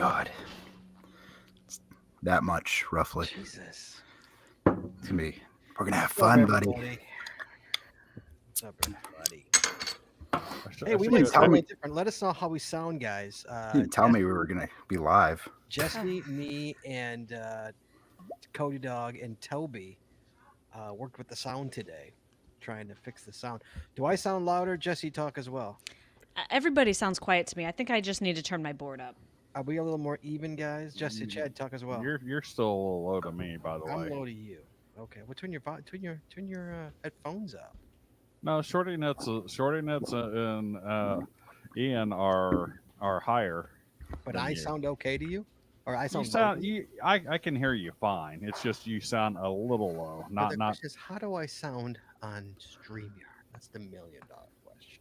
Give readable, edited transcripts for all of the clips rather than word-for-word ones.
God, it's that much roughly. Jesus. It's gonna be. We're gonna have What's up, fun, buddy. everybody? What's up, everybody? I Hey, we should might get- sound a tell me- little different. Let us know how we sound, guys. You didn't tell me we were gonna be live. Jesse, me, and Cody Dog and Toby worked with the sound today, trying to fix the sound. Do I sound louder? Jesse, talk as well. Everybody sounds quiet to me. I think I just need to turn my board up. Are we a little more even, guys? Jesse, Chad, talk as well. You're still a little low to me, by the I'm way. low to you. Okay, well, turn your headphones up. No, Shorty Nuts and Ian are higher. But Than I you. sound okay to you, or I You sound. sound low? I can hear you fine. It's just you sound a little low. But the Not question is, how do I sound on StreamYard? That's the $1 million question.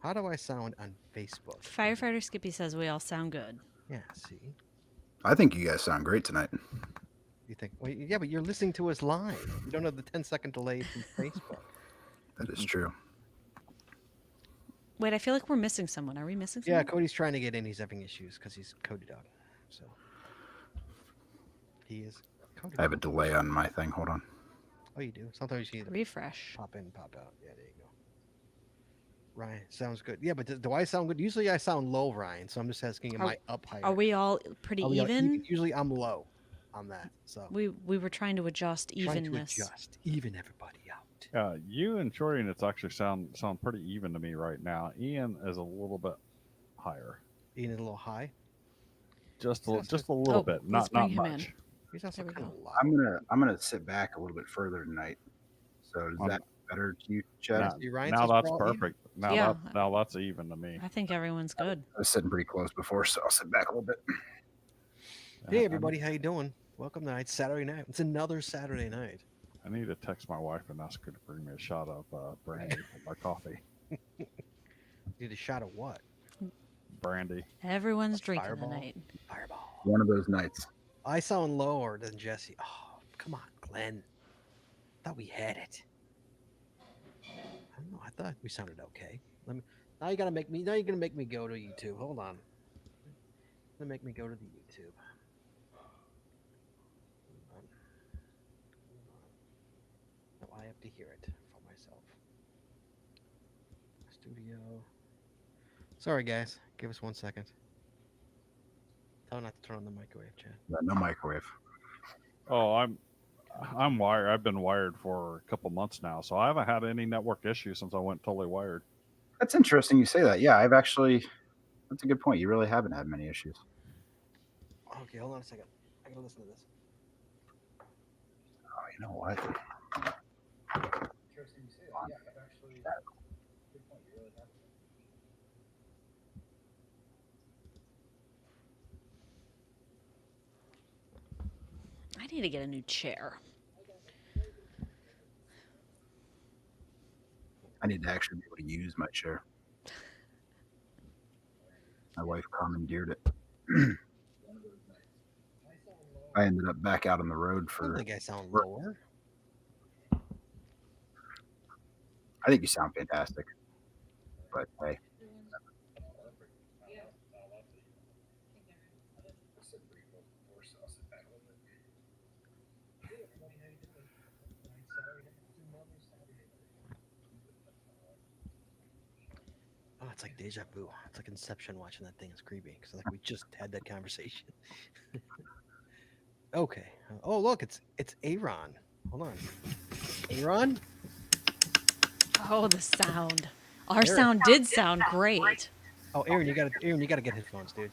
How do I sound on Facebook? Firefighter Skippy says we all sound good. Yeah, see? I think you guys sound great tonight. You think, well, yeah, but you're listening to us live. You don't have the 10-second delay from Facebook. That is true. Wait, I feel like we're missing someone. Are we missing Yeah, someone? Cody's trying to get in. He's having issues because he's Cody Dog. So he is Cody I have a Dog. delay on my thing. Hold on. Oh, you do? Sometimes you need to Refresh. pop in, pop out. Yeah, there you go. Ryan, sounds good. Yeah, but do I sound good? Usually I sound low, Ryan. So I'm just asking, am Are- I up higher? Are we all pretty Are we all even? Usually I'm low on that. So We were trying to adjust trying evenness. to adjust, even everybody out. you and Shorty Nuts actually sound pretty even to me right now. Ian is a little bit higher. Ian is a little high. Just Sounds a little Oh, bit. let's Not bring him in. much. He's also There we kind of go. loud. I'm gonna sit back a little bit further tonight. So is that better to you, Chad? Now, See, Ryan now says that's we're all even. perfect. Now Yeah. that's even to me. I think everyone's good. I was sitting pretty close before, so I'll sit back a little bit. Hey everybody, how you doing? Welcome tonight, Saturday night. It's another Saturday night. I need to text my wife and ask her to bring me a shot of brandy for my coffee. Need a shot of what? Brandy. Everyone's drinking Fireball? tonight. Fireball. One of those nights. I sound lower than Jesse. Oh, come on, Glenn. Thought we had it. I don't know. I thought we sounded okay. Now you're gonna make me go to YouTube. Hold on. You're gonna make me go to the YouTube. Hold on. No, I have to hear it for myself. Studio. Sorry, guys. Give us 1 second. Tell her not to turn on the microwave, Chad. No microwave. Oh, I'm wired. I've been wired for a couple months now, so I haven't had any network issues since I went totally wired. That's interesting you say that. Yeah, I've actually. That's a good point. You really haven't had many issues. Okay, hold on a second. I gotta listen to this. Oh, you know what? Interesting you say that. Yeah, I've actually. Good point. You really haven't. I need to get a new chair. I need to actually be able to use my chair. My wife commandeered it. I ended up back out on the road I don't for. think I sound lower. I think you sound fantastic. But hey. Oh, it's like deja vu. It's like Inception watching that thing. It's creepy because like we just had that conversation. Okay. Oh, look, it's Aaron. Hold on. Aaron? Oh, the sound. Our Eric. sound did sound great. Oh, Aaron, you gotta get headphones, dude.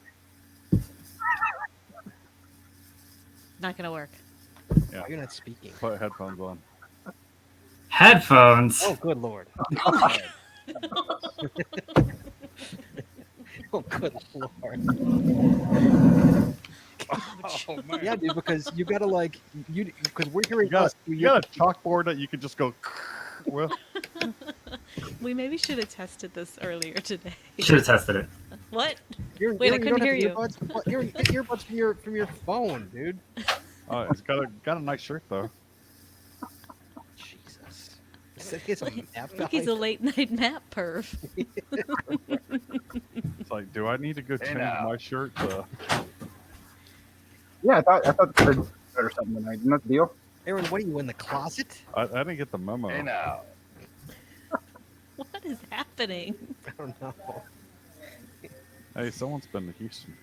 Not gonna work. Yeah. Oh, you're not speaking. Put headphones on. Headphones. Oh, good lord. Oh, good lord. Oh man. Yeah, dude, because you gotta like because we're hearing You got, us. you got a chalkboard that you can just go with. We maybe should have tested this earlier today. Should have tested it. What? Aaron, Wait, I Aaron, couldn't don't have hear you. earbuds? What, Aaron, get earbuds from your phone, dude. Oh, it's got a nice shirt though. Jesus. said he has a nap I think he's a valve. late night nap perv. It's like, do I need to go Hey, change now. my shirt to? Yeah, I thought the kids or something tonight. Isn't that the deal? Aaron, what are you in the closet? I didn't get the memo. now. What is happening? I don't know. Hey, someone's been to Houston.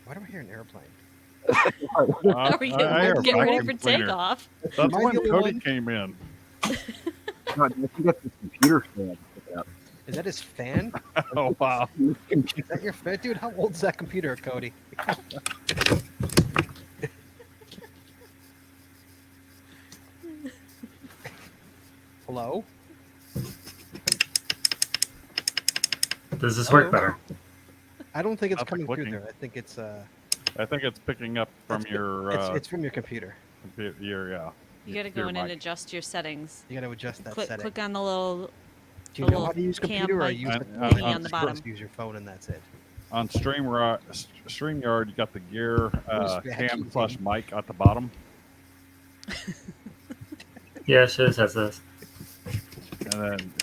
Why do I hear an airplane? Are we getting ready for takeoff? That's Am I when the only Cody one? came in. No, I think that's the computer stand. Is that his fan? Oh wow! Is that your fan? Dude, how old's that computer, Cody? Hello? Does this work better? I don't think it's Not the coming through clicking. there. I think it's I think it's picking up from it's- your it's from your computer. your yeah. You gotta your go in and mic. adjust your settings. You got to adjust that Click, setting. click on the little. Do you the know how little to use cam computer or mic use the thingy phone? on the Just bottom. use your phone and that's it. On StreamYard, you got the gear Who's cam actually- / mic at the bottom, Yeah, Shiz has this. and then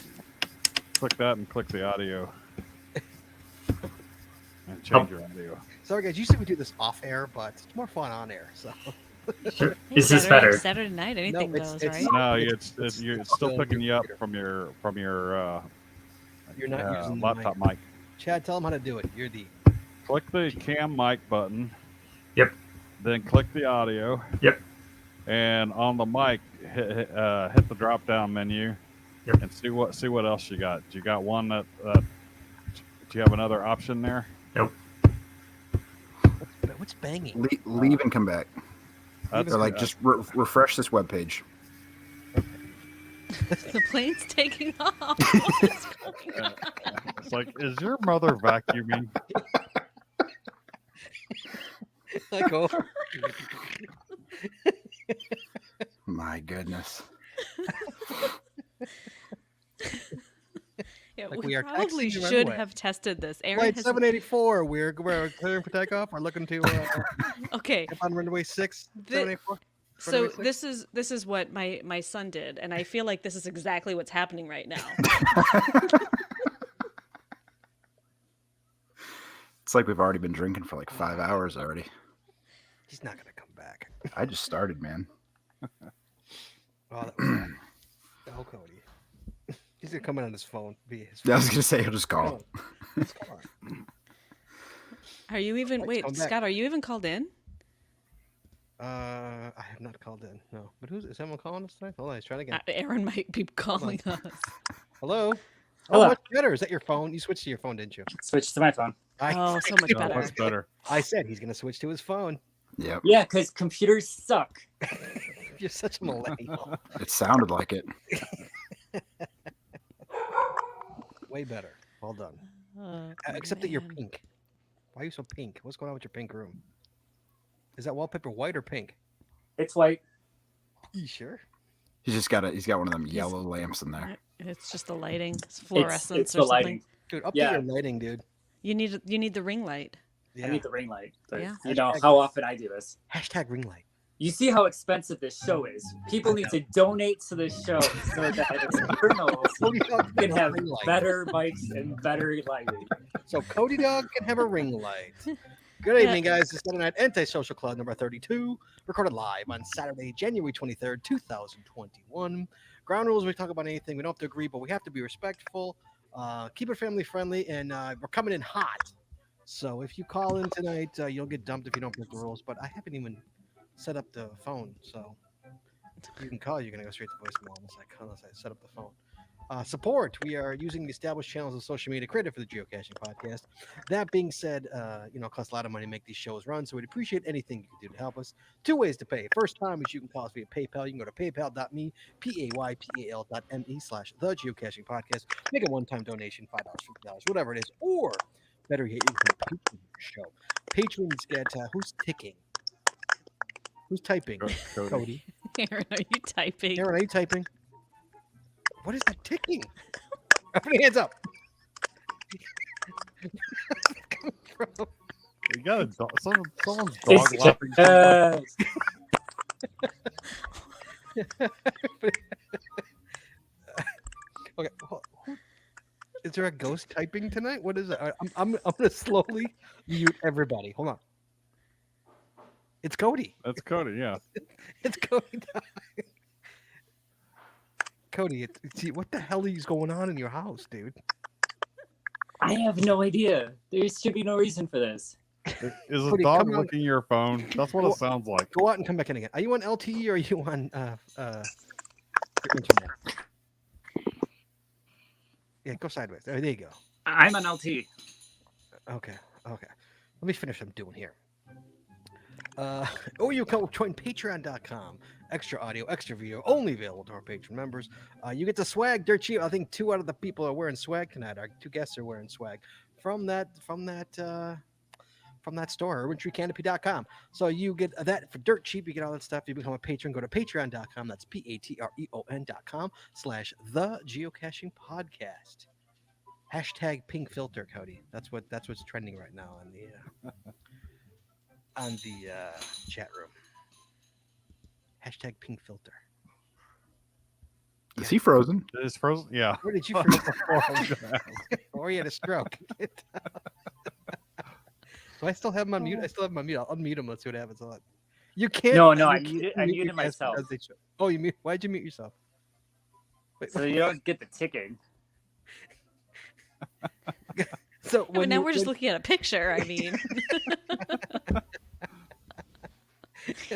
click that and click the audio, and change your audio. Sorry guys, usually we do this off air, but it's more fun on air. So Sure. Hey, Is this Saturday- better? Saturday night, anything it's- goes, it's right? No, It's it's still still picking you up computer. from your you're not using the laptop mic. mic. Chad, tell them how to do it. You're the Click the cam mic button. Yep. Then click the audio. Yep. And on the mic, hit the drop down menu. Yep. And see what else you got. You got one that. Do you have another option there? what's banging? Leave and come back. That's Or like just refresh this webpage. The plane's taking off. What's going on? It's like, is your mother vacuuming? Like, oh, My goodness. Yeah, Like we we are probably texting you should anyway. have tested this. Aaron flight has 784. We're clearing for takeoff. We're looking to okay. get on runway 6. The- 784. So Runway six? this is what my son did, and I feel like this is exactly what's happening right now. It's like we've already been drinking for like 5 hours already. He's not gonna come back. I just started, man. Oh, that was oh, Cody. He's gonna come in on his phone. Be his I was gonna say he'll just call. Let's call him. Are you even Let's wait, come back. Scott? Are you even called in? I have not called in. No, but is someone calling us tonight? Hold on, he's trying again. Aaron might be calling us. Hello. Hello. Oh, much better. Is that your phone? You switched to your phone, didn't you? Switch to my phone. Oh, so much No, better. that's better. I said he's gonna switch to his phone. Yep. Yeah, because computers suck. You're such a millennial. It sounded like it. Way better. Well done. Oh, Except that you're man. pink. Why are you so pink? What's going on with your pink room? Is that wallpaper white or pink? It's white. You sure? He's got one of them yellow lamps in there. It's just the lighting. It's fluorescence It's or the something. lighting. Dude, update Yeah. your lighting, dude. You need the ring light. Yeah. I need the ring light. But Yeah. you know how often I do this. Hashtag ring light. You see how expensive this show is. People need to donate to this show so that externals Cody Dog can have ring light. better mics and better lighting. So Cody Dog can have a ring light. Good evening, guys. It's Saturday Night Antisocial Club number 32, recorded live on Saturday, January 23rd, 2021. Ground rules, we talk about anything. We don't have to agree, but we have to be respectful. Keep it family friendly, and we're coming in hot. So if you call in tonight, you'll get dumped if you don't break the rules. But I haven't even set up the phone, so you can call. You're going to go straight to voicemail unless I set up the phone. Support. We are using the established channels of social media created for the Geocaching Podcast. That being said, it costs a lot of money to make these shows run, so we'd appreciate anything you can do to help us. 2 ways to pay. First time is you can call us via PayPal. You can go to paypal.me, PayPal.me/The Geocaching Podcast. Make a one-time donation, $5, $50, whatever it is. Or, better yet, you can Patreon the show. Patrons get, who's ticking? Who's typing? Cody. Cody. Aaron, are you typing? Aaron, are you typing? What is that ticking? Put your hands up. You got a dog. Someone's dog It's laughing. just Okay. Is there a ghost typing tonight? What is it? I'm gonna slowly mute everybody. Hold on. It's Cody. That's Cody. Yeah. It's Cody. Cody, what the hell is going on in your house, dude? I have no idea. There should be no reason for this. Is a Cody, dog come on. licking your phone? That's what it sounds like. Go out and come back in again. Are you on LTE or are you on your internet? Yeah, go sideways. There you go. I'm on LT. Okay. Let me finish what I'm doing here. Or you can join patreon.com. Extra audio, extra video, only available to our patron members. You get the swag dirt cheap. I think 2 out of the people are wearing swag tonight. Our 2 guests are wearing swag from that store, urban-tree-canopy.com. So you get that for dirt cheap. You get all that stuff. You become a patron. Go to patreon.com. That's patreon.com/the geocaching podcast. Hashtag pink filter, Cody. That's what's trending right now on the chat room. Hashtag pink filter. Is he frozen? It's frozen. Yeah. Where did you I forget? was gonna ask. Or you had a stroke. Do I still have him on mute? I still have him on mute. I'll unmute him. Let's see what happens. Hold on. You can't. No, you I can't muted- mute I your muted guests myself. as they show. Oh, you mute? Why'd you mute yourself? Wait, So you don't get the ticking. so Yeah, but when now you- we're just when- looking at a picture. I mean,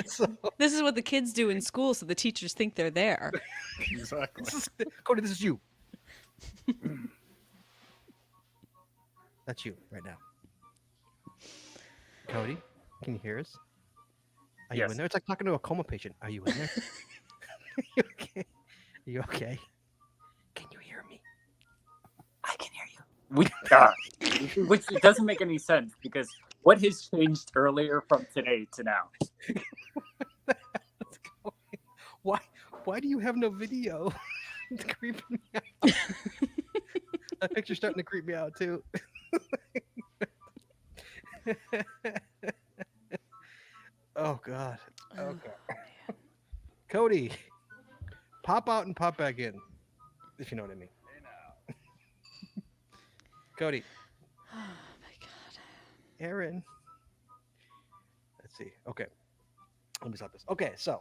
so, this is what the kids do in school, so the teachers think they're there. Exactly. Cody, this is you. That's you right now. Cody, can you hear us? Are you Yes. in there? It's like talking to a coma patient. Are you in there? Are you okay? Are you okay? Can you hear me? I can hear you. Which doesn't make any sense because what has changed earlier from today to now? Let's go. Why do you have no video? It's creeping me out. That picture's starting to creep me out too. Oh God. Okay. Cody, pop out and pop back in, if you know what I mean. Cody, Oh my god. Aaron. Let's see. Okay. Let me stop this. Okay, so.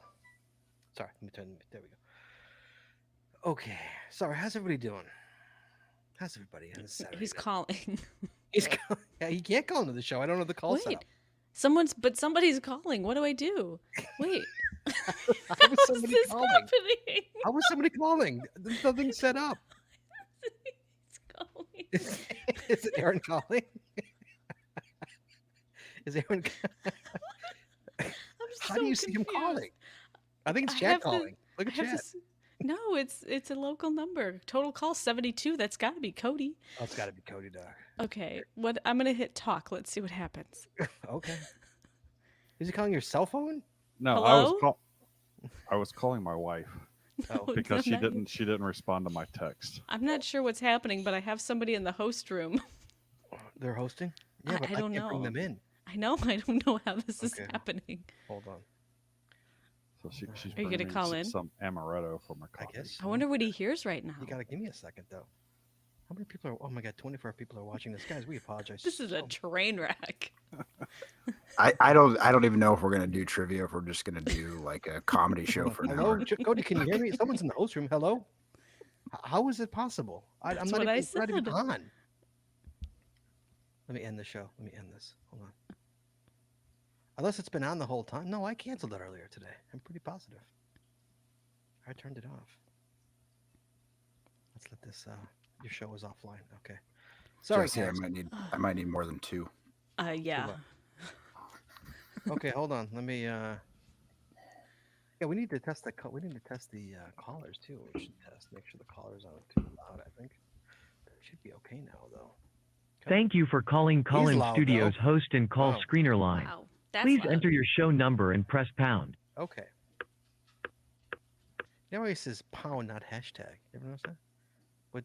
Sorry, let me turn. There we go. Okay. Sorry, how's everybody doing? How's everybody on this Saturday? He's night? calling. Yeah, he can't call into the show. I don't know the call Wait, setup. somebody's calling. What do I do? Wait, How was how is somebody this calling? happening? How was somebody calling? There's nothing set up. He's calling. Is it Aaron calling? Is Aaron? I'm How so do you see him confused. calling? I think it's I chat have to- calling. Look I at have to chat. No, it's a local number. Total call 72. That's got to be Cody. Oh, it's got to be Cody Dog. Okay, what I'm gonna hit talk. Let's see what happens. Okay. Is he calling your cell phone? No, Hello? I was calling my wife Oh, No, because I'm not- she didn't respond to my text. I'm not sure what's happening, but I have somebody in the host room. they're hosting. Yeah, but I don't can't bring know. them in. I know. I don't know how this is Okay. happening. Hold on. So she's Are you gonna bringing me call in? some amaretto for my I coffee. guess. I wonder what he hears right now. You gotta give me a second though. How many people are? Oh my God, 24 people are watching this, guys. We apologize. This is a so train wreck. I don't even know if we're gonna do trivia. If we're just gonna do like a comedy show for an Hello, hour. Cody. Can you hear me? Someone's in the host room. Hello. How is it possible? I'm That's not what even, I it's not even said. on. Let me end the show. Let me end this. Hold on. Unless it's been on the whole time. No, I canceled it earlier today. I'm pretty positive. I turned it off. Let's let this. Your show is offline. Okay. Sorry, Jesse, guys. I might need more than 2. Yeah. Okay, hold on. Let me. Yeah, we need to test the. We need to test the callers too. We should test. Make sure the callers aren't too loud. I think. It should be okay now, though. Thank you for calling Call-In loud, Studios though. host and call Wow. screener line. Wow. That's Please loud. enter your show number and press pound. Okay. You know, it says pound, not hashtag. You ever notice that?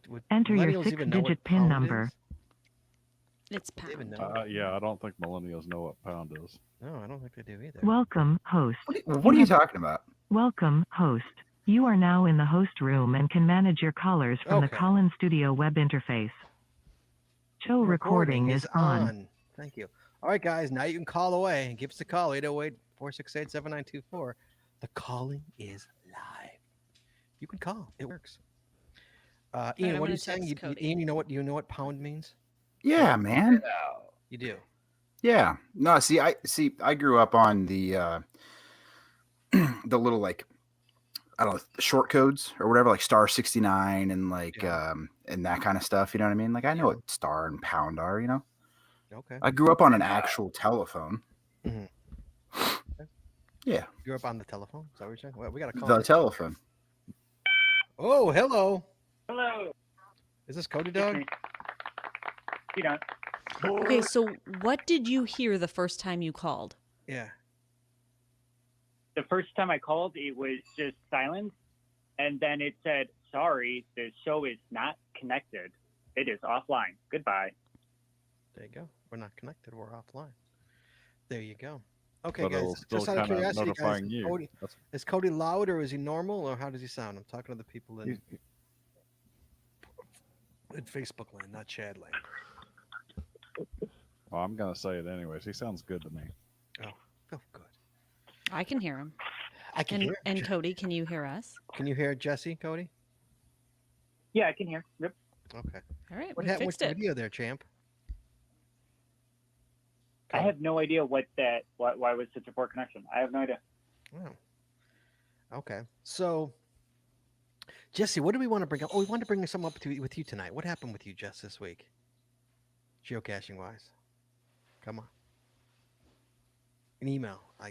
Would Enter your millennials even know what six-digit PIN pound number. is? It's Would they even pound. know? Yeah, I don't think millennials know what pound is. No, I don't think they do either. Welcome, host. What are you talking about? Welcome, host. You are now in the host room and can manage your callers from the Okay. Call-in Studio web interface. Show recording is on. Thank you. All right, guys. Now you can call away and give us a call 808-468-7924. The calling is live. You can call. It works. Ian, I'm what are gonna you saying? text Cody. Ian, you know what pound means? Yeah, man. You do. Yeah. No, I grew up on the the little like I don't know, short codes or whatever, like star 69 and like and that kind of stuff, you know what I mean? Like I know what star and pound are, you know? Okay. I grew up on an actual telephone. Mhm. Yeah. You're up on the telephone? Is that what you're saying? Well, we got a call. The telephone. Oh, hello. Hello. Is this Cody Dog? You know, Okay, so what did you hear the first time you called? Yeah. the first time I called, it was just silence, and then it said, "Sorry, the show is not connected. It is offline. Goodbye." There you go. We're not connected. We're offline. There you go. Okay, But it guys. will still Just out of kind of curiosity, guys, notifying you. Cody, That's- is Cody loud or is he normal or how does he sound? I'm talking to the people in Facebook land, not Chad land. Well, I'm gonna say it anyways. He sounds good to me. Oh, good. I can hear him. I can And hear. and Cody, can you hear us? Can you hear Jesse, Cody? Yeah, I can hear. Yep. Okay. All right, What we happened with fixed the it. video there, champ? I have no idea why was such a poor connection. I have no idea. Oh. Okay. So, Jesse, what do we want to bring up? Oh, we want to bring something up with you tonight. What happened with you, Jess, this week? Geocaching wise. Come on. An email we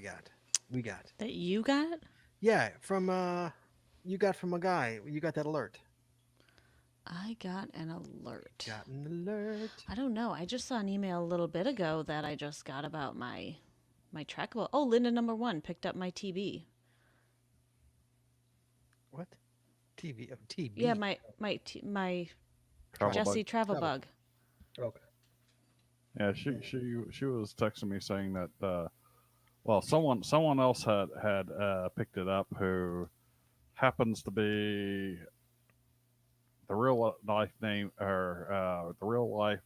got. That you got? Yeah, from you got from a guy. You got that alert. I got an alert. Got an alert. I don't know. I just saw an email a little bit ago that I just got about my trackable. Oh, Linda number 1 picked up my TB. What? TV. Oh, TB. Yeah, my Travel Jesse bug. travel Travel. bug. Okay. Yeah, she was texting me saying that well, someone else had picked it up who happens to be the real life name or the real life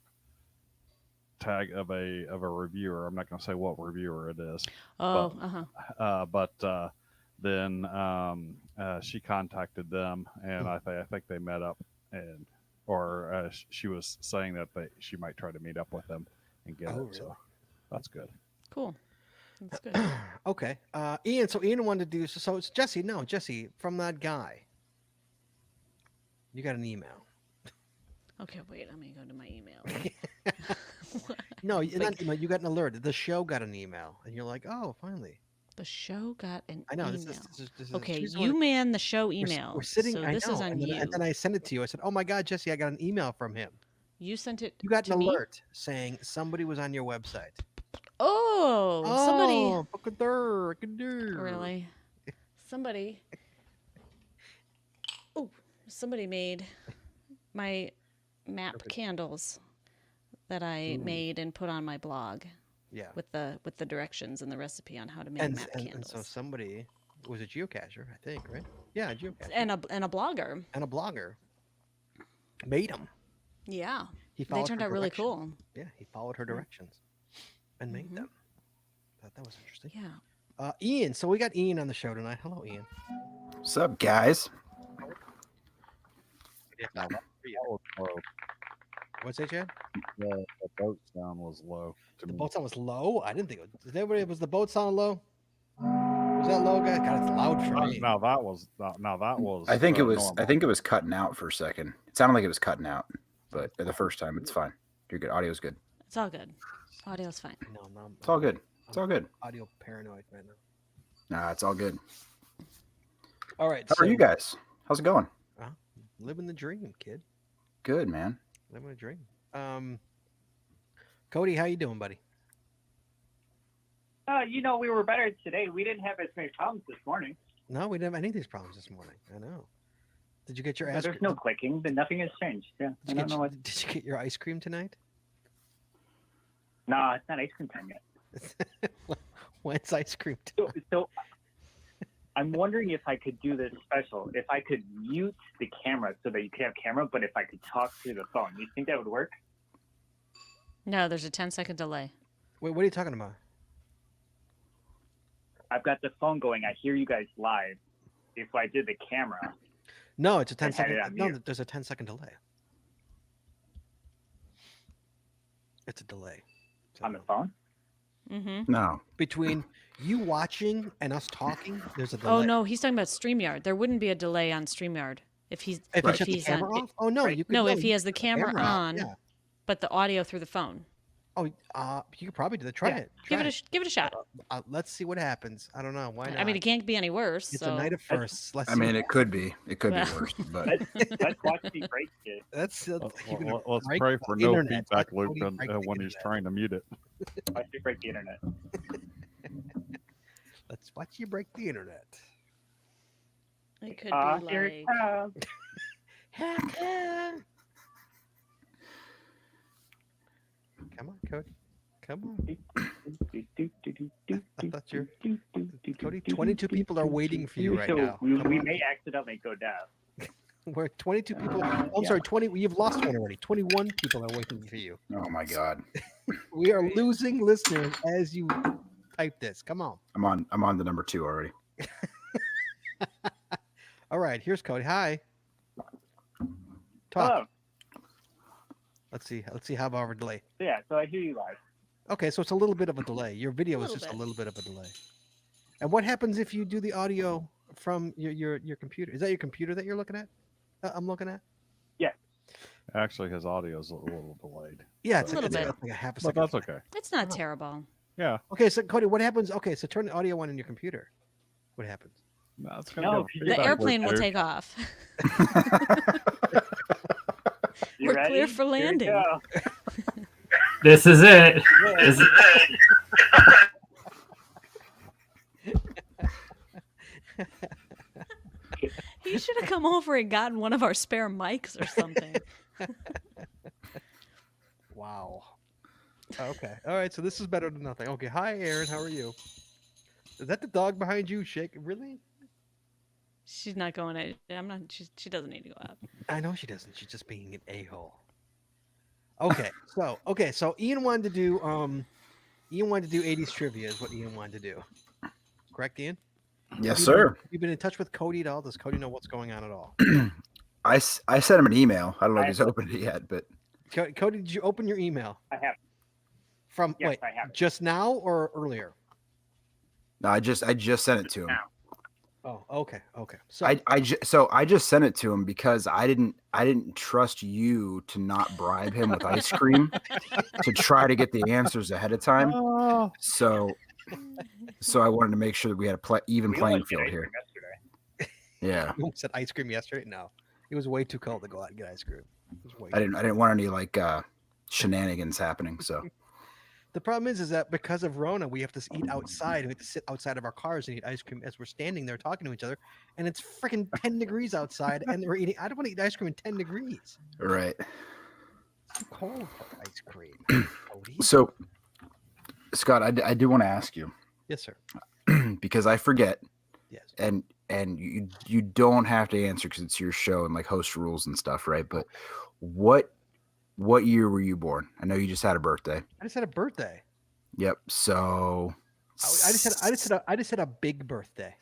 tag of a reviewer. I'm not going to say what reviewer it is. Oh, But then she contacted them, and I think they met up, and she was saying that she might try to meet up with them and get Oh, it. really? So that's good. cool. That's good. Okay. Ian. So Ian wanted to do. So it's Jesse. No, Jesse from that guy. You got an email. Okay, wait. Let me go to my email. No, not email. You got an alert. The show got an email, and you're like, "Oh, finally!" The show got an I know. email. This is Okay, she's you one- man the show we're s- email. We're sitting. So I this know. is on and then, you. and then I sent it to you. I said, "Oh my God, Jesse, I got an email from him. You sent it You got to an me? alert saying somebody was on your website." Oh, somebody. Somebody. Really? Somebody. Oh, somebody made my map Perfect. candles that I Ooh. made and put on my blog Yeah. with the directions and the recipe on how to make And, map and, candles. and so somebody was a geocacher, I think, right? Yeah, a geocacher. and a blogger. And a blogger made them. Yeah. He They followed turned her out really directions. cool. Yeah, he followed her directions and made Mhm. them. Thought that was interesting. Yeah. Ian. So we got Ian on the show tonight. Hello, Ian. What's up, guys? Now, that was low. What's that, Chad? The boat sound was low to The me. boat sound was low. I didn't think it was. Did everybody? Was the boat sound low? Was that low, guy? God, it's loud for me. Now that was I think it was. normal. I think it was cutting out for a second. It sounded like it was cutting out, but the first time it's fine. You're good. Audio's good. It's all good. Audio's fine. No, I'm It's all good. It's all good. audio paranoid right now. Nah, it's all good. All right. How are you guys? How's it going? Living the dream, kid. Good, man. Living a dream. Cody, how you doing, buddy? We were better today. We didn't have as many problems this morning. No, we didn't have any of these problems this morning. I know. Did you get your ice There's cream? no clicking, but nothing has changed. Yeah, I don't know what. Did you get your ice cream tonight? No, it's not ice cream time yet. When's ice cream So, time? so I'm wondering if I could do this special. If I could mute the camera so that you could have camera, but if I could talk through the phone, you think that would work? No, there's a 10-second delay. Wait, what are you talking about? I've got the phone going. I hear you guys live. If I did the camera, No, it's a I 10 had second. it on No, mute. there's a 10-second delay. It's a delay. on the phone. Mm-hmm. No. Between you watching and us talking, there's a delay. Oh no, he's talking about StreamYard. There wouldn't be a delay on StreamYard if he's If you shut the he's on. camera off? Oh no, Right. you could No, no, if he you has the could camera off, on, Yeah. but the audio through the phone. Oh, you could probably do that. Try Yeah. it. Give Try it give it a shot. Let's see what happens. I don't know. Why not? I mean, it can't be any worse. it's so. a night of firsts. Let's I see mean, what it could be. It could be Well. worse, but Let's watch the break it. That's Let's you're gonna pray break for the no internet. feedback Let loop Cody break the when he's internet. trying to mute it. Watch the break the internet. Let's watch you break the internet. It could Here be it like. comes. Heck yeah. Come on, Cody. Come on. I thought you're Cody. 22 people are waiting for you right So now. We, Come we on. may accidentally go deaf. We're 22 people. I'm Yeah. sorry, 20. You've lost one already. 21 people are waiting for you. oh my god, We are losing listeners as you type this. Come on. I'm on the number 2 already. All right, here's Cody. Hi. Talk. Hello. Let's see how far of a delay. Yeah, so I hear you live. Okay, so it's a little bit of a delay. Your video is Little just a bit. little bit of a delay. And what happens if you do the audio from your computer? Is that your computer that you're looking at? I'm looking at. Actually, his audio is a little delayed, Yeah, it's A little it's bit. like a half a but second. that's okay. It's not terrible. Yeah, Okay, so Cody, what happens? Okay, so turn the audio on in your computer. What happens? no, it's gonna No, go the The feedback airplane loop, will dude. take off. You We're ready? clear for Here we landing. go. This is it. This is He should have come over and gotten one of our spare mics or something. Wow. Okay. All right. So this is better than nothing. Okay. Hi, Aaron. How are you? Is that the dog behind you? Shake. Really? She's not going to. I'm not. She doesn't need to go out. I know she doesn't. She's just being an a-hole. Okay. So Ian wanted to do 80s trivia is what Ian wanted to do. Correct, Ian? Yes, Have sir. you been in touch with Cody at all? Does Cody know what's going on at all? I sent him an email. I don't know if I- he's opened it yet, but Cody, did you open your email I have. from Yes, wait I have. just now or earlier? no, I just sent it to him. Now. Oh, okay. So I just sent it to him because I didn't trust you to not bribe him with ice cream to try to get the answers ahead of time. Oh, So I wanted to make sure that we had a even We playing almost did field ice here. cream yesterday. Yeah, you said ice cream yesterday? No, it was way too cold to go out and get ice cream. It was way I didn't want any like shenanigans happening. So The problem is that because of Rona, we have to eat outside. We have to sit outside of our cars and eat ice cream as we're standing there talking to each other. And it's freaking 10 degrees outside, and we're eating. I don't want to eat ice cream in 10 degrees. right. It's too cold for ice cream. Cody. So Scott, I do want to ask you Yes, sir. because I forget, Yes. and you don't have to answer because it's your show and like host rules and stuff, right? But what year were you born? I know you just had a birthday. I just had a birthday. Yep. So I just had a big birthday.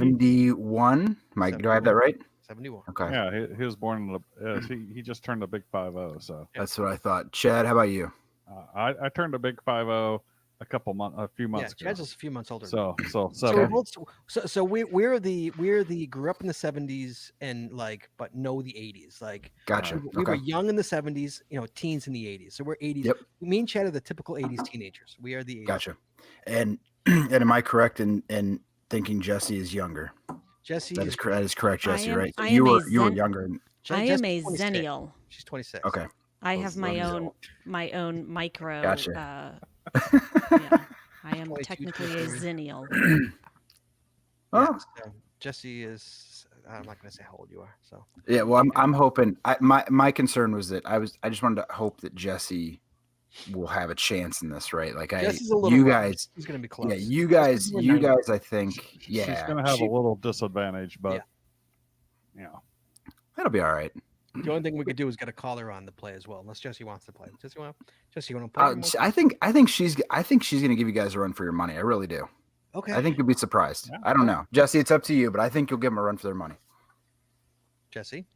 71. Mike, do I have that right? 71. Okay. yeah, he was born in the. He just turned a big 50. So That's what I thought. Chad, how about you? I turned a big 50 a few Yeah, months ago. Chad's just a few months older. So So, seven. we're the grew up in the 70s and like but know the 80s. Like Gotcha. we were Okay. young in the 70s, teens in the 80s. So we're 80s. Yep. Me and Chad are the typical 80s teenagers. We are the 80s. Gotcha. And am I correct in thinking Jesse is younger? Jesse That is correct. That is correct, I Jesse. am- Right? So I you am a were Zen- younger. I am Jesse's a 26. zennial. She's 26. Okay. I Well, have my Zennial. own micro. Gotcha. Yeah, I am 22, technically a 23. zennial. Oh. Yeah, so Jesse is I'm not gonna say how old you are. So Yeah. Well, I'm hoping. My concern was that I just wanted to hope that Jesse will have a chance in this, right? Like Jesse's a little you rough. guys, He's gonna be close. yeah, you Jesse's guys, doing you 90. guys. I think, She's yeah, going to have she- a little disadvantage, but that'll be all right. The only thing we could do is get a caller on to play as well, unless Jesse wants to play. Jesse, you want to play? one more I think she's gonna give you guys a run for your money. I really do. Okay. I think you'll be surprised. Yeah. I don't know, Jesse. It's up to you, but I think you'll give them a run for their money. Jesse.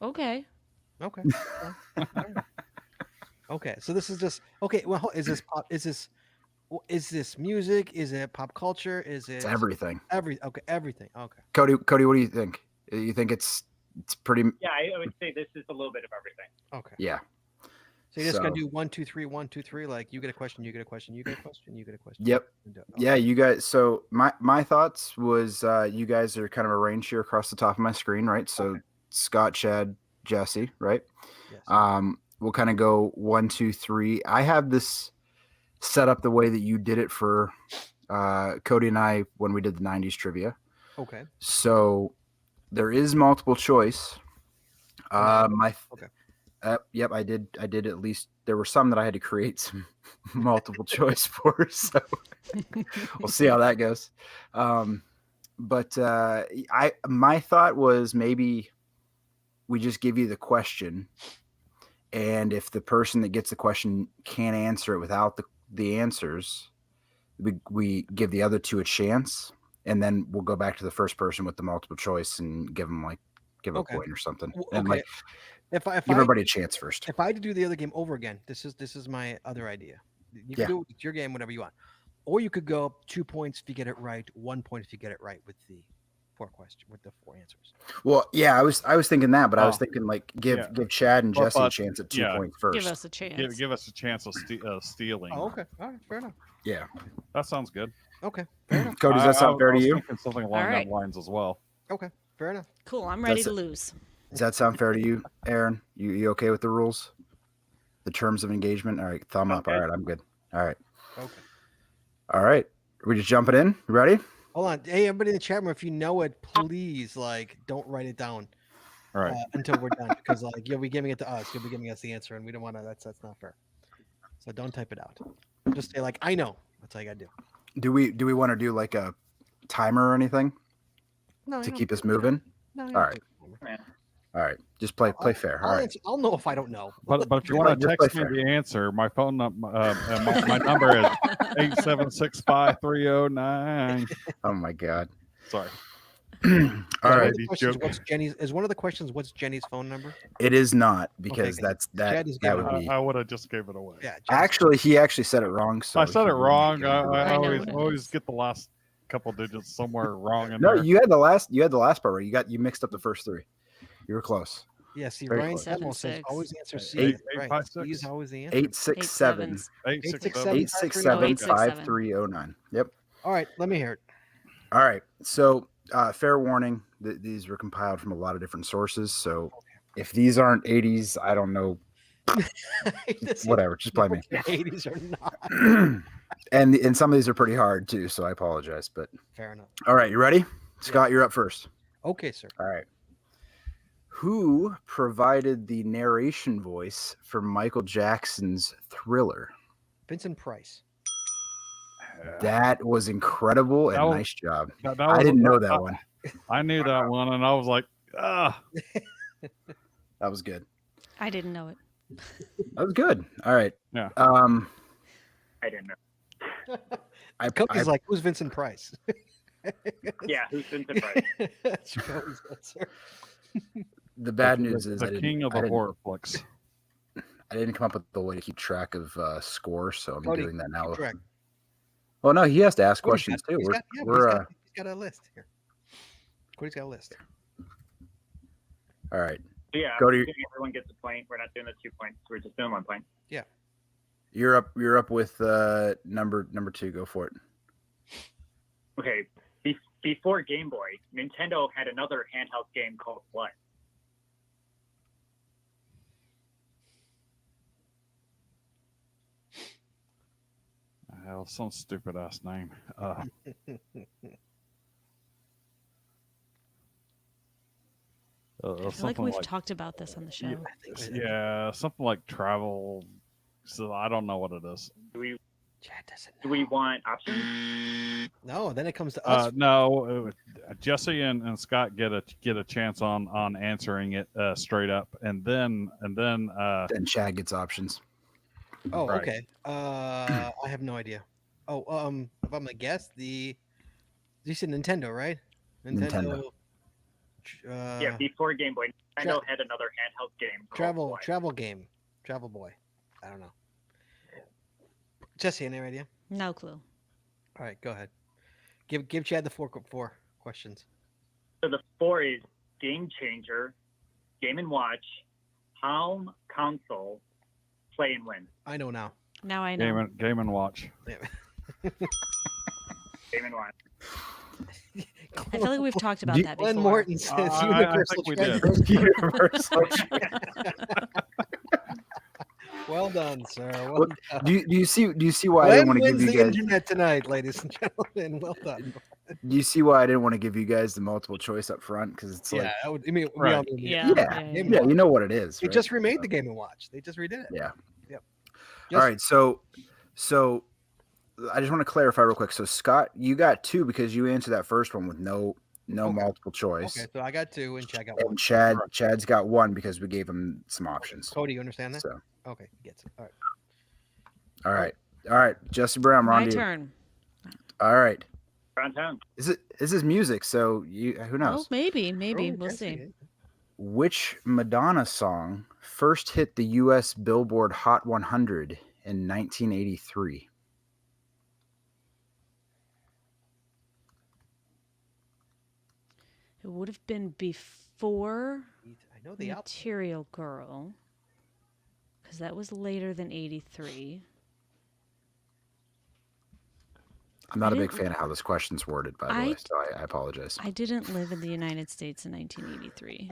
Okay. Okay. All right. Okay. So this is just okay. Well, is this pop? Is this music? Is it pop culture? Is it It's everything. Everything. Okay. Cody, what do you think? You think it's pretty? Yeah, I would say this is a little bit of everything. Okay. Yeah. So you're just gonna So- do 1, 2, 3, 1, 2, 3. Like you get a question, you get a question, you get a question, you get a question. Yep. And do it. Yeah, Okay. you guys. So my thoughts was you guys are kind of arranged here across the top of my screen, right? So Okay. Scott, Chad, Jesse, right? Yes. We'll kind of go 1, 2, 3. I have this set up the way that you did it for Cody and I when we did the 90s trivia. Okay. So there is multiple choice. Okay. Yep, I did at least. There were some that I had to create some multiple choice for, so we'll see how that goes. But my thought was maybe we just give you the question, and if the person that gets the question can't answer it without the answers, we give the other two a chance, and then we'll go back to the first person with the multiple choice and give them a Okay. point or something, W- and okay. like If give I everybody a chance first. if I had to do the other game over again, this is my other idea. You can Yeah. do it's your game, whatever you want, or you could go 2 points if you get it right, 1 point if you get it right with the 4 answers. Well, yeah, I was thinking that, but I was Oh. thinking like give Yeah. Chad and But- Jesse a but- chance at 2 yeah. points first. Give us a chance. give us a chance of stealing. Oh, okay. All right. Fair enough. Yeah, That sounds good. Okay. Fair enough. Cody, does that sound fair to was you? thinking something along All right. that lines as well. Okay. Fair enough. Cool. I'm ready That's to it. lose. Does that sound fair to you, Aaron? You okay with the rules, the terms of engagement? All right, thumb up. All Okay. right, I'm good. All right, Okay. all right. We just jumping in. Ready? Hold on. Hey, everybody in the chat room, if you know it, please don't write it down All right. until we're done, because you'll be giving it to us. You'll be giving us the answer, and we don't want to. That's not fair. So don't type it out. Just say I know. That's all you gotta do. Do we want to do like a timer or anything No, to you keep don't- us moving? No, you All don't right. do it. All right, just play fair. All I'll right. answer- I'll know if I don't know. But if you Just want to play text me fair. the answer, my phone number my number is 8765309. Oh my God. Sorry. All One right. of the questions, joke. what's Jenny's? Is one of the questions what's Jenny's phone number? It is not because Okay, that Chad is that giving would be. I would have just gave it away. Yeah. Jenny's- Actually, he actually said it wrong. So I said he it wouldn't wrong. give it I, away. I I know always what it always is. get the last couple digits somewhere wrong in No, there. you had the last part right. You mixed up the first 3. You were close. Yeah. See, Very Ryan close. Sedmore says 7-6. always answer C. Eight- right. 856. C is always the answer. 867 sevens. 867. 867 867. 5309. Yep. All right. Let me hear it. All right. So, fair warning, these were compiled from a lot of different sources. So, if these aren't 80s, I don't know. Whatever. Just play me. 80s or not. And some of these are pretty hard too. So I apologize. But Fair enough. all right, you ready, Scott? You're up first. Okay, sir. All right. Who provided the narration voice for Michael Jackson's Thriller? Vincent Price. That was incredible and That was- nice job. That I was- didn't know that one. I knew that one, and I was like, ah. That was good. I didn't know it. That was good. All right. Yeah. I didn't know. Cody's like, who's Vincent Price? Yeah, who's Vincent Price? That's Cody's answer. the bad the- news is the king of I the didn't, horror flicks. I didn't come up with the way to keep track of score, so I'm Cody, doing that now. Correct. Well, no, he has to ask Cody's questions got- too. he's got- yeah, but We're he's got a list here. Cody's got a list. all right. So yeah, Go to your- assuming everyone gets a point. We're not doing the 2 points. We're just doing 1 point. You're up. You're up with number 2. Go for it. Okay. Before Game Boy, Nintendo had another handheld game called what? Hell, some stupid ass name. I feel like Something we've like talked about this on the show. yeah, something like travel So I don't know what it is. Do we Chad doesn't do we know. want options? No, then it comes to us. No, Jesse and Scott get a chance on answering it straight up, and then Then Chad gets options. Oh, right. okay. I have no idea. Oh, if I'm gonna guess, you said Nintendo, right? Nintendo. Yeah, before Game Boy, Nintendo had another handheld game. called travel game, Travel Boy. I don't know. Jesse, any idea? No clue. All right, go ahead. Give Chad the four questions. So the 4 is Game Changer, Game & Watch, Palm Console, Play and Win. I know now. Now I know. Game and Watch. Game & Watch. I feel like we've talked about Do- that Glenn before. Morton says I Universal think we did. Treasures. Universal. Well done, sir. Well What- done. do you see why I didn't Glenn want to give wins you the guys? internet tonight, ladies and gentlemen. Well done. Do you see why I didn't want to give you guys the multiple choice up front? Because it's Yeah, like, I mean, we Right. all knew Yeah. yeah, you know what it is. They right? just remade So- the Game & Watch. They just redid it. Yeah. Yep. All right, so I just want to clarify real quick. So Scott, you got 2 because you answered that first one with no Okay. multiple choice. Okay, so I got 2 and Chad got 1. And Chad's got 1 because we gave him some options. Cody, you understand that? So Okay, he gets it. All right. all right, Jesse Brown, we're on My to you. turn. All right, Around town. this is music, so who knows? Oh, maybe. Oh, We'll Jesse, see. eh? Which Madonna song first hit the U.S. Billboard Hot 100 in 1983? It would have been before I know the album. Material Girl, because that was later than 83. I'm not I a big didn't- fan of how this question's worded, by the I- way, so I apologize. I didn't live in the United States in 1983.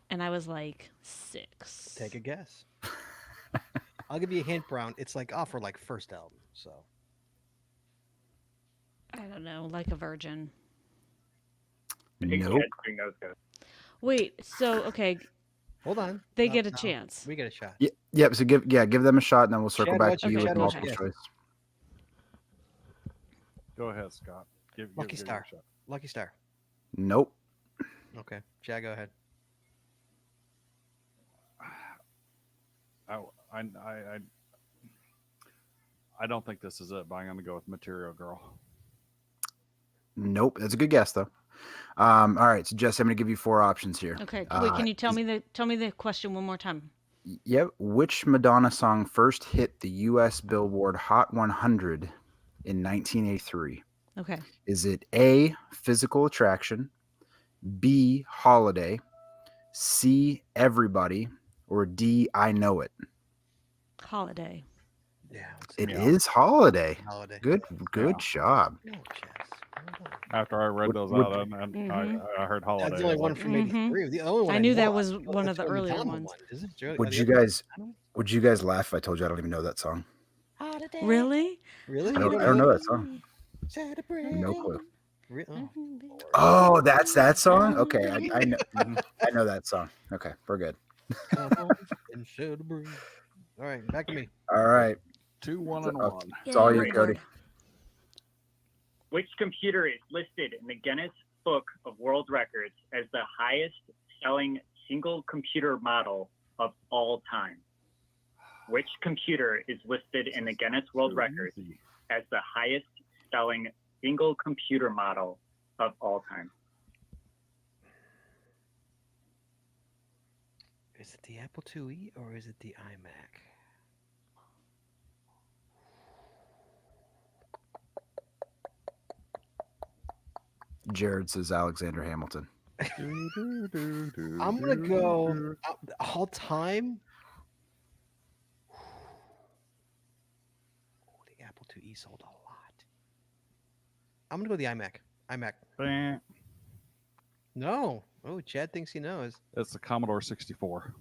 And I was like 6. Take a guess. I'll give you a hint, Brown. It's like off her like first album. So I don't know, like a virgin. I think Nope. Chad's doing those guys. Wait, so okay, hold on. they No, get a no, chance. We get a shot. Yep. So give them a shot, and then we'll circle Chad, back what's to you your- with Chad, what's your multiple guess? choice. Go ahead, Scott. Give Lucky give it a Star. shot. Lucky Star. Nope. Okay, Chad, go ahead. I don't think this is it, but I'm going to go with Material Girl. Nope. That's a good guess, though. All right. So, Jesse, I'm going to give you 4 options here. Okay, wait, can you tell is- me the question one more time? Yep. Which Madonna song first hit the U.S. Billboard Hot 100 in 1983? Okay. Is it A, Physical Attraction, B, Holiday, C, Everybody, or D, I Know It? Holiday. Yeah. It Yeah. is Holiday. Holiday. Good Yeah. job. No, Chess. Well done. After I read Would- those would- out, and Mhm. I heard Holiday. That's the only I was one like, from Mhm. 83. The only one I knew know, that was know one of that's the earlier Madonna ones. one. Is it? Are Would the you other- guys Madonna? would you guys laugh if I told you I don't even know that song? Really? Really? I You don't know that song. Celebrate. No clue. Oh. Oh, that's that song? Okay, I know I know that song. Okay, we're good. Come on and celebrate. All right, back to me. All right. 2-1 and Okay. 1. It's all you, Yay, Cody. Which computer is listed in the Guinness Book of World Records as the highest selling single computer model of all time? Which computer is listed in the Guinness World Records Easy. as the highest selling single computer model of all time? Is it the Apple IIe or is it the iMac? Jared says Alexander Hamilton. I'm gonna go all time. Oh, the Apple IIe sold a lot. I'm gonna go the iMac. iMac. Bang. No. Oh, Chad thinks he knows. It's the Commodore 64.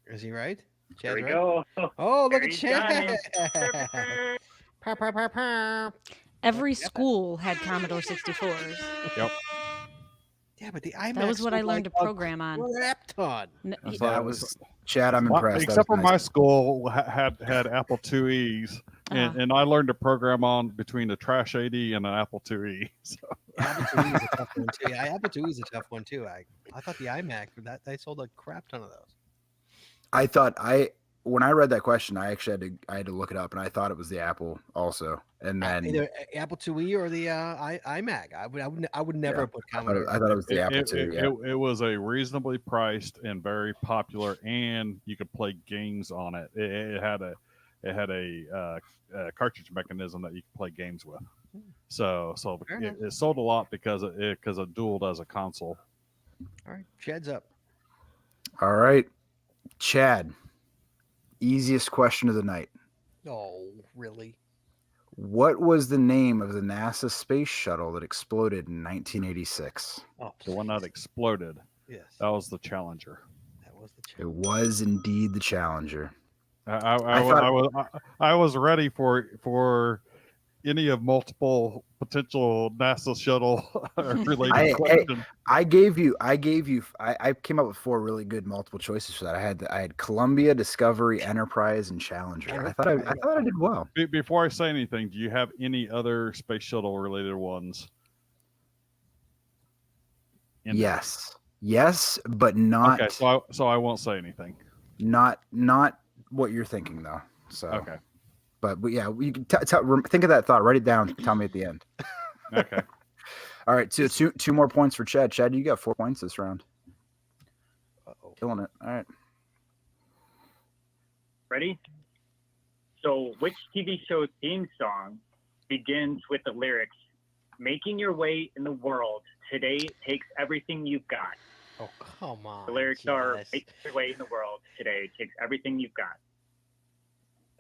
Is he right? There Chad's we right? go. Oh, look at Very Johnny. Chad. Pa, pa, pa, pa. Every Yeah. school had Commodore 64s. Yep. Yeah, but the IMAX. That was what I was learned to like a program on. crap ton. That's That like- was Chad. I'm My- impressed. That except for was my nice. school had Apple IIe's, Ah. and I learned to program on between a Trash 80 and an Apple IIe. So, Apple IIe is a tough one too. Yeah, Apple IIe is a tough one too. I thought the iMac that they sold a crap ton of those. I thought when I read that question, I actually had to look it up, and I thought it was the Apple also, and then Either Apple IIe or the iMac. I would never Yeah, put I Commodore. thought it was the Apple it, too. Yeah. it was a reasonably priced and very popular, and you could play games on it. It had a cartridge mechanism that you could play games with. So Fair it, enough. it sold a lot because it dueled as a console. All right, Chad's up. All right, Chad. Easiest question of the night. Oh, really? What was the name of the NASA space shuttle that exploded in 1986? Oh, The one that please. exploded, Yes, that was the Challenger. that was the It Chad. was indeed the Challenger. I was ready for any of multiple potential NASA shuttle related Hey, questions. I came up with 4 really good multiple choices for that. I had Columbia, Discovery, Enterprise, and Challenger. I thought I did well. Before I say anything, do you have any other space shuttle related ones? in there? Yes, but not Okay, so I won't say anything. not what you're thinking though. So Okay. but yeah, you can think of that thought. Write it down. Tell me at the end. Okay. All right, two more points for Chad. Chad, you got 4 points this round. Uh-oh. Killing it. All right. Ready? So, which TV show theme song begins with the lyrics, "Making your way in the world, today takes everything you've got"? Oh, come on. The lyrics are, Jess. "Make your way in the world, today takes everything you've got."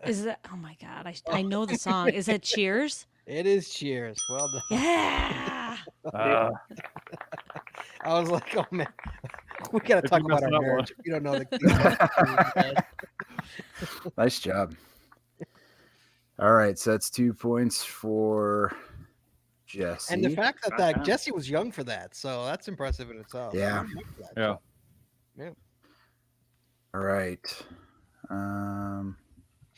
Is that? Oh my God! I know the song. Is it Cheers? It is Cheers. Well done. Yeah. Uh, I was like, oh man, we gotta If talk you about missed our that one. marriage. If you don't know the Nice job. All right, so that's 2 points for Jesse. and the fact that Uh-huh. Jesse was young for that, so that's impressive in itself. Yeah. I remember that. yeah. All right.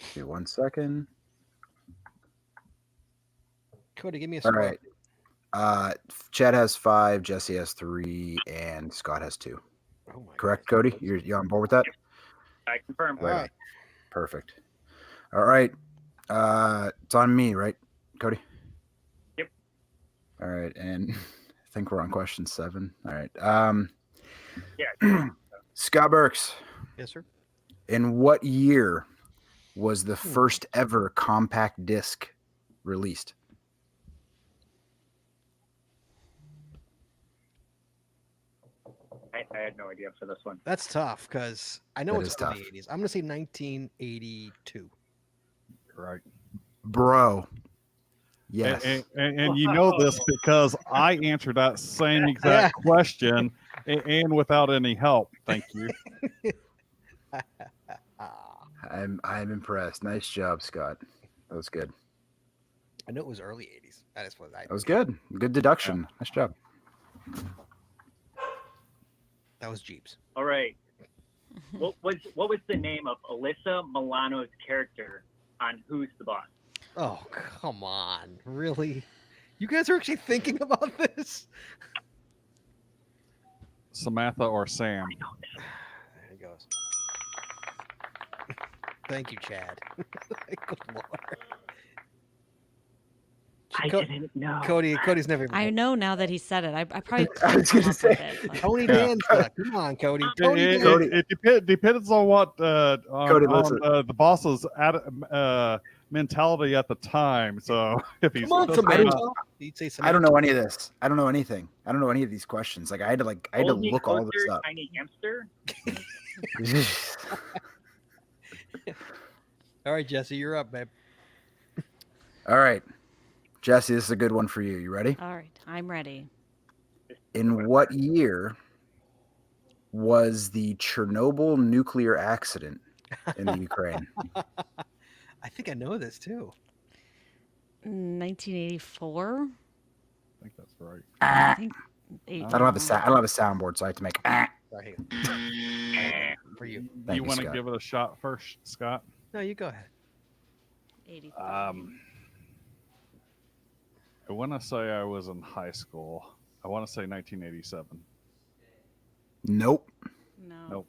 Okay, 1 second. Cody, give me a All score. right. Chad has 5, Jesse has 3, and Scott has 2. Oh my Correct, God. Cody? You on board with that? I confirm. All right. Perfect. All right. It's on me, right, Cody? Yep. All right, and I think we're on question 7. All right. Yeah. Scott Burks, Yes, sir. in what year was the first ever compact disc released? I had no idea for this one. That's tough because I know That it's is early tough. 80s. I'm gonna say 1982. Right. Bro. Yes. And you know this because I answered that same exact question and without any help. Thank you. Ah, I'm impressed. Nice job, Scott. That was good. I know it was early 80s. That is what I. That was good. Good deduction. Nice job. That was Jeeps. All right. What was the name of Alyssa Milano's character on Who's the Boss? Oh come on, really? You guys are actually thinking about this? Samantha or Sam? There he goes. Thank you, Chad. Good Lord. I Co- didn't know. Cody's never even I heard- know now that he said it. I probably I was couldn't gonna come up with say. it, but- Tony Yeah. Danza. Come on, Cody. Tony It, Danza. Cody. depends on what Cody, listen. the boss's mentality at the time. So if he's Come on, I didn't- Samantha. He'd say I don't Samantha. know any of this. I don't know anything. I don't know any of these questions. Like I had to Hold me look all this closer, up. Tiny hamster. All right, Jesse, you're up, babe. All right. Jesse, this is a good one for you. You ready? All right, I'm ready. In what year was the Chernobyl nuclear accident in the Ukraine? I think I know this too. 1984. I think that's right. I think 8. I don't have a soundboard, so I have to make. Right here. For you. Thank You you, want to Scott. give it a shot first, Scott? No, you go ahead. 83. I want to say I was in high school. I want to say 1987. Nope. No. Nope.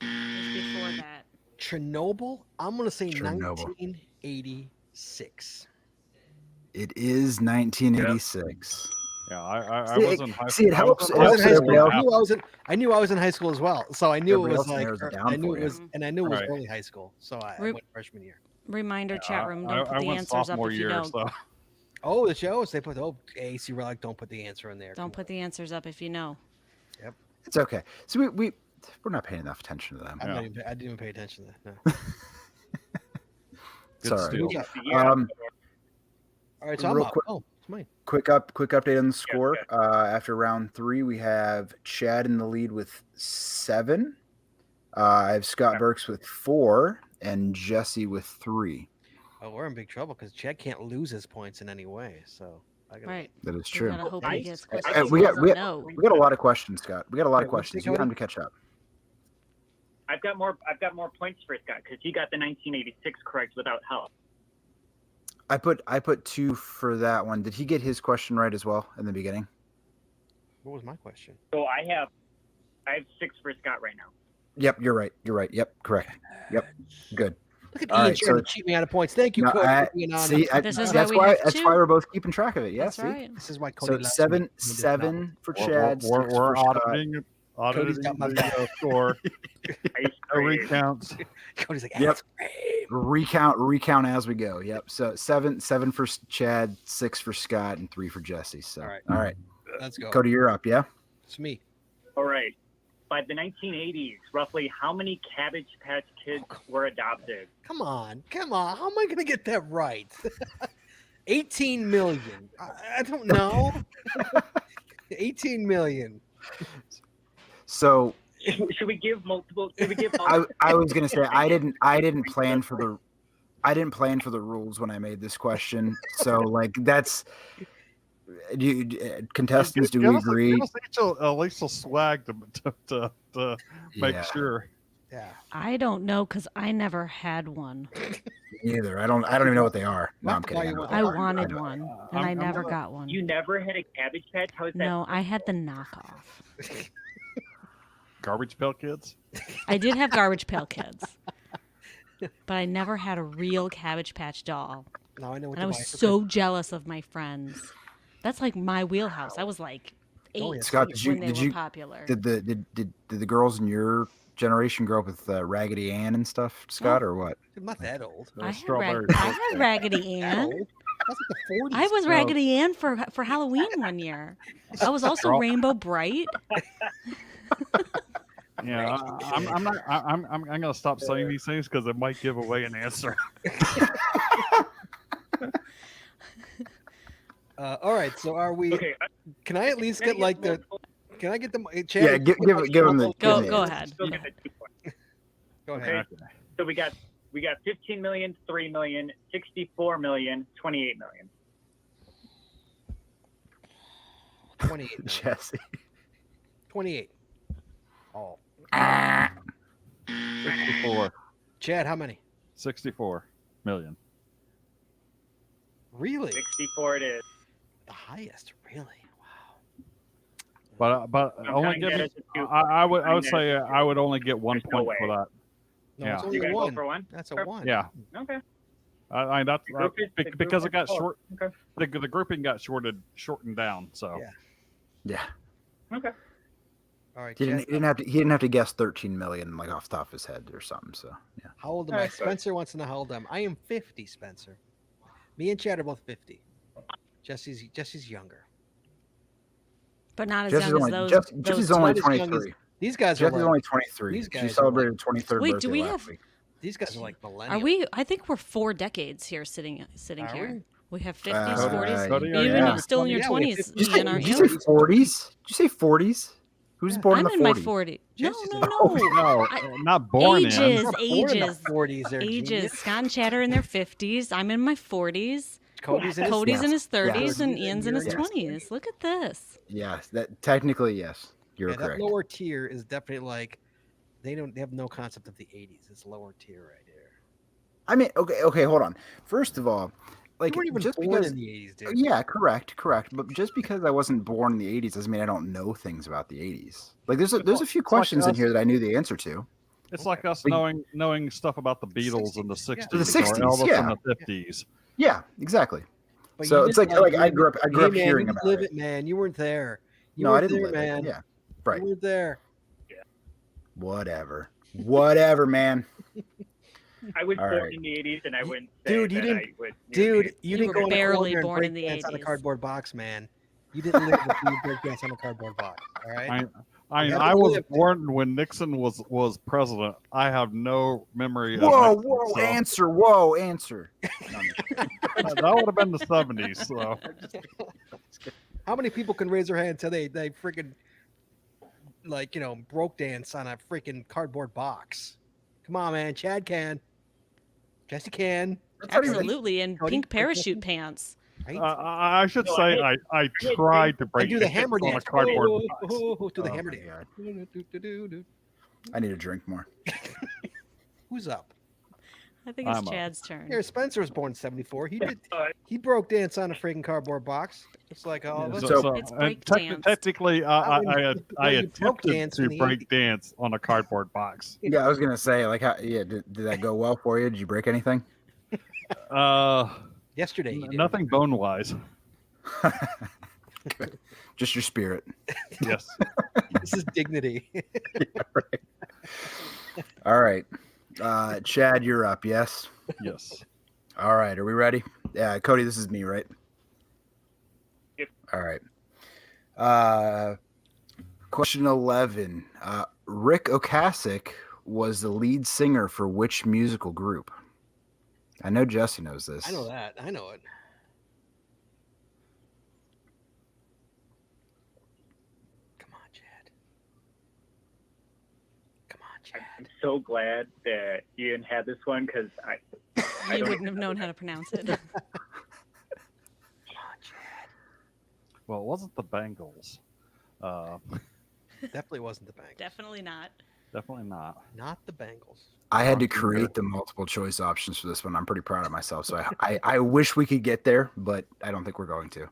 It was before that. Chernobyl. I'm gonna say Chernobyl. 1986. It is 1986. Yeah, I See, was in high school. see, it I helps- was it I was in helps high everybody school. else. I knew I was in high school as well. So I knew Everybody it was else like narrows it down I knew for it you. was, and I knew it was Right. early high school. So I Re- went freshman year. Reminder, chat room. I Don't put the went answers up sophomore if you year, know. so Oh, the shows they put AC Relic. Don't put the answer in there. Don't put the answers up if you know. It's okay. So we're not paying enough attention to them. I Yeah. didn't even pay attention to that. No. Good Sorry. steal. Who's up? Um, All right, so I'm real up. quick- Oh, it's mine. quick update on the score. After round 3, we have Chad in the lead with 7. I have Scott Burks with 4 and Jesse with 3. Oh, we're in big trouble because Chad can't lose his points in any way. So I gotta, Right. That is We true. gotta hope Nice. he gets I questions. think he we got- doesn't we got- know. We got a lot of questions, Scott. We got a lot of Okay, what's questions. the You got code? time to catch up. I've got more points for Scott because he got the 1986 correct without help. I put 2 for that one. Did he get his question right as well in the beginning? What was my question? So I have 6 for Scott right now. Yep, you're right. Yep, correct. Yep, good. Look at All Ian right, trying so- to cheat me out of points. Thank you, No, Cody, I- for being on. See, This is why that's we why have that's two. why we're both keeping track of it. Yeah, That's see? right. This is why Cody So left me. 7 for We're- Chad, we're 6 for Scott. auditing Cody's got my the back. score. Ice No cream. recounts. Cody's like, Yep. "Ice cream." Recount as we go. Yep. So 7 for Chad, 6 for Scott, and 3 for Jesse. So All right. all right. Let's go. Cody, you're up. Yeah. It's me. All right. By the 1980s, roughly how many Cabbage Patch Kids were adopted? Come on. How am I going to get that right? 18 million. I don't know. 18 million. So Should we give multiple? Should we give I multiple? was gonna say I didn't plan for the rules when I made this question. So like that's contestants. Do we agree? Give us each at least a swag to make Yeah, sure. Yeah. I don't know because I never had one. Either. I don't even know what they are. No, I'm That's why kidding. you I want- know. I I wanted know. one, I'm- and I I'm never not- got one. You never had a Cabbage Patch? How is that? No, I had the knockoff. Garbage Pail Kids. I did have Garbage Pail Kids, but I never had a real Cabbage Patch doll. Now I know what And I to was buy for so jealous of my friends. That's like my wheelhouse. I was like 8 Oh, yeah. Scott, did you when they did were you popular. did the girls in your generation grow up with Raggedy Ann and stuff, Scott, or what? I'm not that old. I had, Strawberry I shortcake. had Raggedy That Ann. old? That's like the 40s. I was No. Raggedy Ann for Halloween one year. I was also Girl. Rainbow Bright. Yeah, I'm not. I'm gonna stop saying these things because it might give away an answer. All right. So are we? Okay. Can I at least Can I get like the? multiple? Can I get the? Yeah, give him the. Go give him go the- ahead. Still get the 2 points. Go ahead. Okay. So we got 15 million, 3 million, 64 million, 28 million. 28. million. Jesse. 28. Oh, 64. Chad, how many? 64 million. Really? 64 it is. The highest, really? Wow. But I'm only counting give that me. as a 2. I would I'm say counting that as a 2. I would only get 1 There's no point for way. that. No, Yeah. it's You only guys one. go for 1? That's a Okay. one. Yeah, Okay. that's The group is- the group because it is got full. short. Okay. The grouping got shortened down. So Yeah. Yeah. Okay. All right. He Chad, didn't have to guess 13 million like off the top of his head or something. So yeah. how old am I? Alright, so- Spencer wants to know how old I am. I am 50, Spencer. Me and Chad are both 50. Jesse's younger. But not as Jesse's young only as Jesse's those only not as young as- 23. These guys are Jesse's like, only 23. these guys She are celebrated 23rd Wait, birthday do we last have- week. these guys are like millennials. Are we? I think we're 4 decades here sitting Are here. We have 50s, Uh, 40s. Cody, You're even yeah. still in your Yeah, we have 20s, 50s. Did Ian, aren't you you? say 40s? Did you say 40s? Who's born I'm in in the my 40s? 40s. No, Jesse's no, in- no. no, I- not born Ages. in. We're in the Ages. 40s. There, Ages. genius. Scott and Chad are in their 50s. I'm in my 40s. Cody's in his Cody's Yes. in his 30s Yeah. and Ian's in his Yes. 20s. Look at this. Yes, that technically yes, you're yeah, that correct. lower tier is definitely like they have no concept of the 80s. It's lower tier right here. I mean, okay, hold on. First of all, like You weren't even just born because in the 80s, dude. yeah, correct. But just because I wasn't born in the '80s doesn't mean I don't know things about the '80s. Like there's a few like questions in us. here that I knew the answer to. It's like us Like- knowing stuff about the Beatles in the 60s, yeah. 60s, The 60s, or Elvis yeah. in the 50s. Yeah, exactly. But So you it's didn't, like I you grew up didn't- hey, man, hearing you didn't about live it. it, man. You weren't there. You No, I weren't didn't there, live man. it. Yeah, right. You weren't there. Whatever, man. I was All born right. in the 80s, and I wouldn't say Dude, you that didn't- I would. Dude, you You didn't were go in a barely corner and born break in the dance on a 80s. cardboard box, man. You didn't live before you break dance on a cardboard box. All right. I You I haven't was lived. born when Nixon was president. I have no memory of Whoa, Nixon, so answer. No, I'm just kidding. that would have been the 70s. So How many people can raise their hand until they freaking broke dance on a freaking cardboard box? Come on, man. Chad can. Jesse can. That's not even- Absolutely. And Cody, pink break parachute pants. Right? I should No, say I I tried to I break do the dance hammer on a dance. cardboard Oh, box. oh, oh, do the Oh hammer my dance. God. Do-do-do-do-do. I need to drink more. Who's up? I think it's I'm up. Chad's turn. Here, Spencer was born in '74. He did. Uh, He broke dance on a freaking cardboard box, just like all of us. So- It's and break tec- dance. technically, I you broke attempted dance to in the break dance on a cardboard box. Yeah, I was gonna say like, did that go well for you? Did you break anything? Yesterday, he did. Nothing bone wise. Just your spirit. Yes. This is dignity. All right, Chad, you're up. Yes. Yes. All right, are we ready? Yeah, Cody, this is me, right? Yep. All right. Question 11. Rick Ocasek was the lead singer for which musical group? I know Jesse knows this. I know that. I know it. Come on, Chad. Come on, Chad. I'm so glad that Ian had this one because I You don't wouldn't have known how to pronounce it. Come on, Chad. Well, it wasn't the Bengals. Definitely wasn't the Bengals. Definitely not. Definitely not. Not the Bengals. I had to Fuck you. create the multiple choice options for this one. I'm pretty proud of myself. So I wish we could get there, but I don't think we're going to.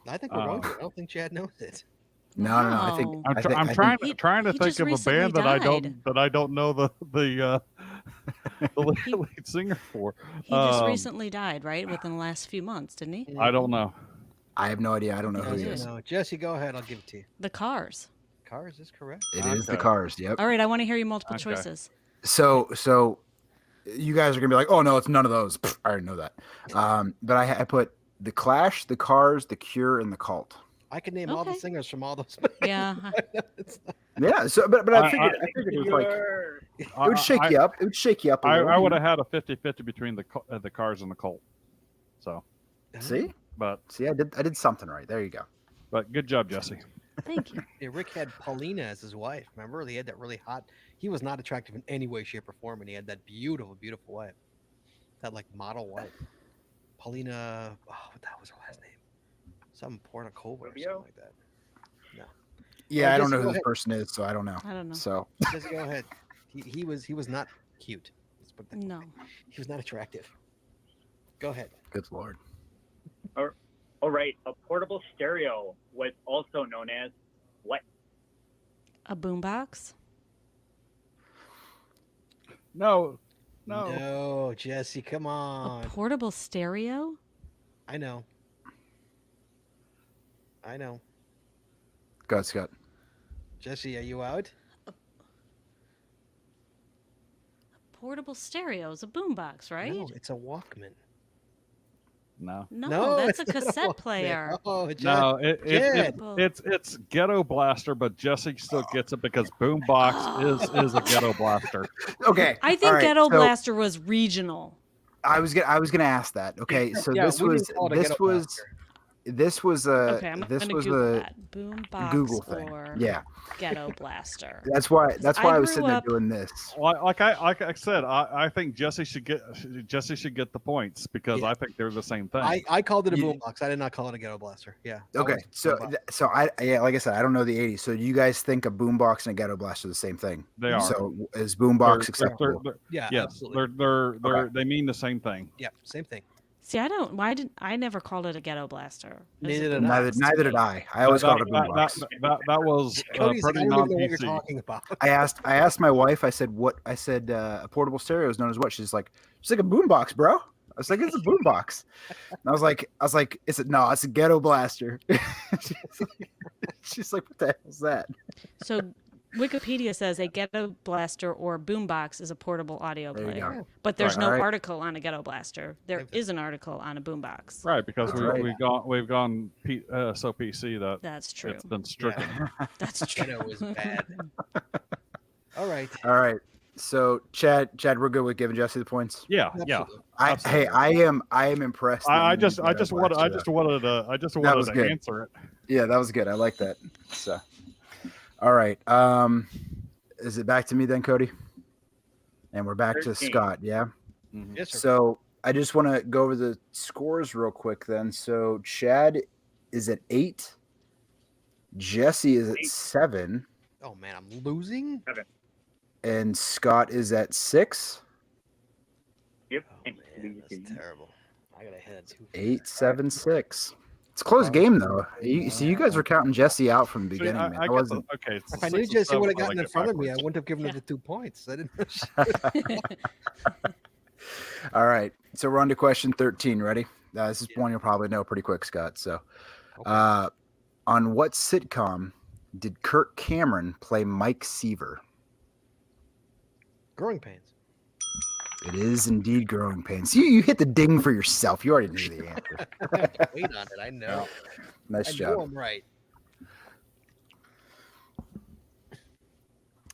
I think we're wrong. I don't think Chad knows it. No. I think Wow. I'm, I tr- think- I'm I trying think- trying to he think just of a recently band that I died. don't know the He- lead singer for. He just Um, recently died, right? Within the last few months, didn't he? I don't know. I have no idea. I don't know who he Yeah. is. No, Jesse, go ahead. I'll give it to you. The Cars. Cars is correct. It is the Okay. Cars. Yep. All right, I want to hear your multiple Okay. choices. So you guys are gonna be like, oh no, it's none of those. Pfft, I already know that. But I put the Clash, the Cars, the Cure, and the Cult. I can name all the Okay. singers from all those. Yeah. It's not- Yeah. So, but I I- figured it was like You're- it would shake you up. It would shake you up a little. I would have had a 50-50 between the Cars and the Colt. So, See, but I did something right. There you go. good job, Jesse. Thank you. Yeah, Rick had Paulina as his wife. Remember, he had that really hot. He was not attractive in any way, shape, or form, and he had that beautiful, beautiful wife, that like model wife, Paulina. Oh, what that was her last name? Some Pornikova or Rubio? something like that. Yeah, I don't Jesse, know go who this ahead. person is, so I don't know. I don't know. So Just go ahead. He was not cute. Let's put it that way. No. He was not attractive. Go ahead. good lord. All right, a portable stereo was also known as what? A boombox? No. No, Jesse, come A on. portable stereo? I know. I know. Go, Scott. Jesse, are you out? Portable stereo is a boombox, right? No, it's a Walkman. No. No, that's a it's not cassette Walkman. player. Oh, Jed. No, Jed. it's Ghetto Blaster, but Jesse still gets it because Boombox is a Ghetto Blaster. Okay. I all think right, Ghetto so Blaster was regional. I was gonna ask that. Okay, so Yeah, this we was didn't call it a Ghetto this was Blaster. this was Okay, I'm this gonna was Google a that. Boombox Google thing. or Yeah, Ghetto Blaster. that's why I was grew sitting there up- doing this. Like I said, I think Jesse should get the points because Yeah. I think they're the same thing. I called it a You- boombox. I did not call it a ghetto blaster. Yeah. I Okay, was so boombox. so like I said, I don't know the '80s. So do you guys think a boombox and a ghetto blaster are the same thing? They are. So is They're- boombox they're- acceptable? yeah, yes, absolutely. they mean the same thing. Yeah, same thing. See, I never called it a Ghetto Blaster. It was a Neither did I. boombox to Neither did me. I. I always called it a that, boombox. that was Cody's like, I pretty don't even know what you're non-PC. talking about. I asked my wife. I said, "What?" I said, "A portable stereo is known as what?" She's like a boombox, bro. I was like, "It's a boombox." And I was like, "It's a ghetto blaster." she's like, "What the hell is that?" So Wikipedia says a Ghetto Blaster or boombox is a portable audio There you player. go. But there's Right. no Alright. article on a Ghetto Blaster. There is an article on a boombox. Right, because That's right. we've gone so PC that That's true. it's been stricken. That's true. Ghetto is bad. All right. All right. So Chad, we're good with giving Jesse the points. Yeah, Absolutely. Hey, I am impressed. that I you just ghetto wanted blaster. wanted was to good. answer it. Yeah, that was good. I like that. So, all right. Is it back to me then, Cody? And we're back to 13. Scott. Yeah. Yes, sir. So I just want to go over the scores real quick then. So Chad is at 8. Jesse is at 7. Oh man, I'm losing. And Scott is at 6. Yep. Oh man, that's terrible. I got ahead 8, 7, 6. It's a close game though. You guys were counting Jesse out from the See, beginning, man. I That get wasn't. okay. If I knew Jesse would have gotten in front of me, I wouldn't have given her the 2 points. I didn't. All right. So we're on to question 13. Ready? This is one you'll probably know pretty quick, Scott. So, on what sitcom did Kirk Cameron play Mike Seaver? Growing pains. It is indeed Growing Pains. You hit the ding for yourself. You already knew the answer. I have to wait on it. I know. Nice I know job. I'm right.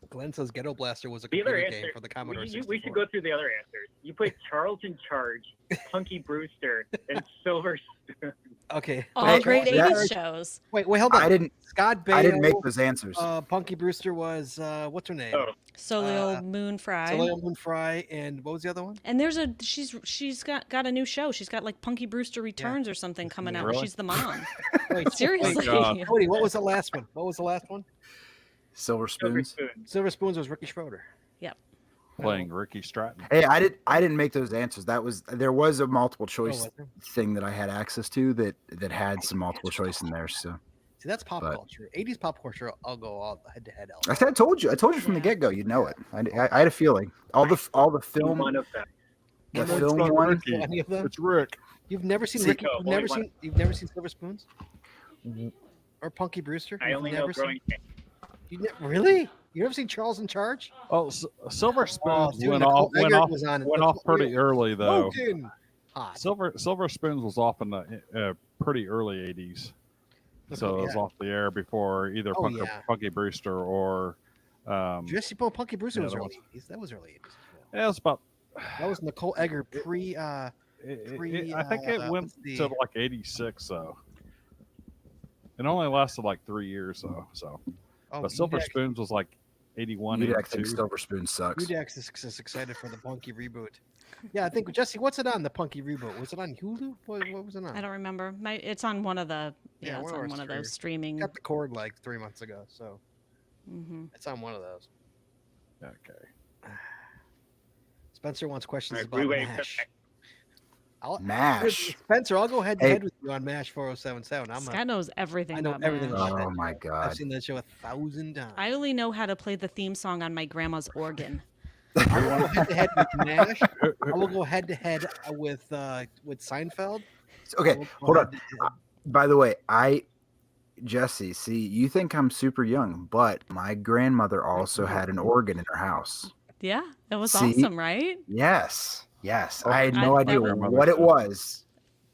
Glenn says Ghetto Blaster was a The other computer game answer. for the Commodore We 64. should go through the other answers. You played Charles in Charge, Punky Brewster, and Silver Spoon. Okay. All Hey, great that- 80s shows. Wait, hold on. I didn't Scott I didn't make Baio, those answers. Punky Brewster was what's her name? Oh, Solio Moon Fry. Soleil Moon Fry, and what was the other one? And there's she's got a new show. She's got like Punky Brewster Returns or something coming out. Really? She's the mom. Wait, Seriously. God. Cody, what was the last one? What was the last one? Silver Silver Spoons. Spoon. Silver Spoons was Ricky Schroeder. playing Ricky Stratton. Hey, I didn't make those answers. There was a multiple choice was there? thing that I had access to that had some multiple choice in there. So See, that's pop But- culture. 80s pop culture, I'll go all head to head. I told you from the get go. You'd know it. I had a feeling. All the film, One of them. the It's film not one. Ricky. Any of them? It's Rick. You've never seen See- Ricky? No, only one. You've never seen Silver Spoons? Or Punky Brewster? I You've only know never Growing seen, Pains. really? You never seen Charles in Charge? Oh, Silver Spoons dude, went Nicole off went Eggert off was on it. went off pretty early though. Smoking hot. Silver Spoons was off in the pretty early '80s, so it was Yeah. off the air before either Oh, yeah. Punky Brewster or Jesse Bo Punky Brewster yeah, was that early 80s. That was early 80s. as well. yeah, it was about. That was Nicole Egger I think it went what's the- to like '86 though. It only lasted like 3 years though. So, but Silver Udex- Spoons was like '81, I think '82. Silver Spoon sucks. Udex is excited for the Punky reboot. Yeah, I think Jesse, what's it on the Punky reboot? Was it on Hulu? What was it on? I don't remember. It's on one of the Yeah, it's one of on our one of those streaming. Got the cord like 3 months ago, so hmm it's on one of those. Okay. Spencer wants questions Alright, about Blue-Wave MASH. MASH. Spencer, I'll go head to Hey. head with you on MASH 4077. Scott knows everything I know about everything MASH. about Oh my I've god. seen that show 1,000 times. I only know how to play the theme song on my grandma's organ. I will go head to head with MASH. I will go head to head with Seinfeld. I Okay, will go hold on. head-to-head. By the way, Jesse, see, you think I'm super young, but my grandmother also had an organ in her house. Yeah, it was See? awesome, right? Yes. Oh, I had no I- idea that was- what it was.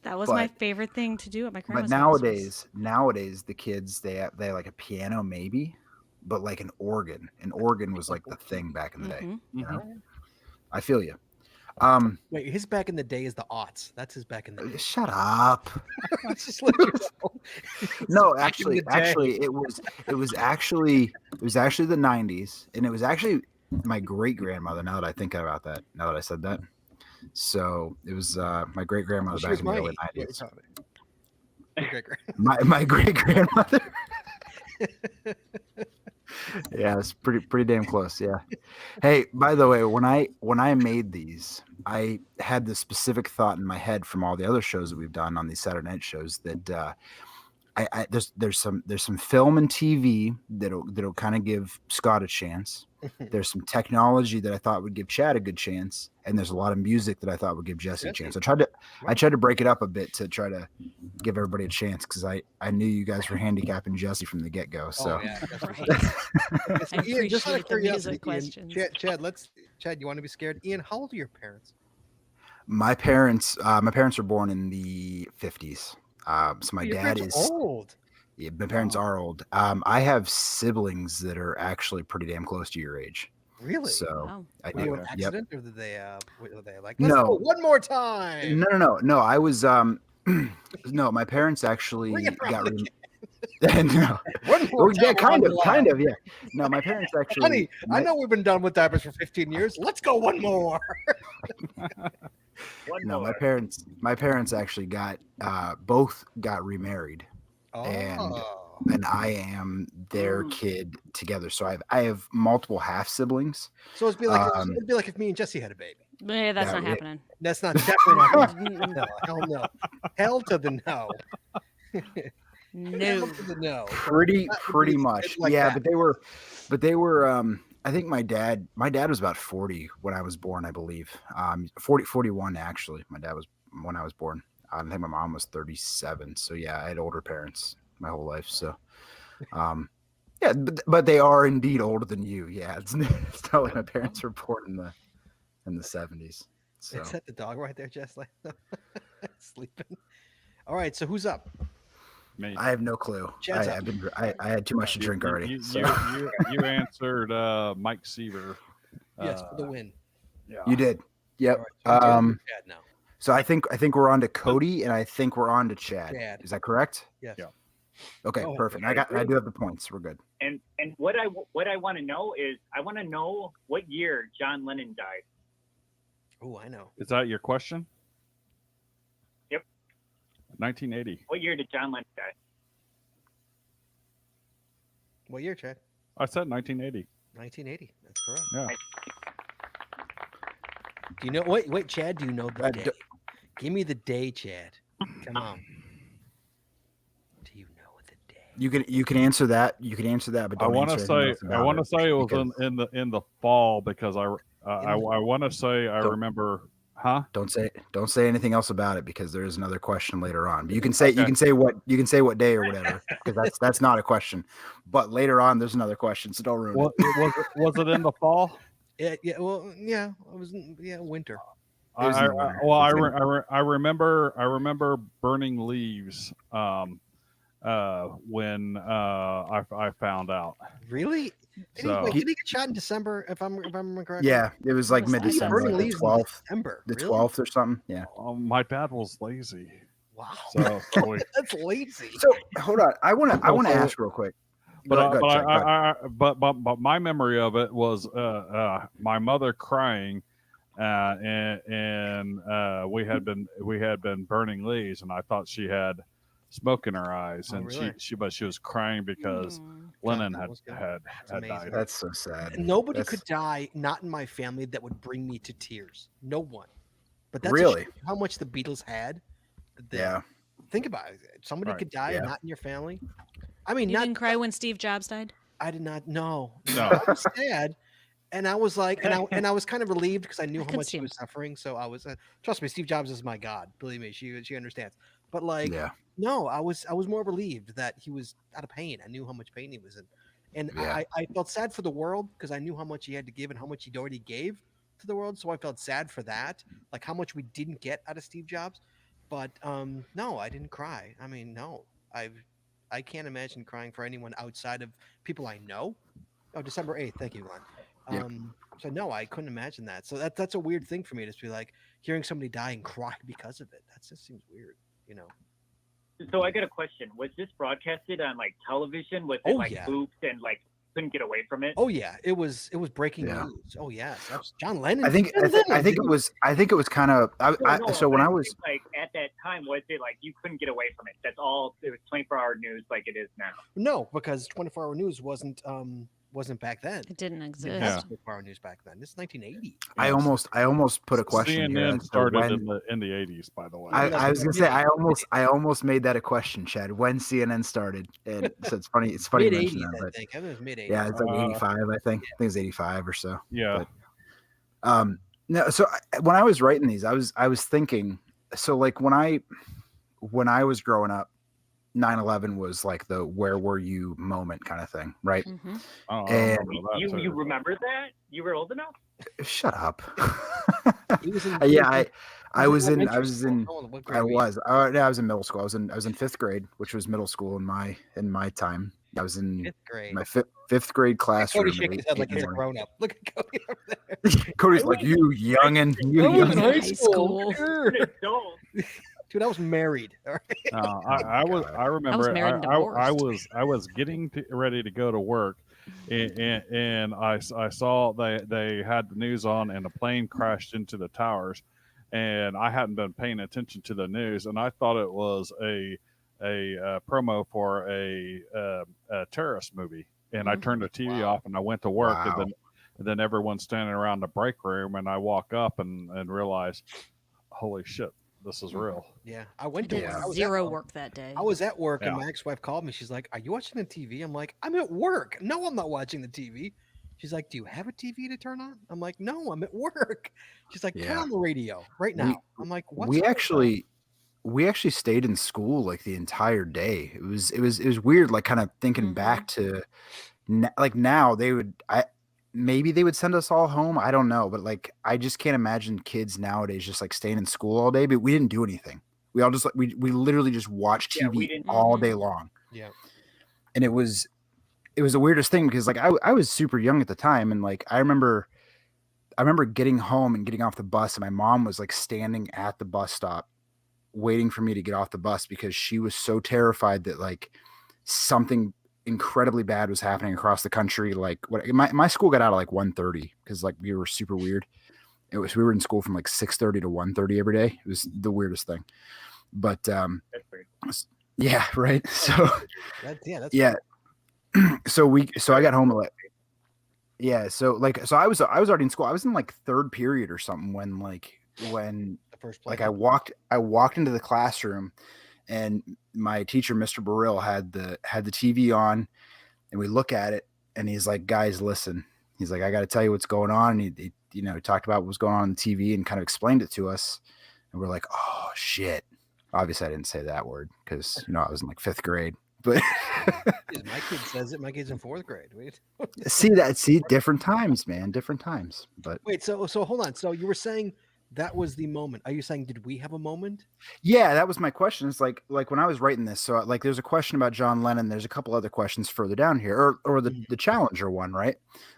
That was my But- favorite thing to do at my But grandma's house was- nowadays the kids they have like a piano maybe, but like an organ. An organ was like the thing back in the day. Mhm. You know? I feel you. Wait, his back in the day is the aughts. That's his back in the day. Shut up. Just let you know. No, Back in the actually, day. it was actually the 90s, and it was actually my great grandmother. Now that I think about that, now that I said that, so it was my great grandmother She back was in the my early age. What 90s. are you talking about? Great-grand- My great grandmother. Yeah, it's pretty damn close. Yeah. Hey, by the way, when I made these, I had this specific thought in my head from all the other shows that we've done on these Saturday night shows that there's some film and TV that'll kind of give Scott a chance. There's some technology that I thought would give Chad a good chance, and there's a lot of music that I thought would give Jesse a chance. I tried to break it up a bit to try to give everybody a chance because I knew you guys were handicapping Jesse from the get go. So Oh yeah, that's Right. right. I Ian, just out of appreciate the music curiosity, Ian, questions. Chad, you want to be scared? Ian, how old are your parents? my parents were born in the 50s. So my Your dad parents is are old. yeah, my parents are old. I have siblings that are actually pretty damn close to your age. Really? So Wow. I Were you do. an Yep. accident, or did they? Were they like, let's No. go one more time? No. I was no. My parents actually Bring it from got the no. One more Well, yeah, time. kind of, yeah. No, my parents actually. Honey, I my- know we've been done with diapers for 15 years. Let's go one more. One No, more. my parents actually both got remarried, Oh. and I am their kid together. So I have multiple half siblings. So it'd be like if me and Jesse had a baby. Yeah, that's Yeah, not yeah. happening. That's not definitely not happening. No, hell no. Hell to the no. No. Hell to the no. Pretty That would be much, like yeah. that. But they were. I think my dad was about 40 when I was born, I believe. 41 actually. My dad was when I was born. I think my mom was 37. So yeah, I had older parents my whole life. So, yeah, but they are indeed older than you. Yeah, it's not like my parents were born in the 70s. So Is that the dog right there, Jess? Like, sleeping. All right, so who's up? Me. I have no clue. Chad's up. I had too much to drink already. You answered Mike Seaver. Yes, for the win. Yeah. You did. Yep. All right, so we're down to Chad now. So I think we're on to Cody, and I think we're on to Chad. Chad. Is that correct? Yes. Yeah. Okay, Go ahead. perfect. I do have the points. We're good. And what I want to know is I want to know what year John Lennon died. Oh, I know. Is that your question? Yep. 1980. What year did John Lennon die? What year, Chad? I said 1980. 1980. That's correct. Yeah. Do you know? Wait, Chad. Do you know the I day? do- Give me the day, Chad. Come on. Do you know the day? You can answer that. You can answer that, but I don't want to answer anything say else about it was because in the fall because I want to say I Don't- remember. Huh? don't say anything else about it because there is another question later on. But you can say you can say what day or whatever because that's not a question. But later on, there's another question, so don't ruin it. Was it in the fall? Yeah. Well, yeah. It was. Winter. It was in the winter. I remember burning leaves when I found out. Really? So- Did he get shot in December? If I'm correct. Yeah, it was like Was that? mid-December, Burning like the leaves in 12th, December. the Really? 12th or something. Yeah. My dad was lazy, Wow. so we, That's lazy. So hold on, I want to So- ask real quick. but Go ahead, Chad, go ahead. but my memory of it was my mother crying, and we had been burning leaves, and I thought she had smoke in her eyes, Oh, and really? she was crying because Mm. Lennon that had was good. had, That's had amazing. died. That's so sad. Nobody That's- could die, not in my family, that would bring me to tears. No one. But that's Really? how much the Beatles had. that- Yeah. Think about it. Somebody Right. could die Yeah. not in your family. I mean, You not. didn't cry when Steve Jobs died? I did not know. No. I was sad, and I was like, and I was kind of relieved because I knew I how could much see he him. was suffering. So I was, trust me, Steve Jobs is my god. Believe me, she understands. But like, Yeah. no, I was more relieved that he was out of pain. I knew how much pain he was in, and Yeah. I felt sad for the world because I knew how much he had to give and how much he'd already gave to the world. So I felt sad for that, like how much we didn't get out of Steve Jobs. But no, I didn't cry. I mean, no, I can't imagine crying for anyone outside of people I know. Oh, December 8th. Thank you, Glenn. Yeah. So no, I couldn't imagine that. So that's a weird thing for me to just be like hearing somebody die and cry because of it. That just seems weird, you know. So I got a question. Was this broadcasted on like television? Was it Oh, like yeah. looped and like couldn't get away from it? Oh yeah, it was breaking Yeah. news. Oh yes, that's John Lennon. I think it was kind of so when I was like at that time, was it like you couldn't get away from it? That's all. It was 24-hour news like it is now. no, because 24-hour news wasn't back then. It didn't Didn't exist. have 24-hour news back then. This is 1980. I almost put a question here. CNN as to started when- in the 80s, by the way. I was gonna say I almost made that a question, Chad. When CNN started, and so it's funny. It's funny you Mid mention 80s, that, I but think. I think it was mid 80s. yeah, it's like 85. I think it's 85 or so. Yeah. No, so when I was writing these, I was thinking. So like when I was growing up, 9/11 was like the where were you moment kind of thing, right? Hmm. Oh, I And remember that, You too. remember that? You were old enough? Shut up. He was in- Yeah, I he was in elementary school. How old- what grade I were you? was. Yeah, I was in middle school. I was in fifth grade, which was middle school in my time. I was in Fifth grade. my fifth grade classroom. Cody at shaking his head like he's a morning. grown up. Look at Cody over there. Cody's like, you youngin, you I was in youngin. high High school. school. An adult. Dude, I was married. All right. I remember married and I divorced. was getting ready to go to work, and I saw they had the news on, and the plane crashed into the towers, and I hadn't been paying attention to the news, and I thought it was a promo for a terrorist movie, and I turned the TV off and I went to work, Wow. and then everyone's standing around the break room, and I walk up and realize, holy shit, this is real. Yeah. I went to Yeah. I was at Zero work. work that day. I was at work and Yeah. my ex-wife called me. She's like, "Are you watching the TV?" I'm like, "I'm at work." "No, I'm not watching the TV." She's like, "Do you have a TV to turn on?" I'm like, "No, I'm at work." She's like, "Turn Yeah. on the radio right now." I'm like, "What's we up with actually stayed in school like the entire day. It was weird, like kind of thinking Mhm. back to like now maybe they would send us all home. I don't know, but like I just can't imagine kids nowadays just like staying in school all day. But we didn't do anything. We all just like we literally just watched Yeah, we TV didn't- all Mhm. day long. Yeah. And it was the weirdest thing because like I was super young at the time, and like I remember getting home and getting off the bus, and my mom was like standing at the bus stop waiting for me to get off the bus because she was so terrified that like something incredibly bad was happening across the country. Like my school got out at like 1:30 because like we were super weird. We were in school from like 6:30 to 1:30 every day. It was the weirdest thing. But That's weird. yeah, right. So that?" That's yeah. So I got home at yeah. So I was already in school. I was in like third period or something when the first play. like I walked into the classroom, and my teacher, Mr. Burrill, had the TV on, and we look at it, and he's like, "Guys, listen." He's like, "I got to tell you what's going on." And he talked about what was going on the TV and kind of explained it to us, and we're like, "Oh shit!" Obviously, I didn't say that word because I was in like fifth grade, but My kid says it. My kid's in fourth grade. Wait. see, different times, man, different times. But Wait, so hold on. So you were saying that was the moment. Are you saying did we have a moment? yeah, that was my question. It's like when I was writing this, so like there's a question about John Lennon. There's a couple other questions further down here, or the Challenger one, right?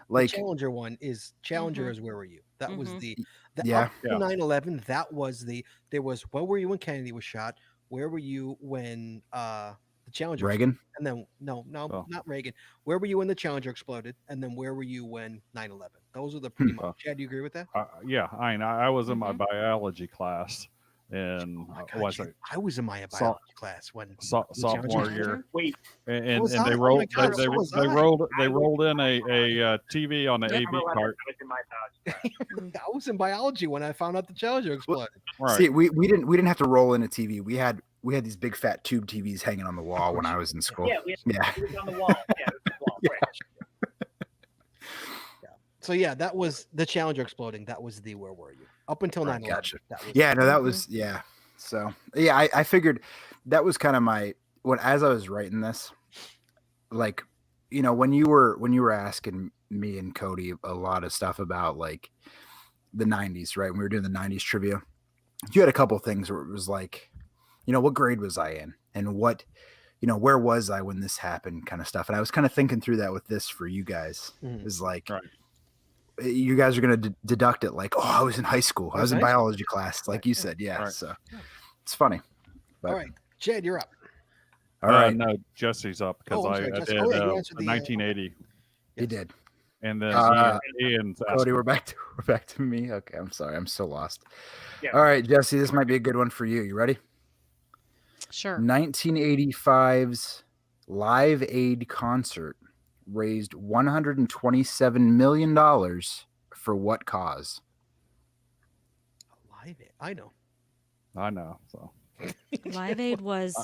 Like The Challenger one is Challenger Mhm. is where were you? That was Mhm. the Yeah. up to 9/11. That was there was where were you when Kennedy was shot? Where were you when the Challenger Reagan. exploded? And then no, Oh. not Reagan. Where were you when the Challenger exploded? And then where were you when 9/11? Those are the pretty much. Chad, do you agree with that? Yeah, I was in my Mhm. biology class, and Oh my God, was you- it I was in my So- biology class when sophomore Challenger? year, Wait, and was they I. Oh rolled my God, they so was they I. rolled in a TV on the Yep. AB cart. I was in my biology class. I was in biology when I found out the Challenger exploded. Right. See, we didn't have to roll in a TV. We had these big fat tube TVs hanging on the wall when I was in school. Yeah, Yeah. it was on the wall. Yeah, it was on the wall. Right. So yeah, that was the Challenger exploding. That was the where were you? Up until Right, 9/11. gotcha. That was Yeah, no, that was yeah. So yeah, I figured that was kind of my as I was writing this, like when you were asking me and Cody a lot of stuff about like the 90s, right? When we were doing the 90s trivia, you had a couple things where it was like, what grade was I in, and what, where was I when this happened, kind of stuff. And I was kind of thinking through that with this for you guys. Mhm. Is like, Right. you guys are going to deduct it like, oh, I was in high school. I was in high school. biology class, like you said. Yeah. Right. So it's funny. But, All right, Jed, you're up. All right. No, Jesse's up because Oh, I'm I sorry, did Jesse. Oh, yeah, you answered the, 1980, He did. and then Ian's Cody, asking. we're back to me. Okay. I'm sorry. I'm so lost. Yeah. All right, Jesse, this might be a good one for you. You ready? Sure. 1985's Live Aid concert raised $127 million for what cause? Live Aid. I know. I know. So Live Aid was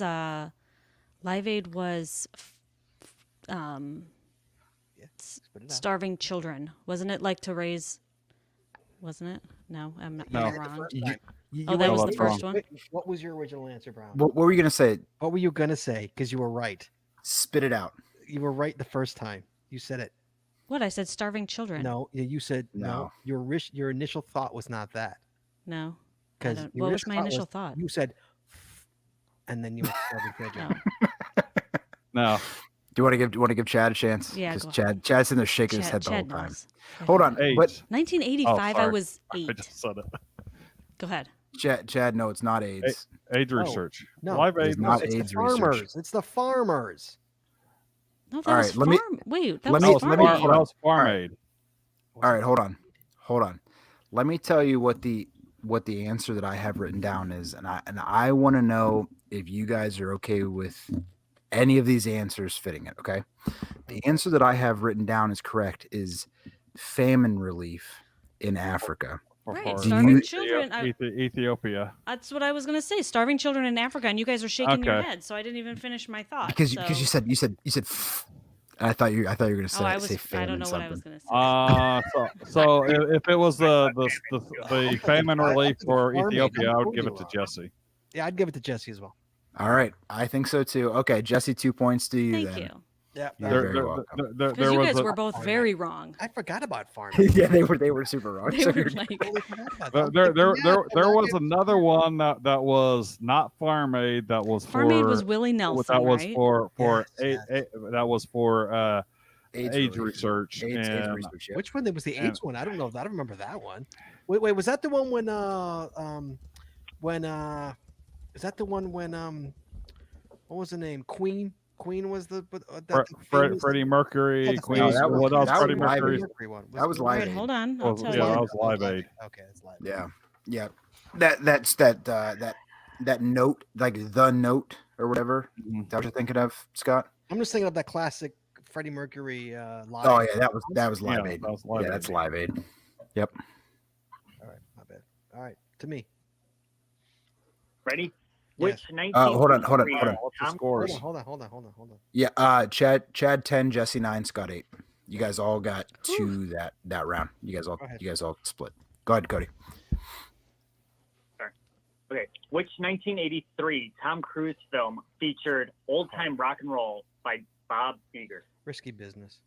Yeah, spit it out. starving children, wasn't it? Like to raise, wasn't it? No, I'm No. You had the wrong. first time. Oh, that was the that's first wrong. one. What was your original answer, Brown? What were you going to say? What were you gonna say? Because you were right. Spit it out. You were right the first time. You said it. What I said, starving children. No, you said no. No. Your initial thought was not that. No. I Because don't- What was my initial thought? You said, and then you went starving children. No. no, Do you want to give Chad a chance? Yeah, Because go ahead. Chad's in there shaking his Chad, head the whole Chad time. knows. Hold on. AIDS. But 1985, I sorry. was I 8. just said it. Go ahead. Chad, no, it's not AIDS. AIDS No, research. No, Live it's Aid. not it's AIDS the research. farmers. It's the farmers. No, that All was right, let me- farm. Wait, that let was me- That was let farm me- farm, aid. hold on. that was farm All right. aid. All right, hold on. Let me tell you what the answer that I have written down is, and I want to know if you guys are okay with any of these answers fitting it. Okay, the answer that I have written down is correct. Is famine relief in Africa. Right, For starving you- children. Ethiopia. That's what I was gonna say. Starving children in Africa, and you guys are shaking your Okay. head, so I didn't even finish my thought. Because so... you said and I thought you were going to say Oh, I was. say I famine don't know what I something. was gonna say. So if it was the famine relief for Farm aid. Ethiopia, I would I'm give it totally to Jesse. Yeah, I'd give it to Jesse as well. All right, I think so too. Okay, Jesse, 2 points to you. Thank then. you. Yeah, You're There, very there, welcome. there Because you was guys a, were both Oh, yeah. very wrong. I forgot about farm. Yeah, they were super wrong. They So were you're- like, Totally forgot about there, that. there, there, Yeah, there, there I'm was not another one that was not farm aid. That was Farm Aid for was Willie Nelson, that was right? for Yes, that was for AIDS relief. research. AIDS and research. Yeah. Which one? That was the And- AIDS one. I don't know. I don't remember that one. Wait, was that the one when is that the one when what was the name? Queen was the that the famous- Freddie Mercury, Oh, the Queen. famous- that was- What else? that was Freddie Live Aid. Mercury. Mercury one. That was All Live right, Aid. hold on. I'll Was- tell yeah, you. that was Live Live Aid. Okay, it's Live Aid. Yeah. That's that note, like the note or whatever. Mhm. Is that what you're thinking of, Scott? I'm just thinking of that classic Freddie Mercury live. Oh yeah, that was Live Yeah, Aid. that was Live Yeah, Aid. that's Live Aid. All right, my bad. All right, to me. Ready? Yes. Which hold on. 1983 What's the Tom scores? Hold on. Yeah, Chad 10, Jesse 9, Scott 8. You guys all got to that round. You guys all split. Go ahead, Cody. Okay. Which 1983 Tom Cruise film featured Old Time Rock and Roll by Bob Seger? Risky business.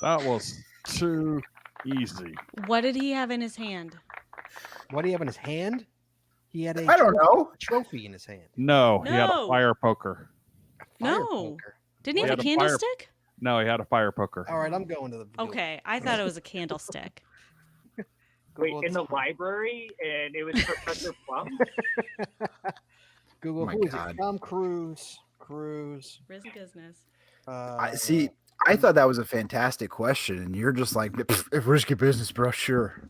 That was too easy. What did he have in his hand? What do you have in his hand? He had a I don't know. trophy in his hand. No, he had a No. fire poker. Fire No. poker. Didn't he He have a had a fire- candlestick? No, he had a fire poker. All right, I'm going to the. Okay, I thought it was a candlestick. Wait, Google in the it. library, and it was Professor Plum. Google. my Who is God. it? Tom Cruise. Cruise. Risk business. I see. I thought that was a fantastic question, and you're just like, if risky business, bro. Sure.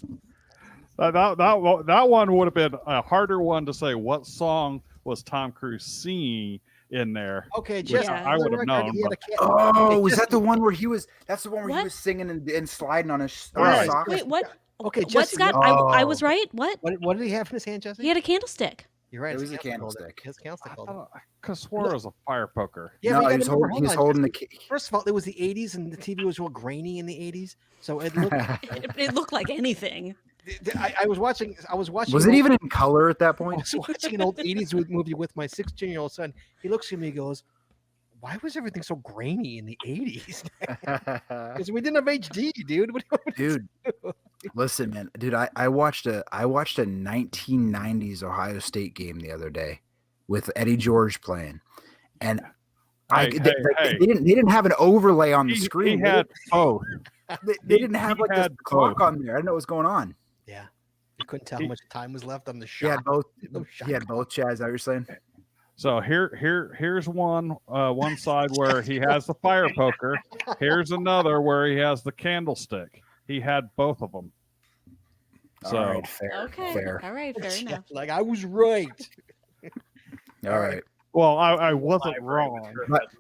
That one would have been a harder one to say. What song was Tom Cruise singing in there? Okay, Jesse. Yeah. I would have known, He had but- a Oh, is Jesse- that the one where he was? That's the one where What? he was singing and sliding on his Right. socks. Wait, what? Okay, What, Jesse, Scott? what- I was right. What? What did he have in his hand, Jesse? He had a candlestick. You're right. It it's was a candlestick. candlestick. His candlestick. I holder. thought I could have swore it was a fire poker. Yeah, No, but you he was gotta remember, holding. He was on, holding the. Jesse. First of all, it was the '80s, and the TV was real grainy in the '80s, so it looked. It looked like anything. I was watching. Was it even in color at that I point? was watching an old '80s movie with my 16-year-old son. He looks at me and goes, "Why was everything so grainy in the '80s? Because we didn't have HD, dude." What do you want me to Dude, listen, man, dude, I watched a 1990s Ohio State game the other day with Eddie George playing, and Hey, hey. They didn't have an overlay on the He screen. had both. They didn't have he like had the clock both. on there. I didn't know what was going on. Yeah. You couldn't tell how much time was left on the He had shot. both. No shot He had both. Chaz, is that what you're saying? So here's one side where he has the fire poker. Here's another where he has the candlestick. He had both of them. So All right, fair. Okay. Fair. All right. Fair enough. Like I was right. All right. well, I wasn't wrong.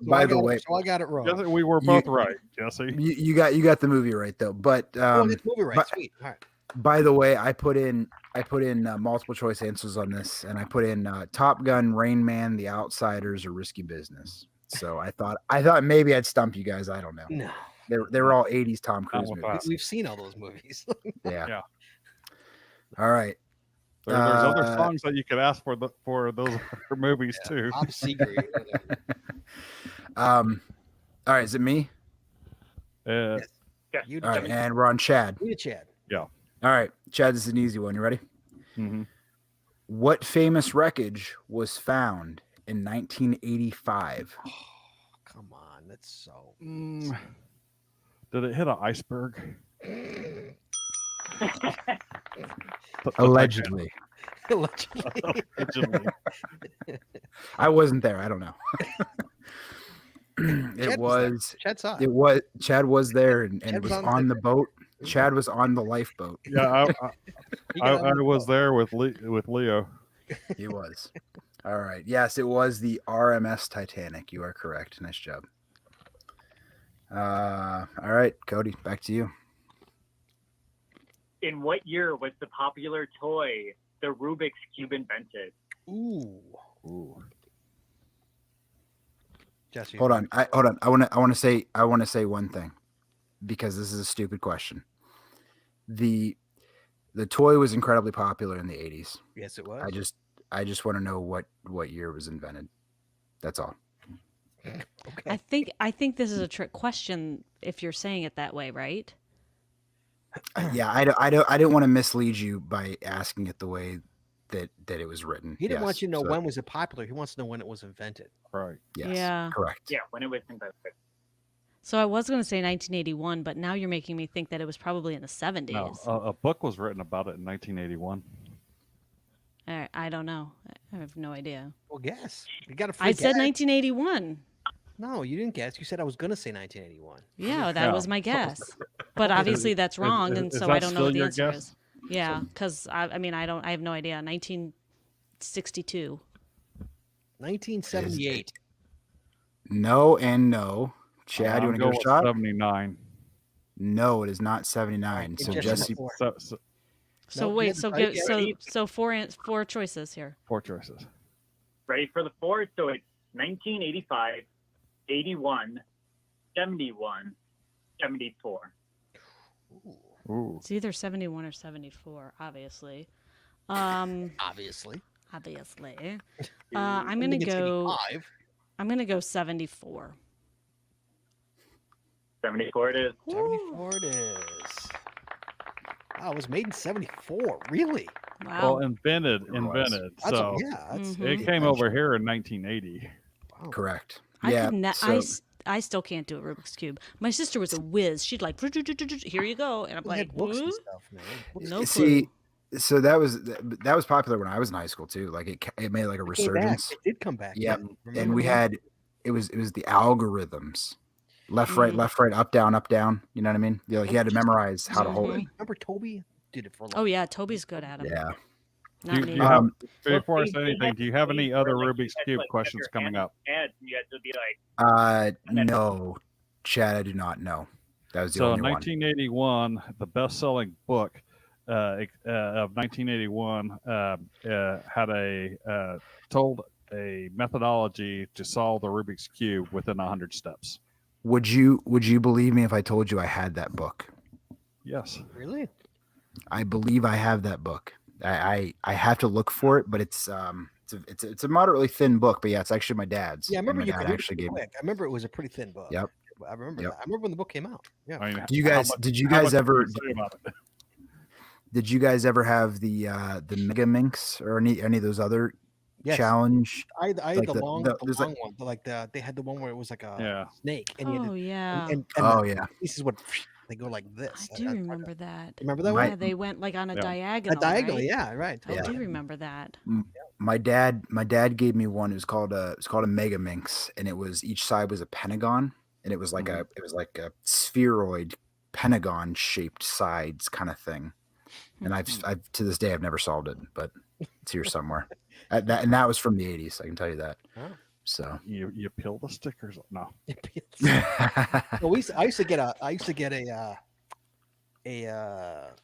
By the way, so I got it wrong. Jesse, we were both right, Jesse. you got the movie right though. But Oh, that's movie right. but- Sweet. All right. by the way, I put in multiple choice answers on this, and I put in Top Gun, Rain Man, The Outsiders, or Risky Business. So I thought maybe I'd stump you guys. I don't know. No, They were all 80s Tom Cruise with movies. we've seen all those movies. Yeah. Yeah. All right. There's other Uh, songs that you could ask for for those other movies too. Bob Seger. All right. Is it me? Uh, You All right. And we're on Chad. You Chad. All right. Chad, this is an easy one. You ready? mhm. What famous wreckage was found in 1985? Oh, come on, that's so. Did it hit an iceberg? Allegedly. Allegedly. Allegedly. I wasn't there. I don't know. Chad was Chad saw it. Chad was there and Chad was was on on the boat. Chad was on the lifeboat. Yeah, He I got on the was boat. there with Leo. He was. All right. Yes, it was the RMS Titanic. You are correct. Nice job. All right, Cody, back to you. In what year was the popular toy, the Rubik's Cube, invented? Ooh. Ooh. Jesse. Hold on. I want to say one thing because this is a stupid question. The toy was incredibly popular in the 80s. Yes, it was. I just want to know what year it was invented. That's all. Okay. I think this is a trick question if you're saying it that way, right? Yeah, I didn't want to mislead you by asking it the way that it was written. He didn't want you to know so- when was it popular. He wants to know when it was invented. Right. Yes, Yeah. correct. Yeah, when it was invented. So I was going to say 1981, but now you're making me think that it was probably in the 70s. No, a book was written about it in 1981. I don't know. I have no idea. Well, guess. You got a free I said guess. 1981. No, you didn't guess. You said I was going to say 1981. Yeah, that Yeah. was my guess. But obviously that's wrong, and is so that I don't know what still the your answer guess? is. Yeah, because I have no idea. 1962. 1978. No and no. Chad, you I'm want to give it going a shot? 79. No, it is not 79. It So just Jesse, before. So, So Nope, wait, you so had to give type so four choices here. 4 choices. Ready for the four? So it's 1985, 81, 71, 74. Ooh. It's either 71 or 74, obviously. Obviously. Obviously. I'm gonna go. 85. I'm gonna go 74. 74 it is. 74 it is. Wow, it was made in 74. Really? Wow. Well, invented. That's So yeah. That's, Mhm. it came over here in 1980. wow. correct. I Yeah. could ne- so, I still can't do a Rubik's cube. My sister was a whiz. She'd like, here you go, and I'm We had like, books and "What?" stuff, man. Books No see, clue. so that was popular when I was in high school too. Like it made like a came back. resurgence. It did come back. Yep. yeah. And Remember we that? had it was the algorithms. Left, right, left, right, up, down, up, down. You know what I mean? Yeah, like you had to memorize how to hold it. Remember Toby did it for a long Oh yeah, Toby's good at them. Yeah. Not You- me. you have- Um, Before I See, say they anything, had do you have to any wait other for, like, Rubik's you had to, Cube like, have questions your coming hand up? ads, and you had to be like, no, Chad, I do not know. That was the So, only one. 1981, the best-selling book of 1981 had told a methodology to solve the Rubik's Cube within 100 steps. Would you believe me if I told you I had that book? Yes. Really? I believe I have that book. I have to look for it, but it's a moderately thin book. But yeah, it's actually my dad's. Yeah, I and remember my you dad could read it actually pretty gave me. quick. I remember it was a pretty thin book. Yep. I remember Yep. that. I remember when the book came out. Yeah. I mean, Do you how guys? much- Did you how guys much can ever? you say about it? Did you guys ever have the Mega Minx or any of those other Yes. challenge. I had like the the- long, the- the there's long one. Like they had the one where it was like a Yeah. snake, and you had Oh to, yeah, and Oh the yeah, pieces would they go like this. I do remember that. Remember that My- one? Yeah, they went like on a Yeah. diagonal. A diagonal, right? yeah, right. I Yeah. Totally. do remember that. my dad gave me one. It was called a Mega Minx, and it was each side was a pentagon, and it was like a spheroid pentagon shaped sides kind of thing. And I've to this day I've never solved it, but it's here somewhere. That was from the 80s. I can tell you that. Oh. So You peel the stickers. No. Well, I used to get a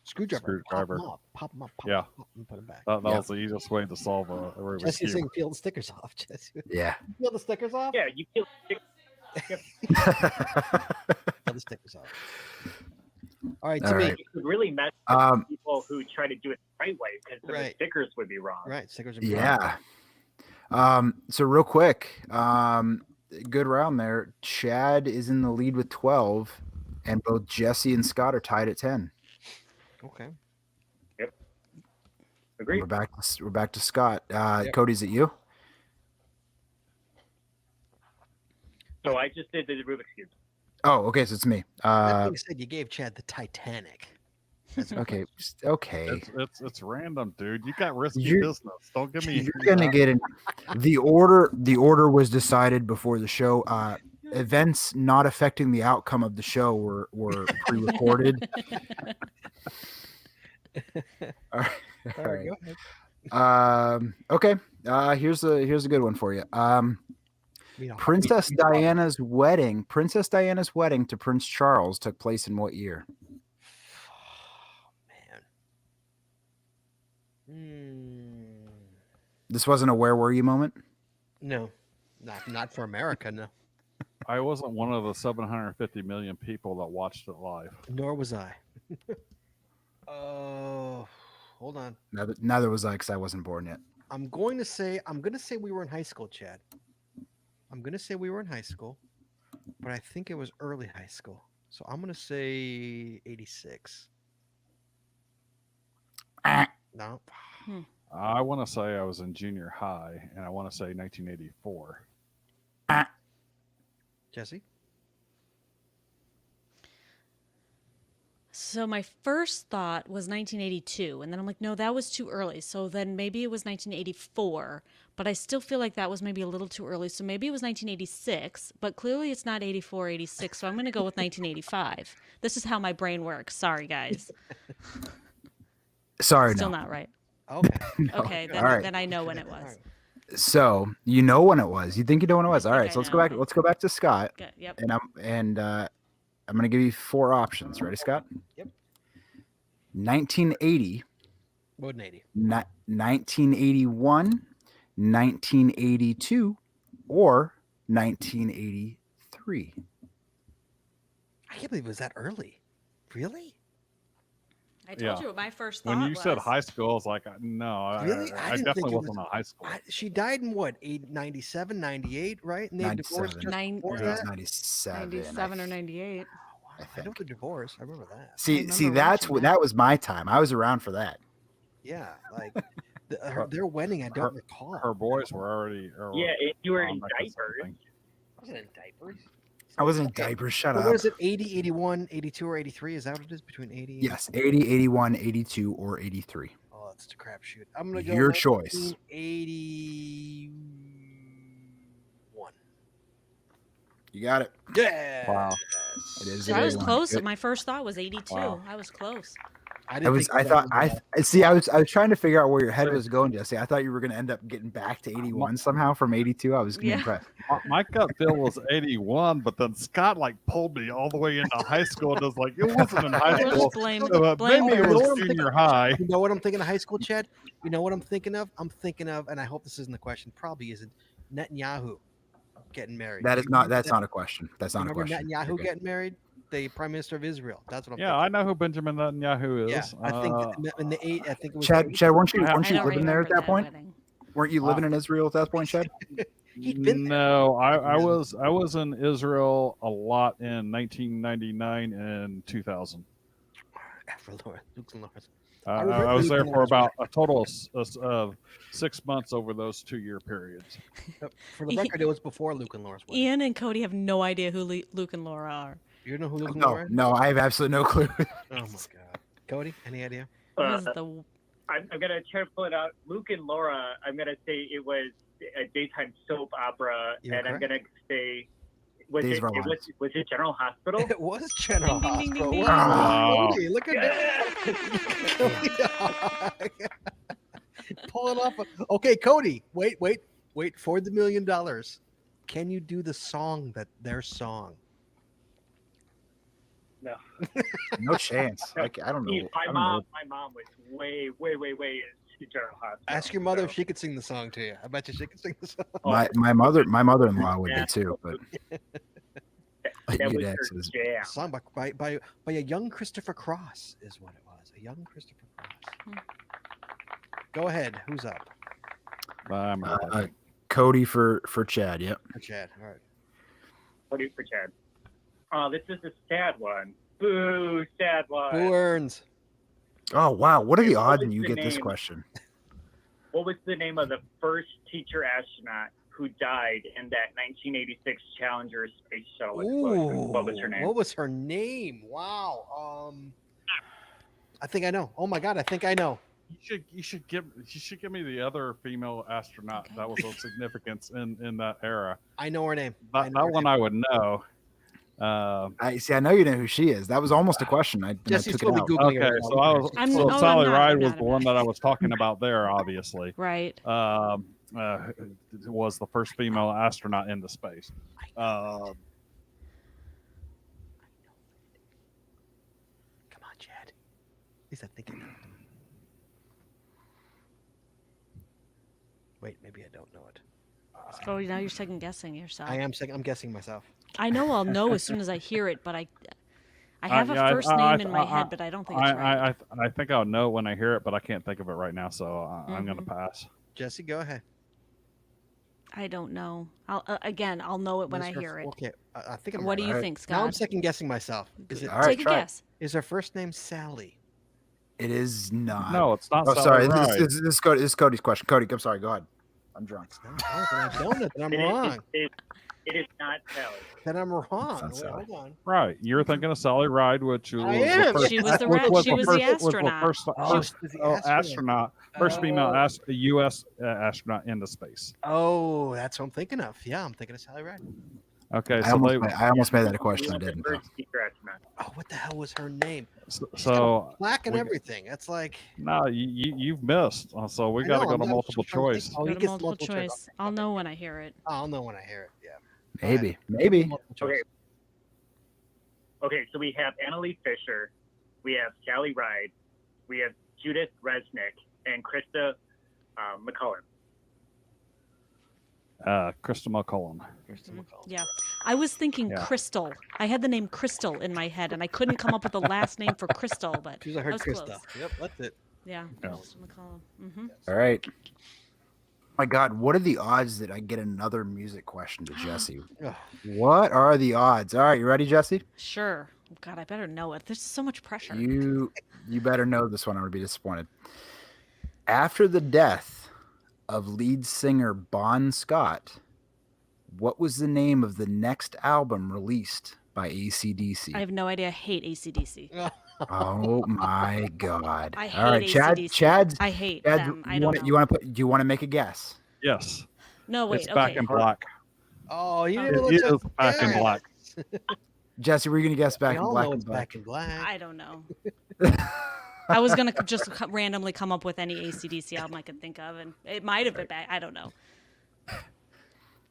screwdriver. Screwdriver. Pop them up, Yeah. and put them back. That Yeah. was the easiest way to solve a Rubik's Jesse's Cube. saying peel the stickers off. Jesse, yeah. peel the stickers off. Yeah, you feel Peel the stickers off. All right, All Timmy. right. you could really mess with people who try to do it the right way because the Right. stickers would be wrong. Right, stickers are Yeah. So real quick, good round there. Chad is in the lead with 12, and both Jesse and Scott are tied at 10. Okay. Agreed. We're back to Scott. Yep. Cody, is it you? So I just did the Rubik's Cube. Oh, okay, so it's me. That being said, you gave Chad the Titanic. Okay, okay. It's random, dude. You got risky You're- business. Don't give me. You're gonna get in. The order was decided before the show. Events not affecting the outcome of the show were pre-recorded. All right. All right, go ahead. Okay. Here's a good one for you. You know, Princess Diana's wedding to Prince Charles took place in what year? Man. This wasn't a where were you moment. No, not for America. No, I wasn't one of the 750 million people that watched it live. nor was I. Oh, hold on. Neither was I because I wasn't born yet. I'm going to say we were in high school, Chad. I'm going to say we were in high school, but I think it was early high school. So I'm going to say 86. No. I want to say I was in junior high, and I want to say 1984. Jesse? So my first thought was 1982, and then I'm like, no, that was too early. So then maybe it was 1984, but I still feel like that was maybe a little too early. So maybe it was 1986, but clearly it's not 84, 86. So I'm going to go with 1985. This is how my brain works. Sorry, guys. Sorry, Still no. not right. Okay. Okay, then, All right. then I know when it was. So you know when it was. You think you know when it was. All think right. I So let's go know. back. Let's go back to Scott. Good. Yep. And I'm going to give you 4 options. Ready, Scott? Yep. 1980, More than 80. 1981, 1982, or 1983. I can't believe it was that early. Really? I told Yeah. you what my first thought When you said was. high school, I was like, no, Really? I didn't think definitely it wasn't a high school. She died in what? 97, 98, right? And they divorced 97. just Nine- before I think it was that? 97. 97 or 98. I I know think. the divorce. I remember that. See, remember that's watching what that. that was my time. I was around for that. Yeah, like their wedding, I don't recall. Her boys were already. Yeah, you were in on, I guess, diapers. something. wasn't in diapers. I wasn't in diapers. Shut So up. what is it? 80, 81, 82, or 83? Is that what it is? Between 80 and... Yes, 80, 81, 82, or 83. Oh, it's a crapshoot. I'm going to go Your choice. 1981. You got it. Yeah. Wow. It is. So I was 81. close. Good. My first thought was 82. Wow. I was close. I I was. think I that thought. was I see. I was trying to figure out where your head was going, Jesse. I thought you were going to end up getting back to 81 somehow from 82. I was Yeah. impressed. My gut feel was 81, but then Scott like pulled me all the way into high school. And was like, it wasn't in high We'll school. just blame, Maybe blame it You know what was I'm junior thinking? high. You know what I'm thinking of high school, Chad? You know what I'm thinking of? I'm thinking of, and I hope this isn't the question, probably isn't, Netanyahu getting married. That is You not. remember That's that? not a question. That's not a Remember question. Netanyahu You're good. getting married? The prime minister of Israel. That's what I'm Yeah, I know who Benjamin Netanyahu Yeah, is. I think in the I think it was Chad, weren't you I weren't I you don't living there at remember that point? wedding. Weren't you living in Israel at that point, Chad? He'd been there. No, I was in Israel a lot in 1999 and 2000. For Lord, Luke's and Lawrence. I was there Luke and for Laura's about a total of 6 months over those 2-year periods. For the record, it was before Luke and Laura's wedding. Ian and Cody have no idea who Luke and Laura are. You know who Luke and No, Laura is? no, I have absolutely no clue. Oh my god. Cody, any idea? What is Uh, the I'm gonna try to pull it out. Luke and Laura. I'm gonna say it was a daytime soap opera, You're and I'm correct. gonna say was Days it, of Our it was it General Hospital? It was General Ding, ding, ding, Hospital. ding, ding. Wow, Wow. Cody, look at that. Pull it up. Okay, Cody. Wait. For the $1 million. Can you do the song their song? No. No chance. I don't know. See, I don't know. my mom was way into General Hospital. Ask your mother so- if she could sing the song to you. I bet you she could sing the song. My mother-in-law would Yeah. be too, but that you'd was her ask this- jam. A song by a young Christopher Cross is what it was. A young Christopher Cross. Go ahead. Who's up? I'm Cody for Chad. Yep. For Chad. All right. What do you for Chad? Oh, this is a sad one. Boo, sad one. Who earns? Oh wow, what are the What odds was you the get this name? question? What was the name of the first teacher astronaut who died in that 1986 Challenger space shuttle explosion? What was her name? What was her name? Wow. I think I know. Oh my god, I think I know. You should give me the other female astronaut Okay. that was of significance in that era. I know her name. I That, know that her one name. I would know. I see. I know you know who she is. That was almost a question. I Jesse's took it probably out. Googling her Okay, right so now. I was I'm- so oh, I'm Sally not, Ride I'm was not, the I'm one not. that I was talking about there. Obviously, right? was the first female astronaut into space. Come on, Chad. At least I think I know it. Wait, maybe I don't know it. Oh, now you're second guessing yourself. I'm guessing myself. I know I'll know as soon as I hear it, but I have yeah, a first name in my head, but I don't think it's right. I think I'll know it when I hear it, but I can't think of it right now, so I'm going to Mhm. pass. Jesse, go ahead. I don't know. I'll know it when I Is her- hear it. Okay, I think I'm What right. do you Alright. think, Now I'm Scott? second guessing myself. Is it? All right, Take a try it. guess. Is her first name Sally? It is not. No, it's not. Oh, Sally sorry. Ride. This is Cody's question. Cody, I'm sorry. Go ahead. I'm drunk. No, then I don't know. Then I'm It is- wrong. it is not Sally. Then I'm wrong. not Wait, Sally. hold on. Right, you're thinking of Sally Ride, which was I am. the first, She was the which ra- was she the was first, the astronaut. Was the Oh, first, she was the astronaut, first female U.S. astronaut into space. Oh, that's what I'm thinking of. Yeah, I'm thinking of Sally Ride. Okay, I so almost made that a question. I She was the didn't. first teacher astronaut. Oh, what the hell was her name? so Plaque and we- everything. That's like. no, you've missed. So we I got to know, go I'm to not- multiple I'm trying to think. choice. Oh, Go he to gets multiple multiple choice. I'll know when I hear it. I'll know when I hear it. Yeah. Maybe. Maybe. Multiple choice. Okay. Okay, so we have Annalie Fisher, we have Sally Ride, we have Judith Resnick, and Krista McCullen. Krista McCullen. Yeah. I was thinking Yeah. Crystal. I had the name Crystal in my head, and I couldn't come up with a last name for Crystal, but She's I that heard was Krista. close. Yep, that's it. Yeah. Yeah. Crystal McCollum. Mm-hmm. All right. My God, what are the odds that I get another music question to Jesse? Ugh. What are the odds? All right, you ready, Jesse? Sure. Oh, God, I better know it. There's so much pressure. You better know this one. I'm gonna be disappointed. After the death of lead singer Bon Scott, what was the name of the next album released by AC/DC? I have no idea. I hate AC/DC. Oh my God! I All right, hate Chad. AC/DC. I hate them. I don't know. You want to put? Do you want to make a guess? Yes, No, wait. it's Back Okay. in Black. Oh, you It didn't let is us Back in guess. Black. Jesse, were you gonna guess Back We in all Black? know and it's Black? Back in Black. I don't know. I was gonna just randomly come up with any AC/DC album I could think of, and it might have been back. I don't know.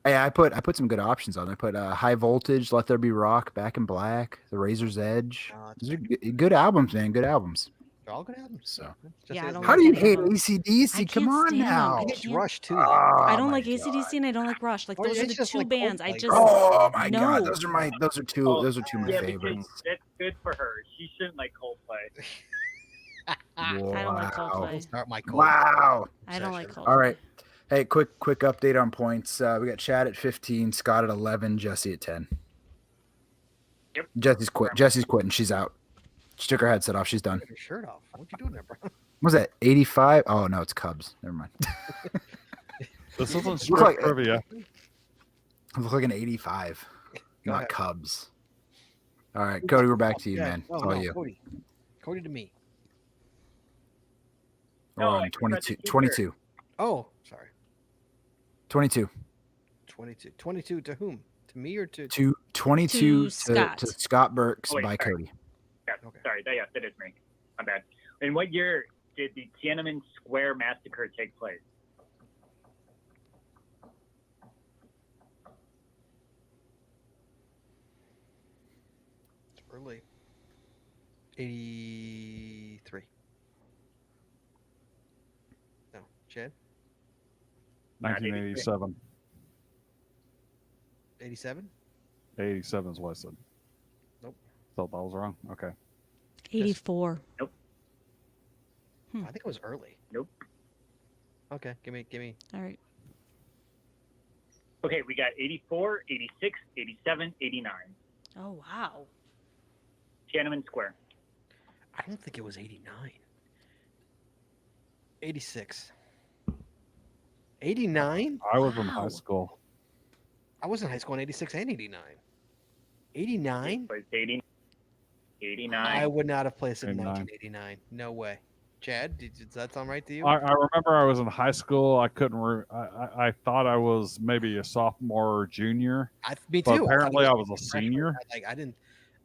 Hey, I put some good options on. I put High Voltage, Let There Be Rock, Back in Black, The Razor's Edge. Oh, that's These are good albums, man. Good albums. They're all good albums. So, Yeah, I don't how like do you any of hate them. I ACDC? Come can't on stand 'em. now. I I hate can't- Rush too. Oh, I don't my like God. AC/DC and I don't like Rush. Like Or those are it's the just two like bands. I Coldplay. just Oh my no. God, those are my two Oh, those are two of my Yeah, favorites. because that's good for her. She shouldn't like Coldplay. I don't like Wow. Coldplay. Start my cold. Wow. I don't like Coldplay. All right. Hey, quick update on points. We got Chad at 15, Scott at 11, Jesse at 10. Yep. Jesse's quitting. She's out. She took her headset off. She's done. Get her shirt off. What you doing there, bro? Was that 85? Oh no, it's Cubs. Never mind. This isn't Look strict like- trivia. It looked like an 85, Go not ahead. Cubs. All right, Cody, we're back to you, Yeah. man. No, It's all no, you. Cody. Cody to me. We're No, I on forgot 22. the keeper. 22. Oh, sorry. 22. 22. 22 to whom? To me or to? 22 To Scott. to Scott Burks Oh, wait, by sorry. Cody. Yeah, Okay. sorry. Yes, that is me. My bad. In what year did the Tiananmen Square massacre take place? It's early. 83. No, Chad. 1987. 87. 87 is what I said. Nope. Thought that was wrong. Okay. 84. I think it was early. Nope. Okay, give me. All right. Okay, we got 84, 86, 87, 89. Oh, wow. Tiananmen Square. I don't think it was 89. 86. 89? I was in Wow. high school. I was in high school in 86 and 89. 89? It was 80, 89. I would not have placed it in 89. 1989. No way. Chad, does that sound right to you? I remember I was in high school. I couldn't. I thought I was maybe a sophomore or junior. Me But too. apparently thought I it was a freshman. senior. I didn't.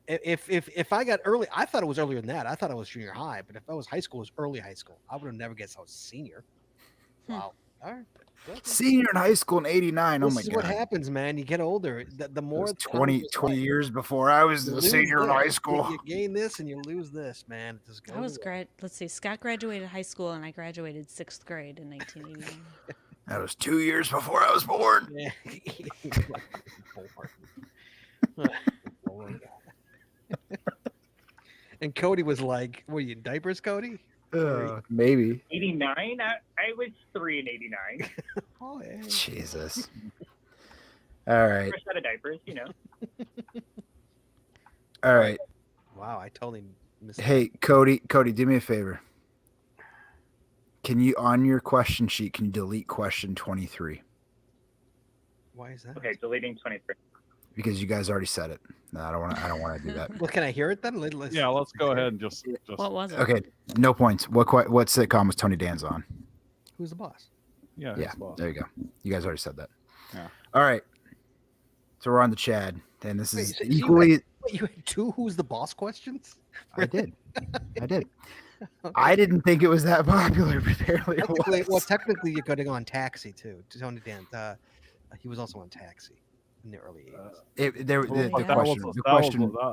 If I got early, I thought it was earlier than that. I thought it was junior high. But if I was high school, it was early high school. I would have never guessed I was senior. Wow. All right. Good. Senior in high school in 89. This Oh my is God. what happens, man. You get older. The It more was time 20 goes 20 by, years before I was you a lose senior in this, high you- school. You gain this and you lose this, man. It just goes. I was away. Let's see. Scott graduated high school, and I graduated 6th grade in 1989. That was 2 years before I was born. Yeah. And Cody was like, "Were you in diapers, Cody?" Maybe. 89? I was 3 in 89. Oh, yeah. Jesus. All right. Fresh out of diapers, you know. All right. Wow, I totally missed. Hey, Cody, do me a favor. Can you, on your question sheet, can you delete question 23? Why is that? Okay, deleting 23. Because you guys already said it. No, I don't want to do that. Well, can I hear it then? Let's, Yeah, let's go ahead and just. What was it? Okay, no points. What sitcom was Tony Danza on? Who's the boss? Yeah. Yeah, it's well. there you go. You guys already said that. Yeah. All right. So we're on the Chad, and this Wait, is so you equally. Wait, you had two "Who's the boss" questions? I did. I didn't think it was that popular, but apparently it Technically, was. well, technically, you could have gone Taxi too. Tony Dan. He was also on Taxi in the early 80s. The Yeah.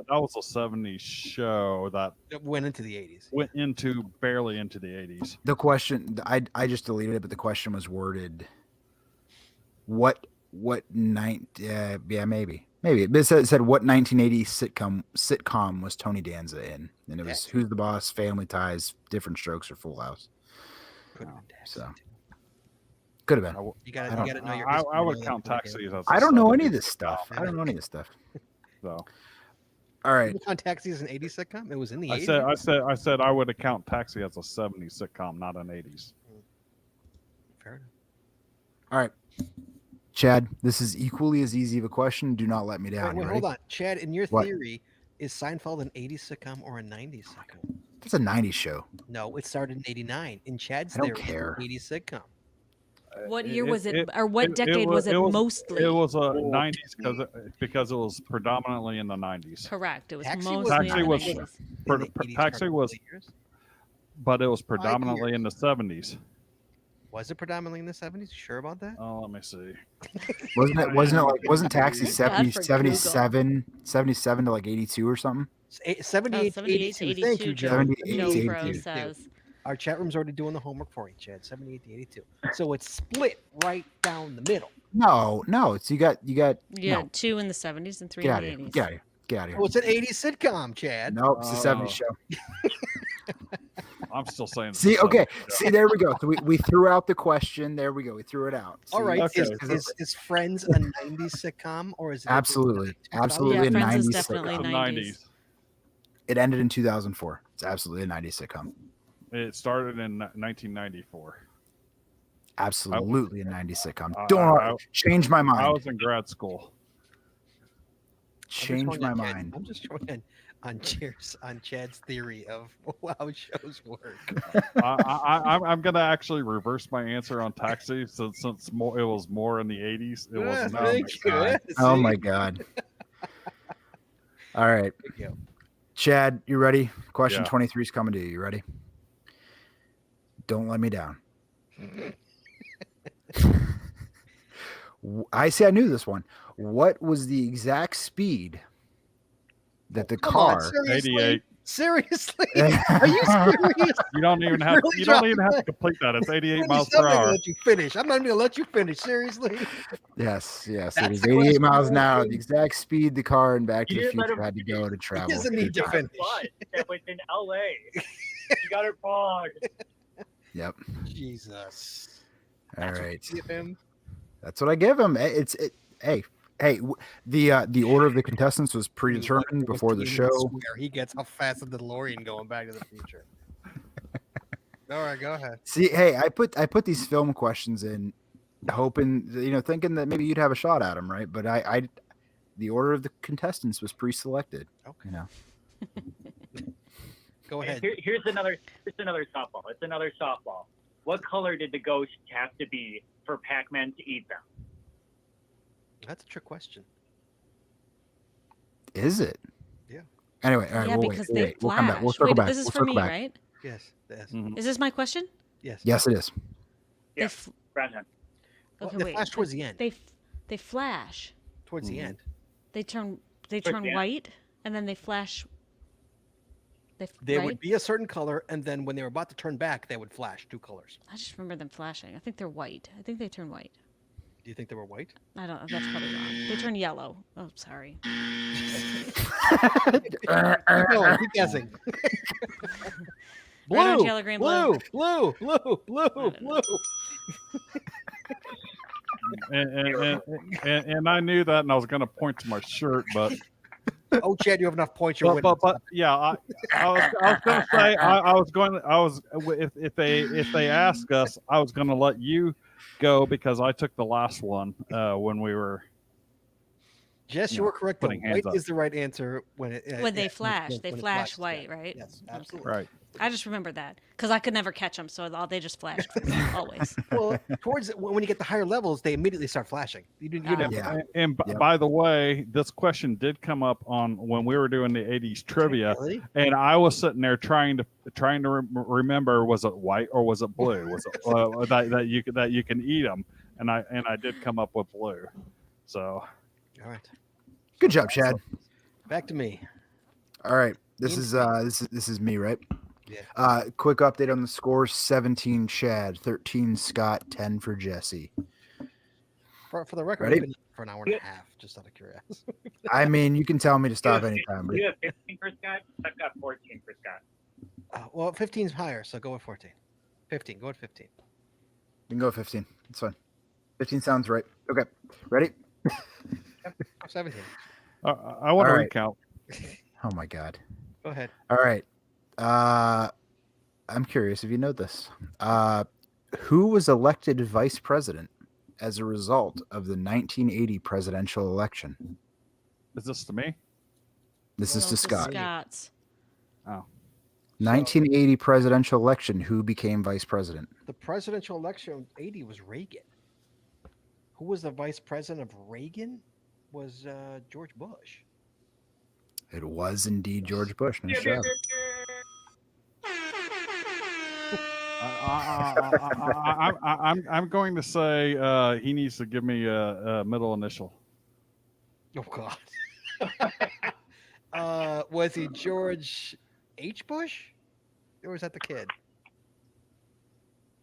That was a 70s show that It went into the 80s. went into barely into the 80s. The question I just deleted it, but the question was worded. What night? Yeah, maybe. It said what 1980 sitcom was Tony Danza in, and it was Taxi. Who's the Boss, Family Ties, Different Strokes, or Full House. Could have been Taxi. So. too. Could have been. You got I don't- to know your. I history, would know count that Taxi as. I don't know any of 70s this stuff. sitcom, I don't know any of this stuff. So All right. You count Taxi as an 80s sitcom? It was in the I 80s. said I would account Taxi as a 70s sitcom, not an 80s. Fair enough. All right. Chad, this is equally as easy of a question. Do not let me down. Wait, You hold ready? on, Chad. In your What? theory, is Seinfeld an 80s sitcom or a 90s sitcom? That's a 90s show. No, it started in '89. In Chad's I don't theory, care. it's an 80s sitcom. What year was it, or what decade was it was- mostly? It was a 90s because it was predominantly in the 90s. Correct. It was Taxi mostly was Taxi in the was- 90s. Per- In the per- 80s, Taxi for was- early years? But it was predominantly years. in the 70s. Was it predominantly in the 70s? You sure about that? Oh, let me see. Wasn't Taxi God 70, for 77 to like 82 or something? 78, 78 to 82. Thank you, 82, Joe. Joe, 78 Joe to Pro 82. says. Our chat room's already doing the homework for you, Chad. 78 to 82. So it's split right down the middle. No. It's you got Yeah, no. 2 in the 70s and 3 Get out in of the here. 80s. Get out of here. Get out of Oh, here. it's an 80s sitcom, Chad. Nope, it's a 70s show. I'm still saying. it's See, a okay. 70s show. See, there we go. So we threw out the question. There we go. We threw it out. All See? right. Okay. Is Friends a 90s sitcom or is it? Absolutely. Absolutely Yeah, a Friends is 90s definitely sitcom. The 90s. 90s. It ended in 2004. It's absolutely a 90s sitcom. It started in 1994. Absolutely a 90s sitcom. I- Don't I- change my I mind. was in grad school. Change my mind. I'm just showing on Chad's theory of how shows work. I'm gonna actually reverse my answer on Taxi since it was more in the 80s. It Yeah, was not. thank you. God. Yeah, Oh see? my god. All right. Thank you. Chad, you ready? Question Yeah. 23 is coming to you. You ready? Don't let me down. I knew this one. What was the exact speed that the Come on, car? seriously? 88. Seriously? Are you serious? You don't even have. Really You don't dropped even have to that. complete that. It's 88 I'm miles not per gonna hour. let you finish. I'm not even gonna let you finish. Seriously? Yes. It That's is the 88 question, miles an right? hour. The exact speed the car and Back to You the didn't let Future him had to go to finish. travel. doesn't need to Good job. finish. But that was in LA. You got it wrong. Yep. Jesus. All That's what right. you give him? That's what I give him. The order of the contestants was predetermined before the show. Swear he gets how fast the DeLorean going Back to the Future. All right, go ahead. See, hey, I put these film questions in, hoping, thinking that maybe you'd have a shot at them, right? But the order of the contestants was pre-selected. Okay. Go And ahead. here's another softball. It's another softball. What color did the ghosts have to be for Pac-Man to eat them? That's a trick question. Is it? Yeah. Anyway, all right, yeah, we'll because wait. they We'll wait. We'll flash. come back. We'll circle Wait, back. this is We'll for circle me, back. right? Yes. Yes. Mhm. Is this my question? Yes. Yes, it is. They Yeah. f- Brandon. Well, okay, they wait. flash towards the end. They flash. Towards the end. They turn the end. white, and then they flash. They right? would be a certain color, and then when they were about to turn back, they would flash two colors. I just remember them flashing. I think they're white. I think they turn white. Do you think they were white? I don't know. That's probably wrong. They turn yellow. Oh, sorry. Keep going. Keep guessing. Red, orange, Blue, yellow, green, blue, blue, blue, I blue, don't blue. And I knew that, and I was going to point to my shirt, but Oh, Chad, you have enough points. You're winning. but yeah, I was going to say if they ask us, I was going to let you go because I took the last one when we were. Jess, you no, were correct. Though. putting hands White up. is the right answer when it When they yeah, flash, when they it flash flashes, white, yeah. right? Yes, Okay. absolutely. Right. I just remembered that because I could never catch them, so they just flashed for me, always. Well, towards when you get the higher levels, they immediately start flashing. You never. Yeah. And Yep. by the way, this question did come up on when we were doing the 80s trivia, Really? and I was sitting there trying to remember, was it white or was it blue? Was it that you can eat them? And I did come up with blue. So All right. Good job, Chad. Back to me. All right. This Ian is me, right? Yeah. Quick update on the scores: 17 Chad, 13 Scott, 10 for Jesse. For the record, Ready? we've been for an hour and a half, just out of curiosity. I mean, you can tell me to stop anytime, but You have 15 for Scott. I've got 14 for Scott. Well, 15 is higher, so go with 14. 15. Go with 15. you can go 15. It's fine. 15 sounds right. Okay. Ready? 17. I want to All right. recount. Oh my God. Go ahead. All right. I'm curious if you know this. Who was elected vice president as a result of the 1980 presidential election? Is this to me? This is Well, to this is Scott. Scott's. Oh, 1980 presidential election. Who became vice president? The presidential election of 80 was Reagan. Who was the vice president of Reagan? Was George Bush. It was indeed George Bush. Nice job. I'm going to say he needs to give me a middle initial. Oh God. Was he George H. Bush, or was that the kid?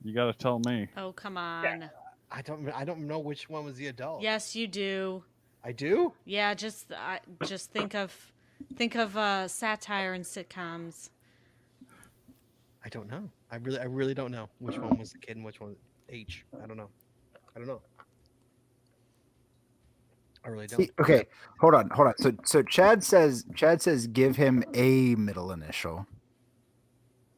You got to tell me. Oh, come on. I don't know which one was the adult. Yes, you do. I do. Yeah, just think of satire and sitcoms. I don't know. I really don't know which one was the kid and which one was H. I don't know. I really don't. See, okay, hold on. So Chad says give him a middle initial.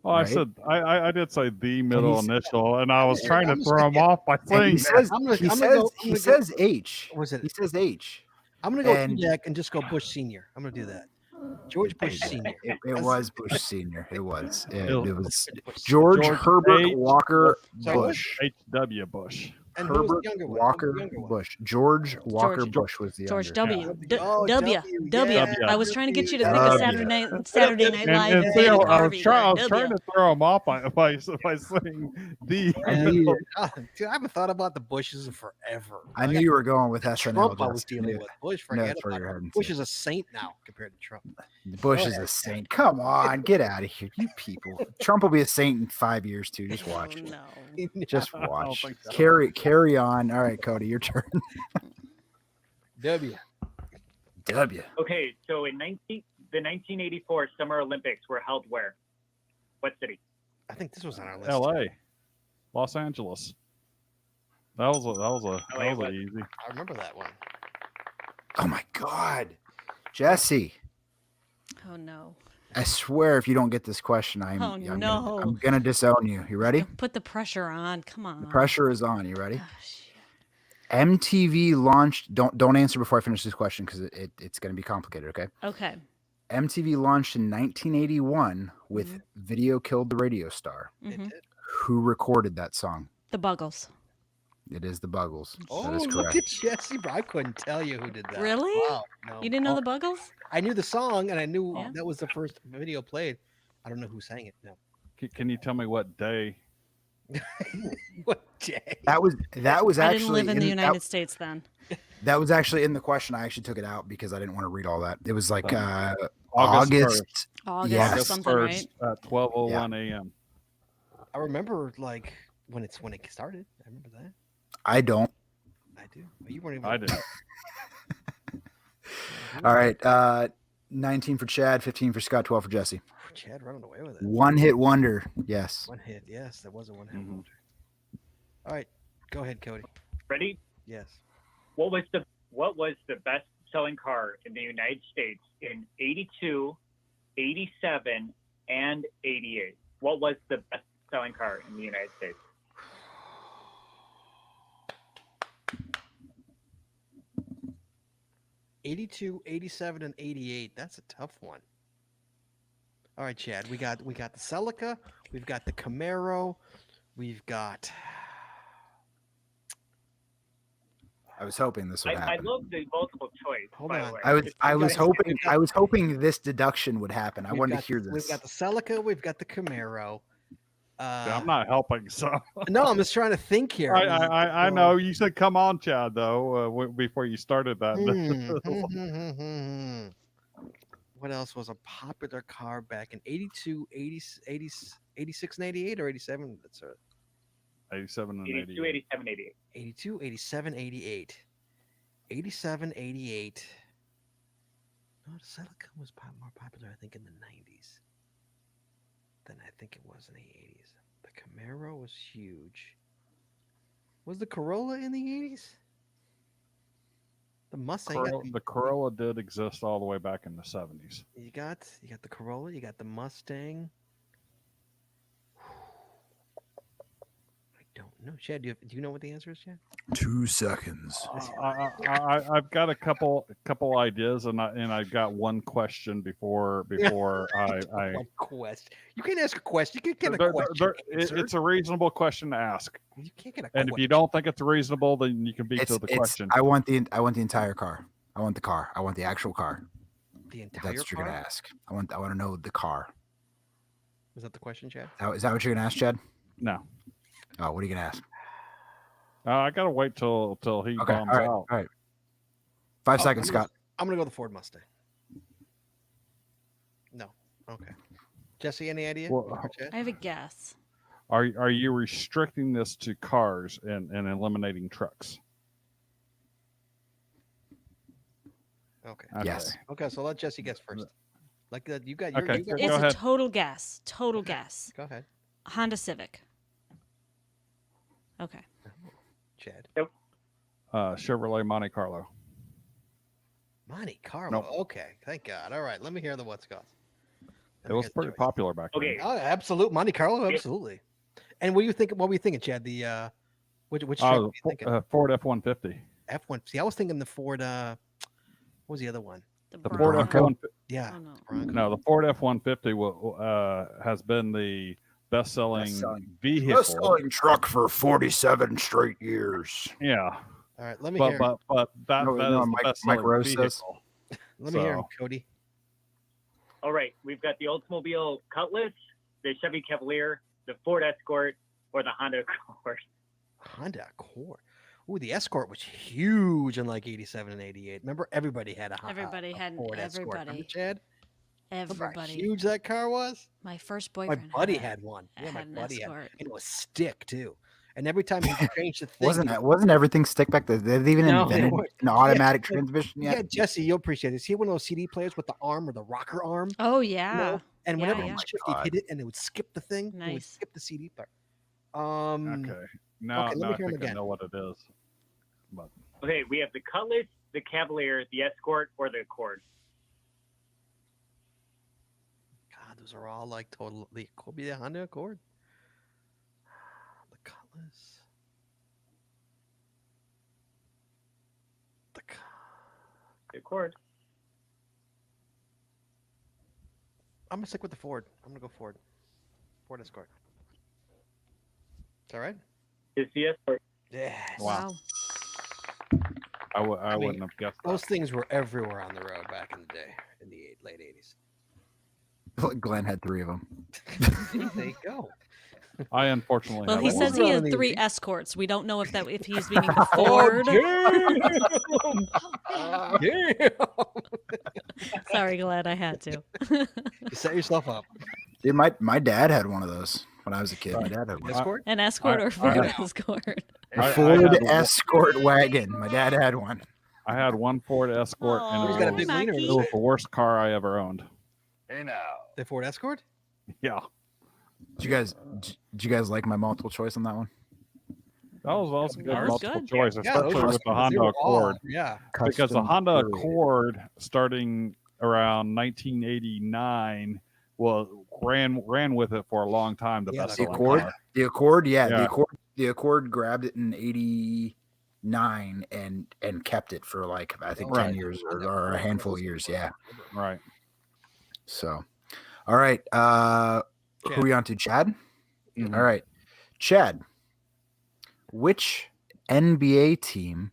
Oh, I Right? said I did say the middle he's- initial, and I was Yeah, trying to I'm throw him saying- off by And saying he that. says I'm gonna- he I'm says gonna go- I'm he gonna says H. Was it? He says H. I'm gonna go and- Jack and just go Bush Senior. I'm gonna do that. George Bush Senior. It was Bush Senior. It was. It was Bush George George Herbert H. Walker Sorry, what? Bush. H.W. Bush. And who was the Herbert younger one? Walker Who was the younger one? Bush. George Walker George- Bush was the George younger. W. Oh, W. W, W. yeah, I was trying to get you to think W. of Saturday Night Live And and see, Dana I was, Carvey. try, I going, was trying W. to throw him off by saying the. I knew you, Dude, I haven't thought about the Bushes in forever. I knew you were going with SNL. Trump I was Justin. dealing Yeah. with. Bush, No, forget throw about your it. head and Bush say- is a saint now compared to Trump. Bush is a saint. Come on, get out of here, you people. Trump will be a saint in 5 years too. Just watch. Oh, no. Just I don't watch. think so. Carry on. All right, Cody, your turn. W. W. Okay, so the 1984 Summer Olympics were held where? What city? I think this was on our list. L.A. Los Angeles. That was LA, easy. I remember that one. Oh my God, Jesse. Oh, no. I swear, if you don't get this question, I'm no. I'm gonna disown you. You ready? Put the pressure on. Come on. The pressure is on. You ready? Oh, shit. MTV launched. Don't answer before I finish this question because it's gonna be complicated. Okay. Okay. MTV launched in 1981 with "Video Killed the Radio Star." It Mhm. did. Who recorded that song? The Buggles. It is the Buggles. Oh, that is look correct. at Jesse. Bro, I couldn't tell you who did that. Really? Wow. No. You didn't know the Buggles? I knew the song and I knew Yeah. that was the first video played. I don't know who sang it. No. Can you tell me what day? What day? That was I actually didn't live in the that- United States then. That was actually in the question. I actually took it out because I didn't want to read all that. It was like August August. August Yes. or August something, 1st right? at 12:01 a.m. I remember like when it started. I remember that. I don't. I do. But you weren't even. I did. All right. 19 for Chad, 15 for Scott, 12 for Jesse. Chad running away with it. One hit wonder. Yes. One hit. Yes, that was a one hit Mhm. wonder. All right, go ahead, Cody. Ready? Yes. What was the best selling car in the United States in 82, 87, and 88? What was the best selling car in the United States? '82, '87, and '88. That's a tough one. All right, Chad. We got the Celica. We've got the Camaro. We've got. I was hoping this would I happen. love the multiple choice. Hold by on. the way. I was got- hoping we've got- I was hoping this deduction would happen. I we've wanted got- to hear We've this. got the Celica. We've got the Camaro. I'm not helping. So No, I'm just trying to think here. I know you said come on, Chad. Though before you started that. What else was a popular car back in 82, 80, 86, and 88 or 87? That's 87 and 82, 88. 87, 88. 82, 87, 88. 87, 88. No, the Celica was more popular, I think, in the 90s than I think it was in the 80s. The Camaro was huge. Was the Corolla in the 80s? The Mustang. The Corolla did exist all the way back in the 70s. You got the Corolla, you got the Mustang. I don't know. Chad, do you know what the answer is, Chad? 2 seconds. I've got a couple ideas, and I've got one question before I. One question. You can ask a question. You can get a question. answered. It's a reasonable question to ask, You can't get a and if question. you don't think it's reasonable, then you can veto the question. I want the entire car. I want the car. I want the actual car. The If entire that's what you're car? gonna ask. I want to know the car. Is that the question, Chad? Is that what you're gonna ask, Chad? No, Oh, what are you gonna ask? I gotta wait till he Okay. All bombs right. out. All right. 5 seconds, Scott. I'm gonna go the Ford Mustang. No. Okay. Jesse, any idea? Well, Or Chad? I have a guess. Are you restricting this to cars and eliminating trucks? Okay. Okay. Yes. Okay. So let Jesse guess first. Like that, you got. Okay. You got It's Go a ahead. total guess. Total guess. Go ahead, Honda Civic. Okay. Chad. Chevrolet Monte Carlo. Monte Carlo. Nope. Okay. Thank God. All right. Let me hear the what's cost. It was pretty popular back then. Okay. Oh, absolute Monte Carlo, absolutely. And what do you think? What were you thinking, Chad? The which truck were you thinking? Ford F-150. F1. See, I was thinking the Ford. What was the other one? The Ford Bronco. F-150. Yeah, Oh, no. Bronco. No, the Ford F-150 has been the best-selling Best-selling. vehicle. Best-selling truck for 47 straight years. Yeah, All right, let me hear. but that No, that no, is the Mike best-selling Rose says. vehicle. Let me hear him, so- Cody. All right, we've got the Oldsmobile Cutlass, the Chevy Cavalier, the Ford Escort, or the Honda Accord. Honda Accord. Ooh, the Escort was huge in like 87 and 88. Remember, everybody had a Everybody a had Ford Escort. Remember, everybody. Chad? Remember how Everybody. huge that car was? My first My boyfriend. buddy had one. Yeah, my had an buddy had, Escort. and it was stick too. And every time he changed the thing, Wasn't everything stick back then? They even No, they invented weren't. an automatic Yeah, transmission yeah, yet? Jesse, you'll appreciate this. He had one of those CD players with the arm or the rocker arm. Oh You yeah. know? And Yeah, whenever yeah. you shift, God. he'd hit it, and it would skip the thing. It would Nice. skip the CD player. Okay, now, okay, let now me I hear 'em think I again. know what it is. But Okay, we have the Cutlass, the Cavalier, the Escort, or the Accord. God, those are all like total. The could be the Honda Accord. The Cutlass. The Accord. I'm gonna stick with the Ford. I'm gonna go Ford. Ford Escort. Is that right? It's the Escort. Yes. Wow. I mean, wouldn't have guessed Those that. things were everywhere on the road back in the day, in the late 80s. Glenn had 3 of them. There you go. I unfortunately Well, have he one. says he Wasn't had on 3 easy. escorts. We don't know if he's meaning the Ford. Damn. Sorry, Glenn, I had to. You set yourself up. Dude, my dad had one of those when I was a kid. My dad had one. Escort? An escort or Ford I- Escort. A I Ford had one. Escort wagon. My dad had one. I had one Ford Escort, Aw, and He's got a big wiener. it Mackie. was the worst car I ever owned. The Ford Escort? Yeah, Did you guys like my multiple choice on that one? that was a good That was multiple good. choice, those especially were- with the they Honda were all- Accord. Yeah. Because the Custom Honda created. Accord, starting around 1989, ran with it for a long time. The Yeah, best The selling Accord? car. The Accord, yeah. Yeah. The Accord grabbed it in 89 and kept it for like I think 10 Right. years or a handful of years, yeah. Right. So all right. Who are we on to? Chad? Mhm. All right. Chad. Which NBA team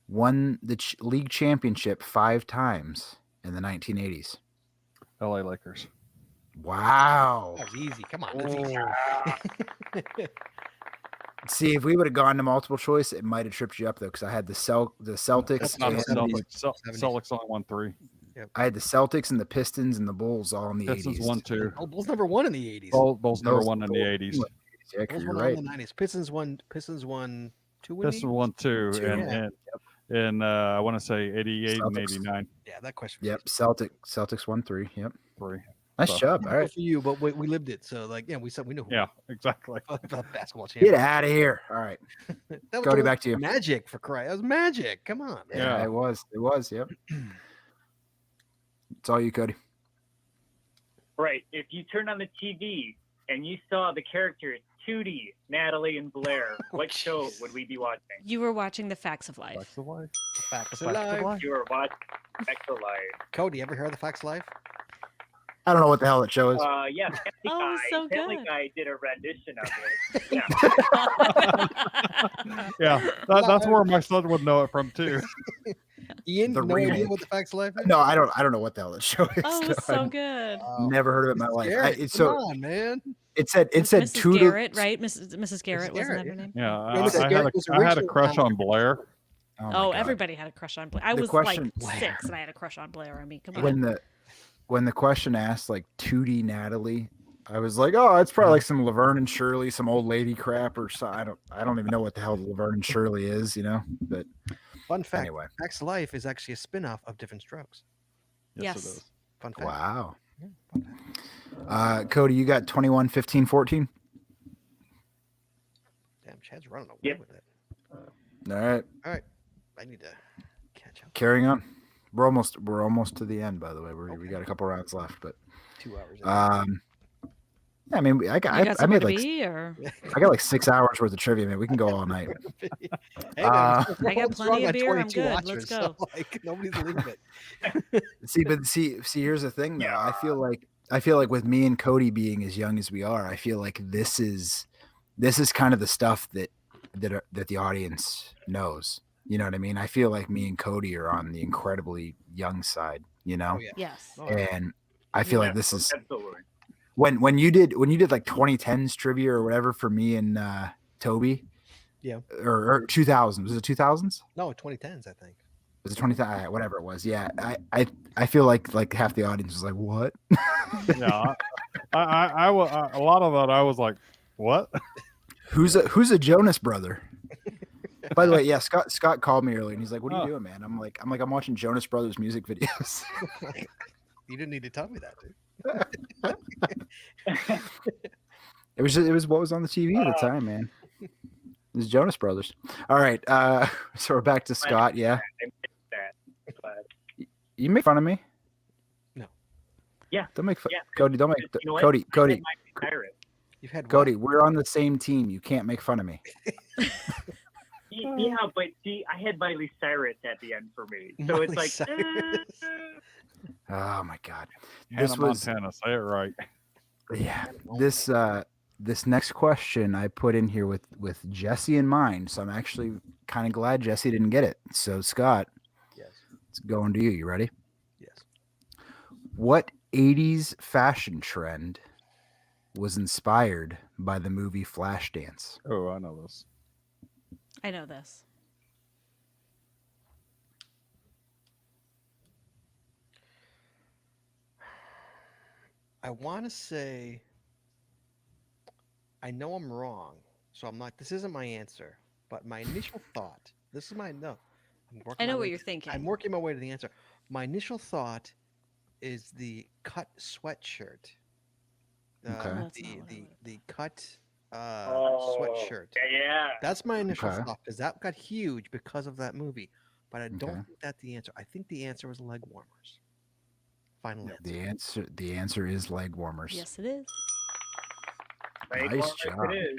won the league championship 5 times in the 1980s? LA Lakers. Wow. That was easy. Come on. That's easy. See, if we would have gone to multiple choice, it might have tripped you up though, because I had the Celtics. That's not the and Celtics. 70s. Celtics only won 3. I had the Celtics and the Pistons and the Bulls all in the Pistons 80s. won 2. Oh, Bulls number 1 in the 80s. Bulls never Bulls- won in the 80s. Yeah, Bulls you're won right. in the 90s. Pistons won 2 in the Pistons 80s? won 2, Two, and I want to say 88 and Celtics. 89. Yeah, that question. Yep, Celtics won 3. Yep, 3. nice So- job. All Good right, for you, but we lived it. So, like, yeah, we said we knew who Yeah, exactly. won the basketball get championship. out of here. All right, That was Cody, the back to you. Magic for Christ. That was magic. Come on, man. Yeah, Yeah. it was. Yep, it's all you, Cody. Right. If you turned on the TV and you saw the characters Tootie, Natalie, and Blair, what show would we be watching? You were watching The Facts of Life. Facts of life. Facts Facts of of Life. life. You were watching Facts of Life. Cody, ever heard of the Facts of Life? I don't know what the hell that show is. Yeah, Family Oh, Guy. so Family good. Guy did a rendition of it. Yeah. Yeah, that's where my son would know it from too. Ian, The no idea remake. what the Facts of Life is? No, I don't know what the hell that show is. Oh, it was No, so I've good. never heard of it in my life. Garrett, It's come so on, man. it said Mrs. Tudor. Garrett, right? Mrs. Garrett, wasn't Garrett, that her name? Yeah, Mrs. I Garrett was had a originally crush on- on Blair. Oh, my Oh, God. everybody had a crush on Blair. I The was question- like 6 and I had a crush on Blair. I mean, come on. When the question asked like Tootie Natalie, I was like, oh, it's probably like some Laverne and Shirley, some old lady crap or so. I don't even know what the hell Laverne and Shirley is, you know. But Fun fact: anyway, Facts of Life is actually a spin-off of Different Strokes. Yes, Yes. it is. Fun fact. wow. Yeah, fun fact. Cody, you got 21, 15, 14. Damn, Chad's running away Yep. with it. All right, I need to catch up. carrying on. We're almost to the end, by the way. We got a couple rounds left, but 2 hours. I mean, I You got I somewhere made to like be, or I got like 6 hours worth of trivia, man. We can go all night. Hey, Uh, we're I got holding strong plenty of on beer, I'm 22 good. watchers, Let's so, go. like, nobody's leaving it. see, here's the thing, though. I feel like with me and Cody being as young as we are, I feel like this is kind of the stuff that the audience knows. You know what I mean? I feel like me and Cody are on the incredibly young side. You know, Oh, yeah. yes. Oh, yeah. and I feel Yeah, like this is absolutely. when you did like 2010s trivia or whatever for me and Toby. Yeah. Or 2000. Was it 2000s? No, 2010s, I think. Was it 20? Whatever it was. Yeah. I feel like half the audience was like, "What?" Yeah, a lot of that I was like, what? Who's a Jonas brother? By the way, yeah, Scott called me earlier and he's like, "What are you Oh. doing, man?" I'm like, I'm watching Jonas Brothers music videos. You didn't need to tell me that, dude. It was what was on the TV at the time, man. It was Jonas Brothers. All right, so we're back to Scott. Yeah, I missed that. But you make fun of me. No. Yeah. Don't make fun, Yeah. Cody. Don't make you know what? Cody. I had my pirate. You've had what? Cody, we're on the same team. You can't make fun of me. Yeah, but see, I had Miley Cyrus at the end for me, so Miley it's like, Cyrus. Oh my God, Hannah this was Montana, say it right. yeah. This next question I put in here with Jesse in mind, so I'm actually kind of glad Jesse didn't get it. So Scott, Yes. it's going to you. You ready? Yes. What 80s fashion trend was inspired by the movie Flashdance? Oh, I know this. I know this. I want to say, I know I'm wrong, so I'm not. This isn't my answer, but my initial thought. This is my no. I'm working I my know way what you're to- thinking. I'm working my way to the answer. My initial thought is the cut sweatshirt. Okay. That's not The what I the would've- the cut oh, sweatshirt. Yeah. That's my initial Okay. thought because that got huge because of that movie. But I don't Okay. think that's the answer. I think the answer was leg warmers. Final answer. The answer is leg warmers. Yes, it is. Right? Nice Well, job. It is.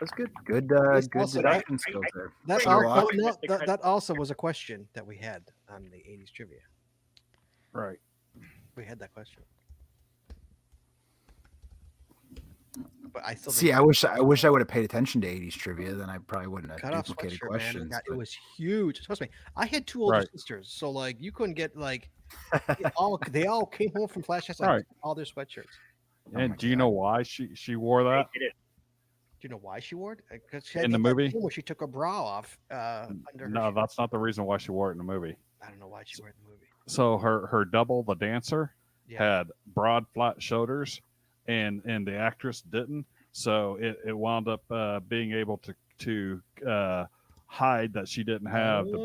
That's good. Good It's good also- deduction skills there. That, Sure. al- Well, no, with the that, cut- that also was a question that we had on the 80s trivia. Right. We had that question. But I still See, think I wish I would have paid attention to 80s trivia. Then I probably wouldn't have cut off duplicated sweatshirt, man. questions. It but- was huge. Trust me. I had two older Right. sisters, so like you couldn't get like they all came home from Flashdance like Right. all their sweatshirts. Oh And my do you God. know why she wore that? It is. Do you know why she wore it? Because she In the that movie? scene where she took her bra off under her No, shirt. that's not the reason why she wore it in the movie. I don't know why she wore it in the movie. So her double, the dancer, Yeah. had broad, flat shoulders, and the actress didn't. So it wound up being able to hide that she didn't have the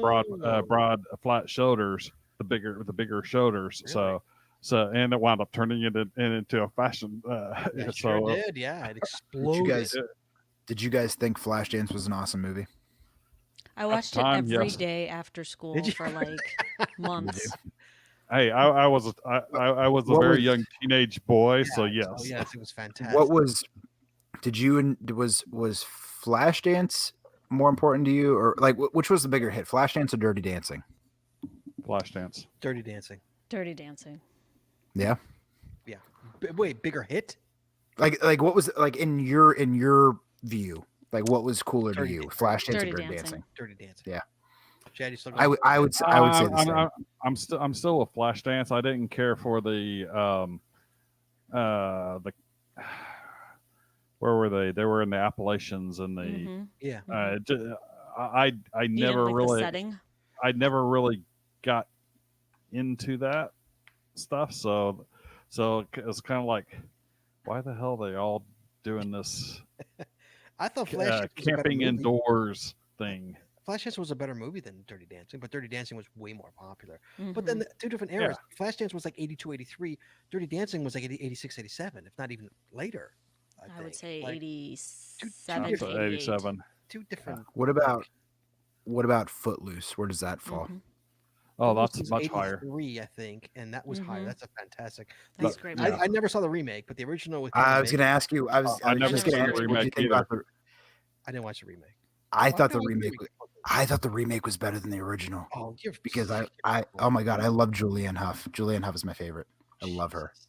broad, flat shoulders, the bigger shoulders. Really? So and it wound up turning it into a fashion. It so sure did. Yeah, it Did exploded. you guys did you guys think Flashdance was an awesome movie? I watched time, it every day yes. after school you? for like months. Hey, I was a What very was- young teenage boy, so Yeah, yes. Oh, yes, it was fantastic. What was was Flashdance more important to you, or like which was the bigger hit, Flashdance or Dirty Dancing? Flashdance. Dirty Dancing? Dirty Dancing. Yeah, Yeah. Wait, bigger hit? like what was like in your view, like what was cooler to Dirty you, Dancing. Flashdance Dirty or Dirty Dancing. Dancing? Dirty Dancing. Yeah. Chad, you still I would say the same. I'm still a Flashdance. I didn't care for the where were they? They were in the Appalachians and the Mhm. Yeah. I You didn't never like the really setting. I never really got into that stuff. So it's kind of like, why the hell are they all doing this I thought Flashdance was a better camping movie. indoors thing? Flashdance was a better movie than Dirty Dancing, but Dirty Dancing was way more popular. But then Mhm. the two different eras. Flashdance was like 82, 83. Dirty Dancing was like 86, 87, if not even later. I I would think. say Like, 87 That's to So 88. 87. two different. What about Footloose? Where does that fall? Mhm. Oh, Ghost that's was much higher. 83, I think, and that was higher. Mhm. That's a fantastic. That's The- great yeah. I never saw the remake, but the original with I Kevin was going to Bacon, ask you. I was I never just seen going to the ask you. What do you remake think either. about the? I didn't watch the remake. I Why thought didn't the I watch remake. I thought the remake was better than the original Oh, you're because oh my god, I love Julianne Hough. Julianne Hough is my favorite. I love her. Jesus.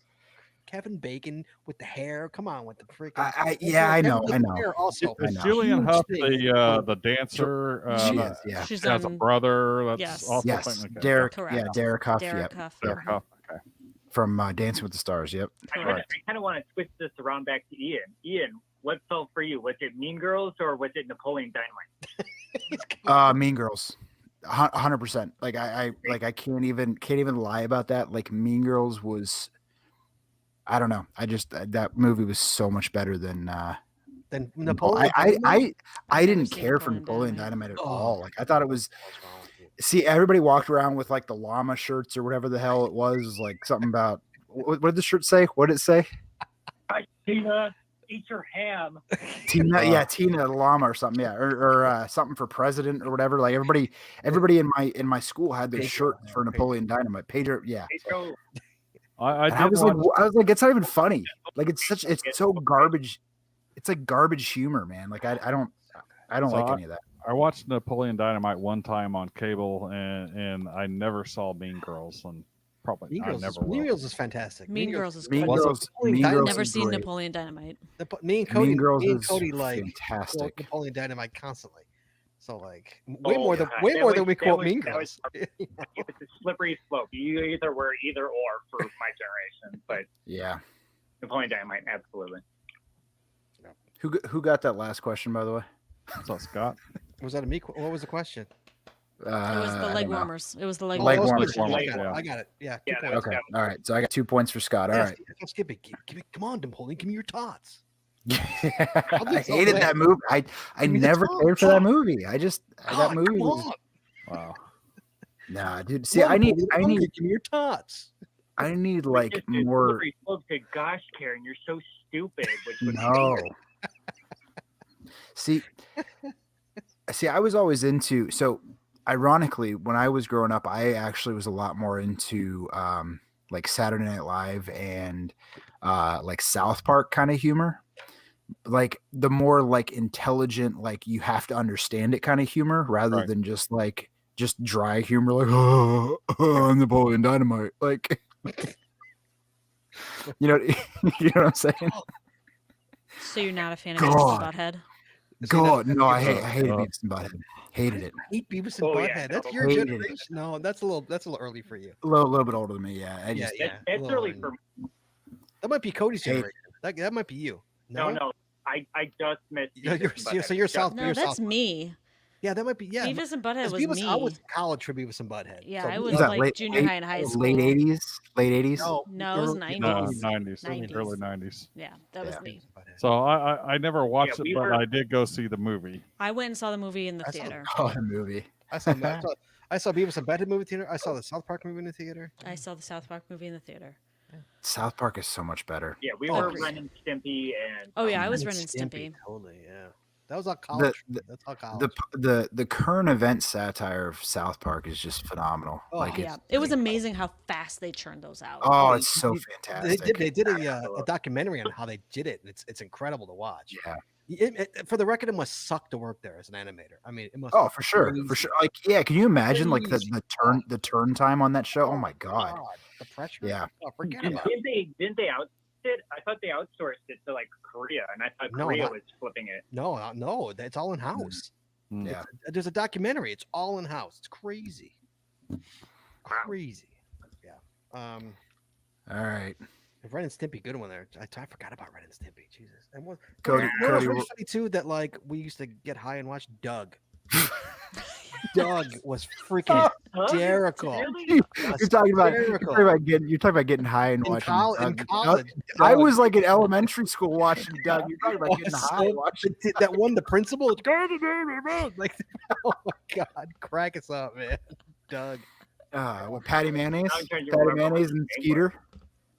Kevin Bacon with the hair. Come on, with the freaking. Yeah, I Kevin know, I Bacon's know. hair also. I Is know. Julian Huge Huff thing. the dancer? She That is, yeah. She's has a on brother. That's yes. also Yes, playing- okay, Derek. Correct. Yeah, Derek Huff. Derek Yep, Huff. yeah. Yeah. Derek Huff, okay. from Dancing with the Stars. Yep. I Correct. kind of want to twist this around back to Ian. Ian, what fell for you? Was it Mean Girls or was it Napoleon Dynamite? Mean Girls. 100%. Like I can't even lie about that. Like Mean Girls was. I don't know. I just that movie was so much better than. Then Napoleon. Napoleon. I I've never didn't seen care for Napoleon Napoleon Dynamite. Dynamite at Oh, all. Like I thought it was. What's wrong with you? See, everybody walked around with like the llama shirts or whatever the hell it was. Like something about what did the shirt say? What did it say? Tina, eat your ham. Tina, yeah, Tina the llama or something, yeah, or something for president or whatever. Like everybody in my school had their Pedro, shirt yeah, for Pedro. Napoleon Dynamite. Pedro, yeah. Pedro, I And did was watch, like, it's not even funny. Like it's so garbage. It's like garbage humor, man. Like I don't So like any of that. I watched Napoleon Dynamite one time on cable, and I never saw Mean Girls, and probably Mean I Girls, never Mean will. Girls is fantastic. Mean Girls is Mean good. Girls, Napoleon Mean Dynamite- Girls Never is seen great. Napoleon Dynamite. Me and Cody, Mean Girls me and is Cody like quote fantastic. Napoleon Dynamite constantly. So like way Oh, more than God. way That more was- than we that quote was- Mean that Girls. was- It was a slippery slope. You either were either or for my generation, but Yeah. Napoleon Dynamite, absolutely. Who got that last question, by the way? What's up, Scott? Was that a me? What was the question? It was the I leg don't know. warmers. It was the leg Leg warmers. warmers. I got it. Yeah. I got it. Yeah. Yeah, 2 that points. was- Okay. All right. So I got 2 points for Scott. All Yes, right. Let's skip it. Come on, Napoleon. Give me your tots. I hated that movie. I Give me the never top, cared for that top. movie. I just that God, movie come was on. Wow. nah, dude. See, Come on, I need Napoleon. Give me your tots. like Just a more. slippery slope to gosh, Karen, you're so stupid. Which was No. See, I was always into. So, ironically, when I was growing up, I actually was a lot more into like Saturday Night Live and like South Park kind of humor. Like the more like intelligent, like you have to understand it kind of humor, rather Right. than just dry humor, like oh, I'm Napoleon Dynamite, like you know, you know what I'm saying? So you're not a fan of God. Beavis and Butthead? God, no, I hate. hated Uh, Beavis and Butthead. Hated it. Hate Beavis and Oh, Butthead. yeah, That's no. your Hated it. generation. No, that's a little early for you. A little bit older than me, yeah. I just, yeah. That's a little early early. for That might be Cody's Hate it. generation. That might be you. no. I just missed. Yeah, Beavis you're- and so Butthead. you're Just- South- No, You're that's South- me. Yeah, that might be. Yeah, Beavis and Butthead 'cause was Beavis, me. I was in college for Beavis and Butthead. Yeah, So I we- was was that like junior high and high school. late 80s, late 80s. No, it was early- 90s. 90s, 90s. early 90s. Yeah, that was Yeah. me. So I never watched we it, but were- I did go see the movie. I went and saw the movie in the I saw- theater. Oh, the movie. I saw Beavis and Butthead movie theater. I saw the South Park movie in the theater. I saw the South Park movie in the theater. South Park is so much better. Yeah, we Oh, were agreed. Ren and Stimpy and Oh yeah, I was Ren Ren and Stimpy. Totally, yeah. That was all college. the- That's all college. The current event satire of South Park is just phenomenal. Oh, Like Yeah, it's, it was amazing how fast they churned those out. oh, it's so they fantastic. did a documentary on how they did it, and it's incredible to watch. Yeah. For the record, it must suck to work there as an animator. I mean, it must. Oh, be for sure, crazy. for sure. Like, yeah, can you imagine like Crazy. the turn time on that show? Oh my god. the pressure. Yeah. Oh, forget didn't about it. they out it? I thought they outsourced it to like Korea, and I thought No, Korea not- was flipping it. No, it's all in house. Mm. Yeah. There's a documentary. It's all in house. It's crazy. Crazy. Yeah. All right, Ren and Stimpy, good one there. I forgot about Ren and Stimpy. Jesus. And what? Cody. You know what's Cody, really funny too? That like we used to get high and watch Doug. Doug was freaking hysterical. Really? you're talking about Hysterical. you're talking about getting high and In, watching. in Doug. college, I Doug- was like in elementary school watching Doug. You're talking about Oh, getting so- high watching. that one, the principal. Like, oh my god, crack us up, man. Doug. What Patty Mayonnaise, I'm trying to Patty remember what Mayonnaise his and name Skeeter,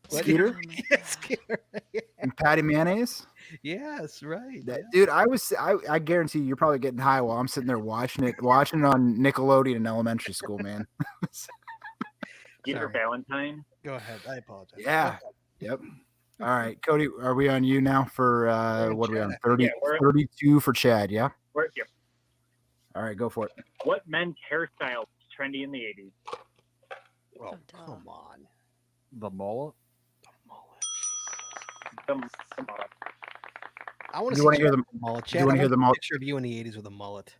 What? Skeeter Skeeter. and Patty Mayonnaise. Yes, right. That, yeah. dude, I guarantee you're probably getting high while I'm sitting there watching it on Nickelodeon in elementary school, man. Peter Sorry. Valentine. Go ahead. I apologize. Yeah. Yep. All right, Cody, are we on you now for on what are we on? Chad. 30, Yeah, we're- 32 for Chad, yeah? Yep. All right, go for it. What men's hairstyle was trendy in the 80s? Oh, Oh, duh. come on. The mullet. Mullet. The mullet. I want to You see wanna hear Chad the- with a mullet. you Chad, wanna I hear want the a mullet? picture of you in the 80s with a mullet.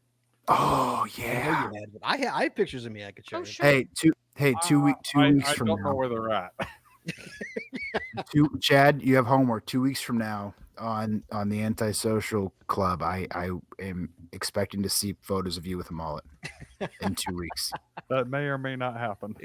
Oh I know yeah. you had, but I have pictures of me I could show Oh, you. sure. Hey, two weeks I from don't know now. where they're at. Chad, you have homework 2 weeks from now on the Antisocial Club. I am expecting to see photos of you with a mullet in 2 weeks. That may or may not happen.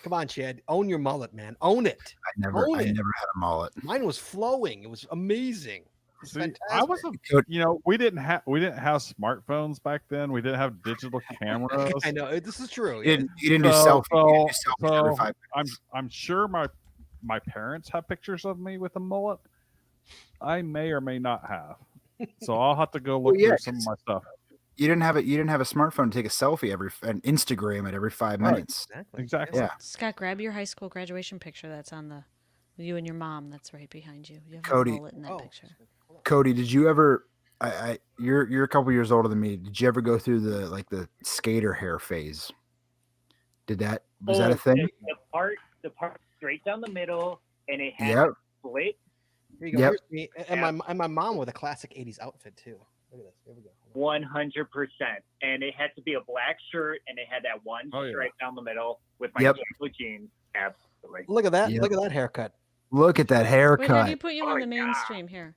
Come on, Chad. Own your mullet, man. Own it. I never Own it. had a mullet. Mine was flowing. It was amazing. It's See, I fantastic. wasn't. Cody- You know, we didn't have smartphones back then. We didn't have digital cameras. I know. This is true. You Yeah. didn't do selfies. You didn't do selfies every so 5 I'm sure my parents have pictures of me with a mullet. I may or may not have. So I'll have to go look yeah, through some of my stuff. You didn't have a smartphone to take a selfie and Instagram it every 5 Right. minutes. Exactly. Yeah. Scott, grab your high school graduation picture that's on the you and your mom that's right behind you. You have Cody. a mullet in that Oh, picture. Cody, did you ever? You're a couple years older than me. Did you ever go through the skater hair phase? Was that a thing? The part straight down the middle, and it had Yep. a split. Here you go. Yep. Here's me and my mom with a classic 80s outfit too. Look at this. Here we go. 100%, and it had to be a black shirt, and it had that one Oh, yeah. stripe down the middle with my Yep. blue jeans. Absolutely. Look at that. Yep. Look at that haircut. Look at that Wait, have you haircut. put you Oh, on the yeah. mainstream here?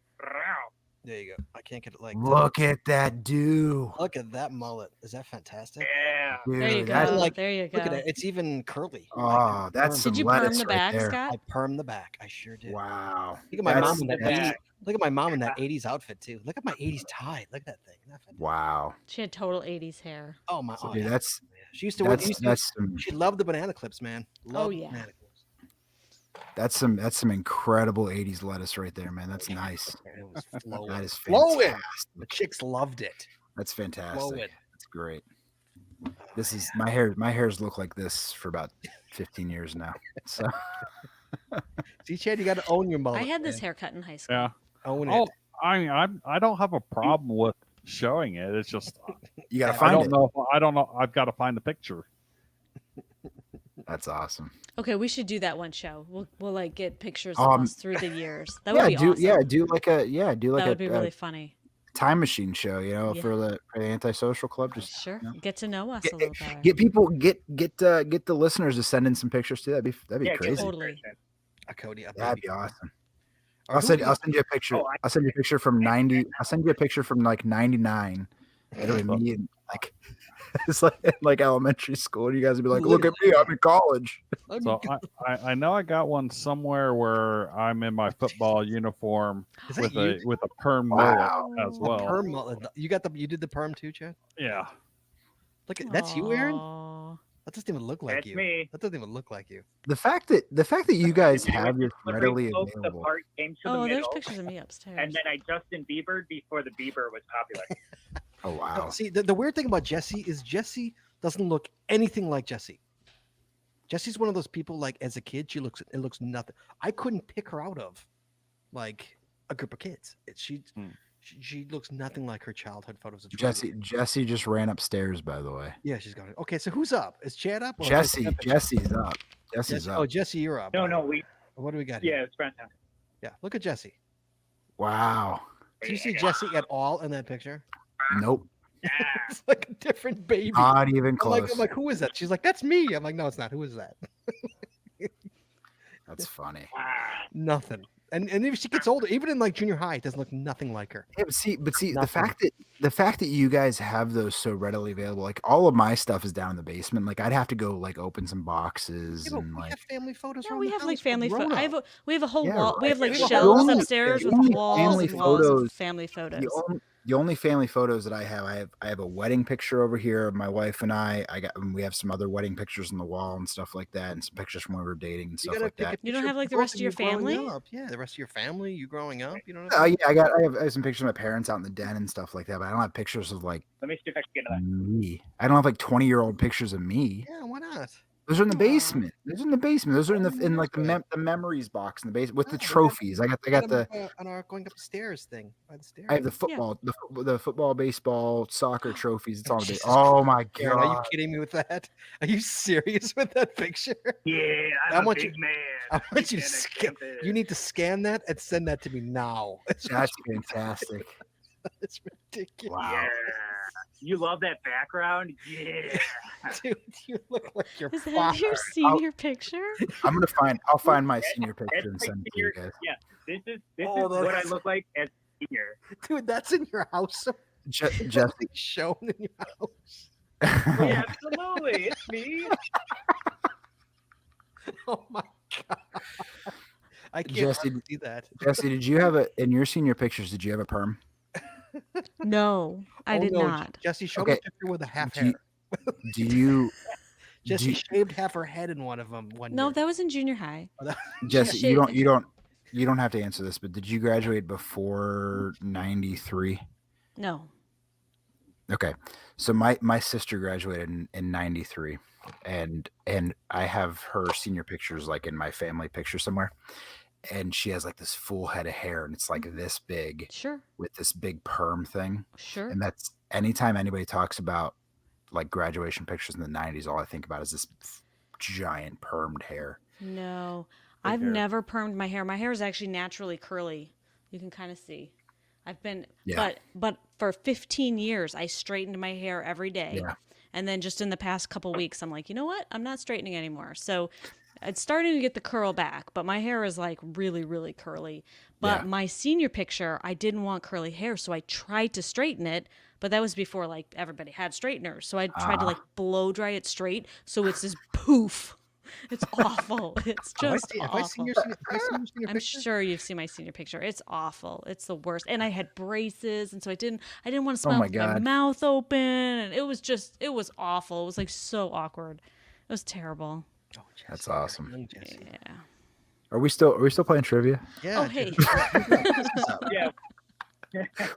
There you go. I can't get it like Look at that dude. Look at that mullet. Is that fantastic? Yeah. Dude, There you that's- go. like- there you go. Look at it. It's even curly. Oh, that's some Did you perm lettuce the right back, there. Scott? I permed the back. I sure did. Wow. Look at my That's- mom in that that's- 80s. Look at my mom in that 80s outfit too. Look at my 80s tie. Look at that thing. Isn't that fantastic? Wow. She had total 80s hair. Oh my! Oh, Dude, yeah. that's She used to wear. that's some She loved the banana clips, man. Loved yeah. banana clips. that's some incredible 80s lettuce right there, man. That's nice. And it was flowing. That is Flowing. The fantastic. chicks loved it. That's fantastic. Flowing. That's great. This is my hair's look like this for about 15 years now. So See, Chad, you got to own your mullet. I had this man. haircut in high school. Yeah. Own Oh, it. I mean, I don't have a problem with showing it. It's just you gotta I I find don't it. know. I don't know. I've got to find the picture. That's awesome. Okay, we should do that one show. We'll like get pictures Um, of us through the years. That would be do awesome. do like a that would be a really funny. time machine show, Yeah. for the Antisocial Club. Just Sure. you know. Get to know us Get- a little better. get people get the listeners to send in some pictures too. That'd be Yeah, crazy. Totally. Cody. That'd be awesome. Or I'll who send would I'll send you a picture. Oh, I'll send you a picture from 90. I'll send you a picture from like 99. It'll be me and like it's like elementary school. You guys would be like, look at me, I'm in college. That'd So be good. I know I got one somewhere where I'm in my football uniform Is that with you? a perm Wow. mullet as A well. perm mullet. You did the perm too, Chad? Yeah. Look at that's you, Aaron. Aw. That doesn't even look like That's you. me. That doesn't even look like you. The fact that you guys If you have went this to slippery readily slope, the available. part came to the Oh, there's middle, pictures of me upstairs. and then I Justin Bieber before the Bieber was popular. Oh wow. See, the weird thing about Jesse is Jesse doesn't look anything like Jesse. Jesse's one of those people like as a kid, it looks nothing. I couldn't pick her out of like a group of kids. She looks nothing like her childhood photos. It's really weird. Jesse just ran upstairs, by the way. Yeah, she's got it. Okay, so who's up? Is Chad up? Or is Jesse's it- up. Jesse's Jesse. up. Oh, Jesse, you're up. No, All no, right. we What do we got here? yeah, it's Brent. Yeah, look at Jesse. Wow. Do you see Jesse at all in that picture? Nope. It's like a different baby. Not even I'm close. like, who is that? She's like, that's me. I'm like, no, it's not. Who is that? That's funny. Nothing. And if she gets older, even in like junior high, it doesn't look nothing like her. Yeah, but see, the Nothing. fact that you guys have those so readily available, like all of my stuff is down in the basement. Like I'd have to go like open some boxes Yeah, but and we like have family photos. Yeah, around we the have like house. We're family grown photos. up. We have a whole Yeah, wall. We have right. like The shelves only- upstairs the with only walls family and walls photos- of family photos. the only family photos that I have a wedding picture over here of my wife and I. We have some other wedding pictures on the wall and stuff like that, and some pictures from when we were dating and You stuff gotta like pick a that. You don't picture have, like, the both rest of your you growing family? up. Yeah, the rest of your family, you growing up. You know what I mean? Yeah, I have some pictures of my parents out in the den and stuff like that, but I don't have pictures of like Let me see if I can get that. me. I don't have like 20-year-old pictures of me. Yeah, why not? Those are in the Aw. basement. Those are in the basement. Those are in the Oh, like okay. the memories box in the basement with the Oh, we got- trophies. I got Got the them on our going up the stairs thing by the stairs. I have the football, the football, baseball, soccer trophies. It's all in the Jesus Oh my Aaron, are you god! kidding me with that? Are you serious with that picture? Yeah, I I'm a want big you- man. I want you to Big man scan. at campus. You need to scan that and send that to me now. That's fantastic. It's ridiculous. Wow. Yeah. You love that background? Yeah. Dude, you look like your Is that father. your senior picture? I'll find my senior That's picture and my send it to you senior- guys. Yeah, this is Oh, what I that's- look like as a senior. Dude, that's in your house. Jesse, That's like shown in your house. Yeah, absolutely. It's me. Oh my god. I can't Jesse- see that. Jesse, did you have in your senior pictures? Did you have a perm? No, I Oh, did no, not. Jesse, show me Okay. a picture with a half Do you- hair. Do you, Jesse do- shaved half her head in one of them. No, that was in junior high. Jesse? Shit. You don't have to answer this, but did you graduate before 93? No. Okay, so my sister graduated in 93, and I have her senior pictures like in my family picture somewhere, and she has like this full head of hair, and it's like this big Sure. with this big perm thing, Sure. and that's anytime anybody talks about like graduation pictures in the 90s, all I think about is this giant permed hair. No. Big I've hair. never permed my hair. My hair is actually naturally curly. You can kind of see. I've been Yeah. but for 15 years I straightened my hair every day. Yeah. And then just in the past couple weeks I'm like, "You know what? I'm not straightening anymore." So it's starting to get the curl back, but my hair is like really really curly. But Yeah. my senior picture, I didn't want curly hair, so I tried to straighten it, but that was before like everybody had straighteners. So I tried to like blow dry it straight, so it's this poof. It's awful. It's just Have I awful. seen your senior I'm picture? sure you've seen my senior picture. It's awful. It's the worst. And I had braces, and so I didn't want to Oh smile my with my God. mouth open, and it was awful. It was like so awkward. It was terrible. Oh, That's Jesse, awesome. young Jesse. Yeah. Are we still playing trivia? Yeah. Oh hey. Yeah.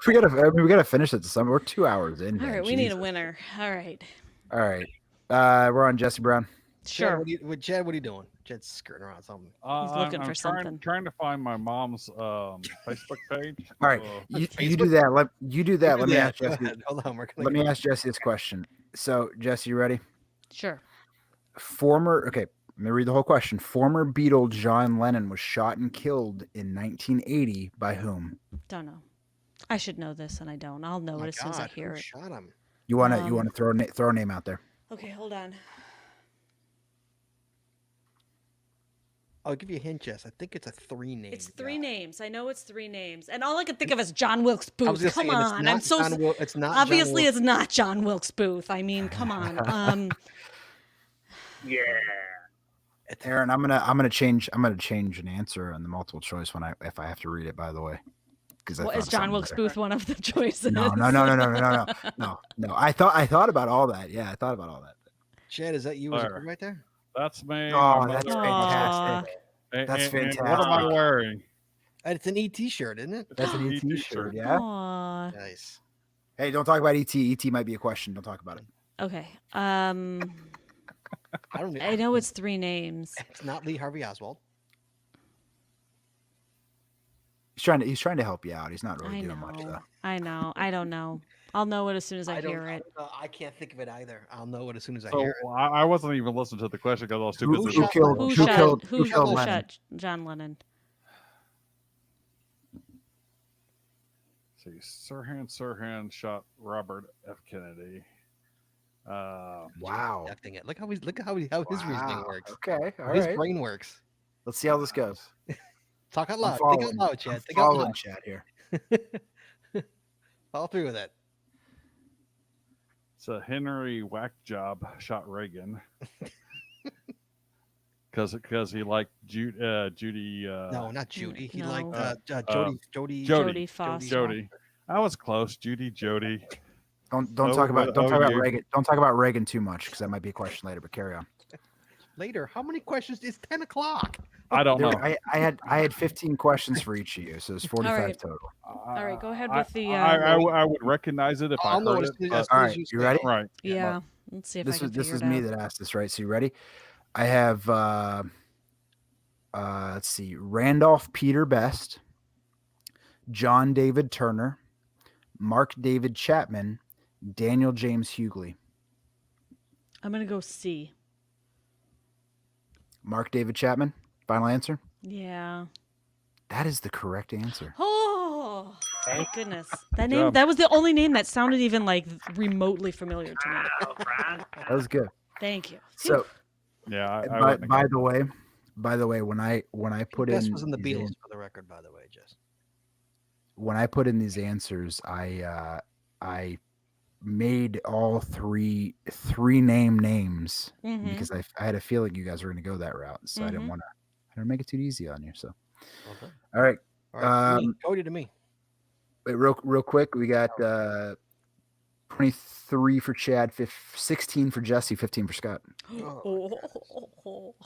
We gotta finish it to some. We're 2 hours in. All man, right, we need a Jesus. winner. All right. All right, we're on Jesse Brown. Chad, Sure. Chad, what are you doing? Chad's skirting around something. He's looking for trying, something. Trying to find my mom's Facebook page. All right, Uh, you do that. You do that. Let me ask Go Jesse. ahead. Hold on. We're gonna Let me ask Jesse this question. So, Jesse, you ready? Sure. Okay, let me read the whole question. Former Beatle John Lennon was shot and killed in 1980 by whom? Don't know. I should know this, and I don't. I'll know Oh it my as soon as I God, hear who it. shot him? You want to throw a name out there? Okay, hold on. I'll give you a hint, Jess. I think it's a 3-name. It's three names. I know it's 3 names, and all I can think of is John Wilkes I was Booth. gonna Come say, if it's on, not I'm so John it's not. obviously John it's not John Wilkes Booth. I mean, come on. Yeah. Aaron, I'm gonna change an answer on the multiple choice if I have to read it. By the way, because What, is John Wilkes Booth one of the choices? No. I thought about all that. Yeah, I thought about all that. Chad, is that you as a Fire. kid right there? that's me. Oh, my that's mother- fantastic. And- That's and what am I fantastic. wearing? It's an ET shirt, isn't it? That's an ET ET shirt. shirt. Yeah. Aw. Nice. Hey, don't talk about ET. ET might be a question. Don't talk about it. Okay. I don't. I know it's 3 names. It's not Lee Harvey Oswald. He's trying to help you out. He's not really I doing much know. though. I know. I don't know. I'll know it as soon as I don't hear it. I can't think of it either. I'll know it as soon as I So hear it. I wasn't even listening to the question because I was too Who busy. shot killed? Lennon? Who Who killed Lennon? shot John Lennon? See, Sirhan shot Robert F. Kennedy. Wow. Acting it. Look how his reasoning Wow. works. Okay. All His right. brain works. Let's see how this goes. Talk out I'm loud. Think following. out loud, Chad. I'm Think out following loud. chat here. Follow through with it. So Henry Whackjob shot Reagan because he liked Judy. No, not Judy. He No. liked Uh, Jody. Jody. Jodie Foster. Jody. I was close. Judy, Jody. Don't Oh, talk about OU. Reagan. Don't talk about Reagan too much because that might be a question later. But carry on. Later, how many questions? It's 10 o'clock. I don't know. I had 15 questions for each of you, so it's 45 right. total. All right, go ahead I- with the. I would recognize it if I I'll know heard as it. soon as, but- as soon All as right, you you say ready? it. right. Yeah. Let's see if I This can was this figure was it me out. that asked this, right? So you ready? I have let's see, Randolph Peter Best, John David Turner, Mark David Chapman, Daniel James Hughley. I'm gonna go C. Mark David Chapman. Final answer. Yeah. That is the correct answer. Oh, thank goodness. That Good name. job. That was the only name that sounded even like remotely familiar to me. Wow, Frank. That was good. Thank you. So, Yeah, I by, wouldn't have by got the way, when I put Best in was in the these Beatles, an- for the record, by the way, Jess. when I put in these answers, I made all three name names Mhm. because I had a feeling you guys were going to go that route, so I didn't Mhm. want to make it too easy on you. So, Well done. all right, All right, to me. Um, Cody to me. wait, real quick, we got 23 for Chad, 16 for Jesse, 15 for Scott. Oh.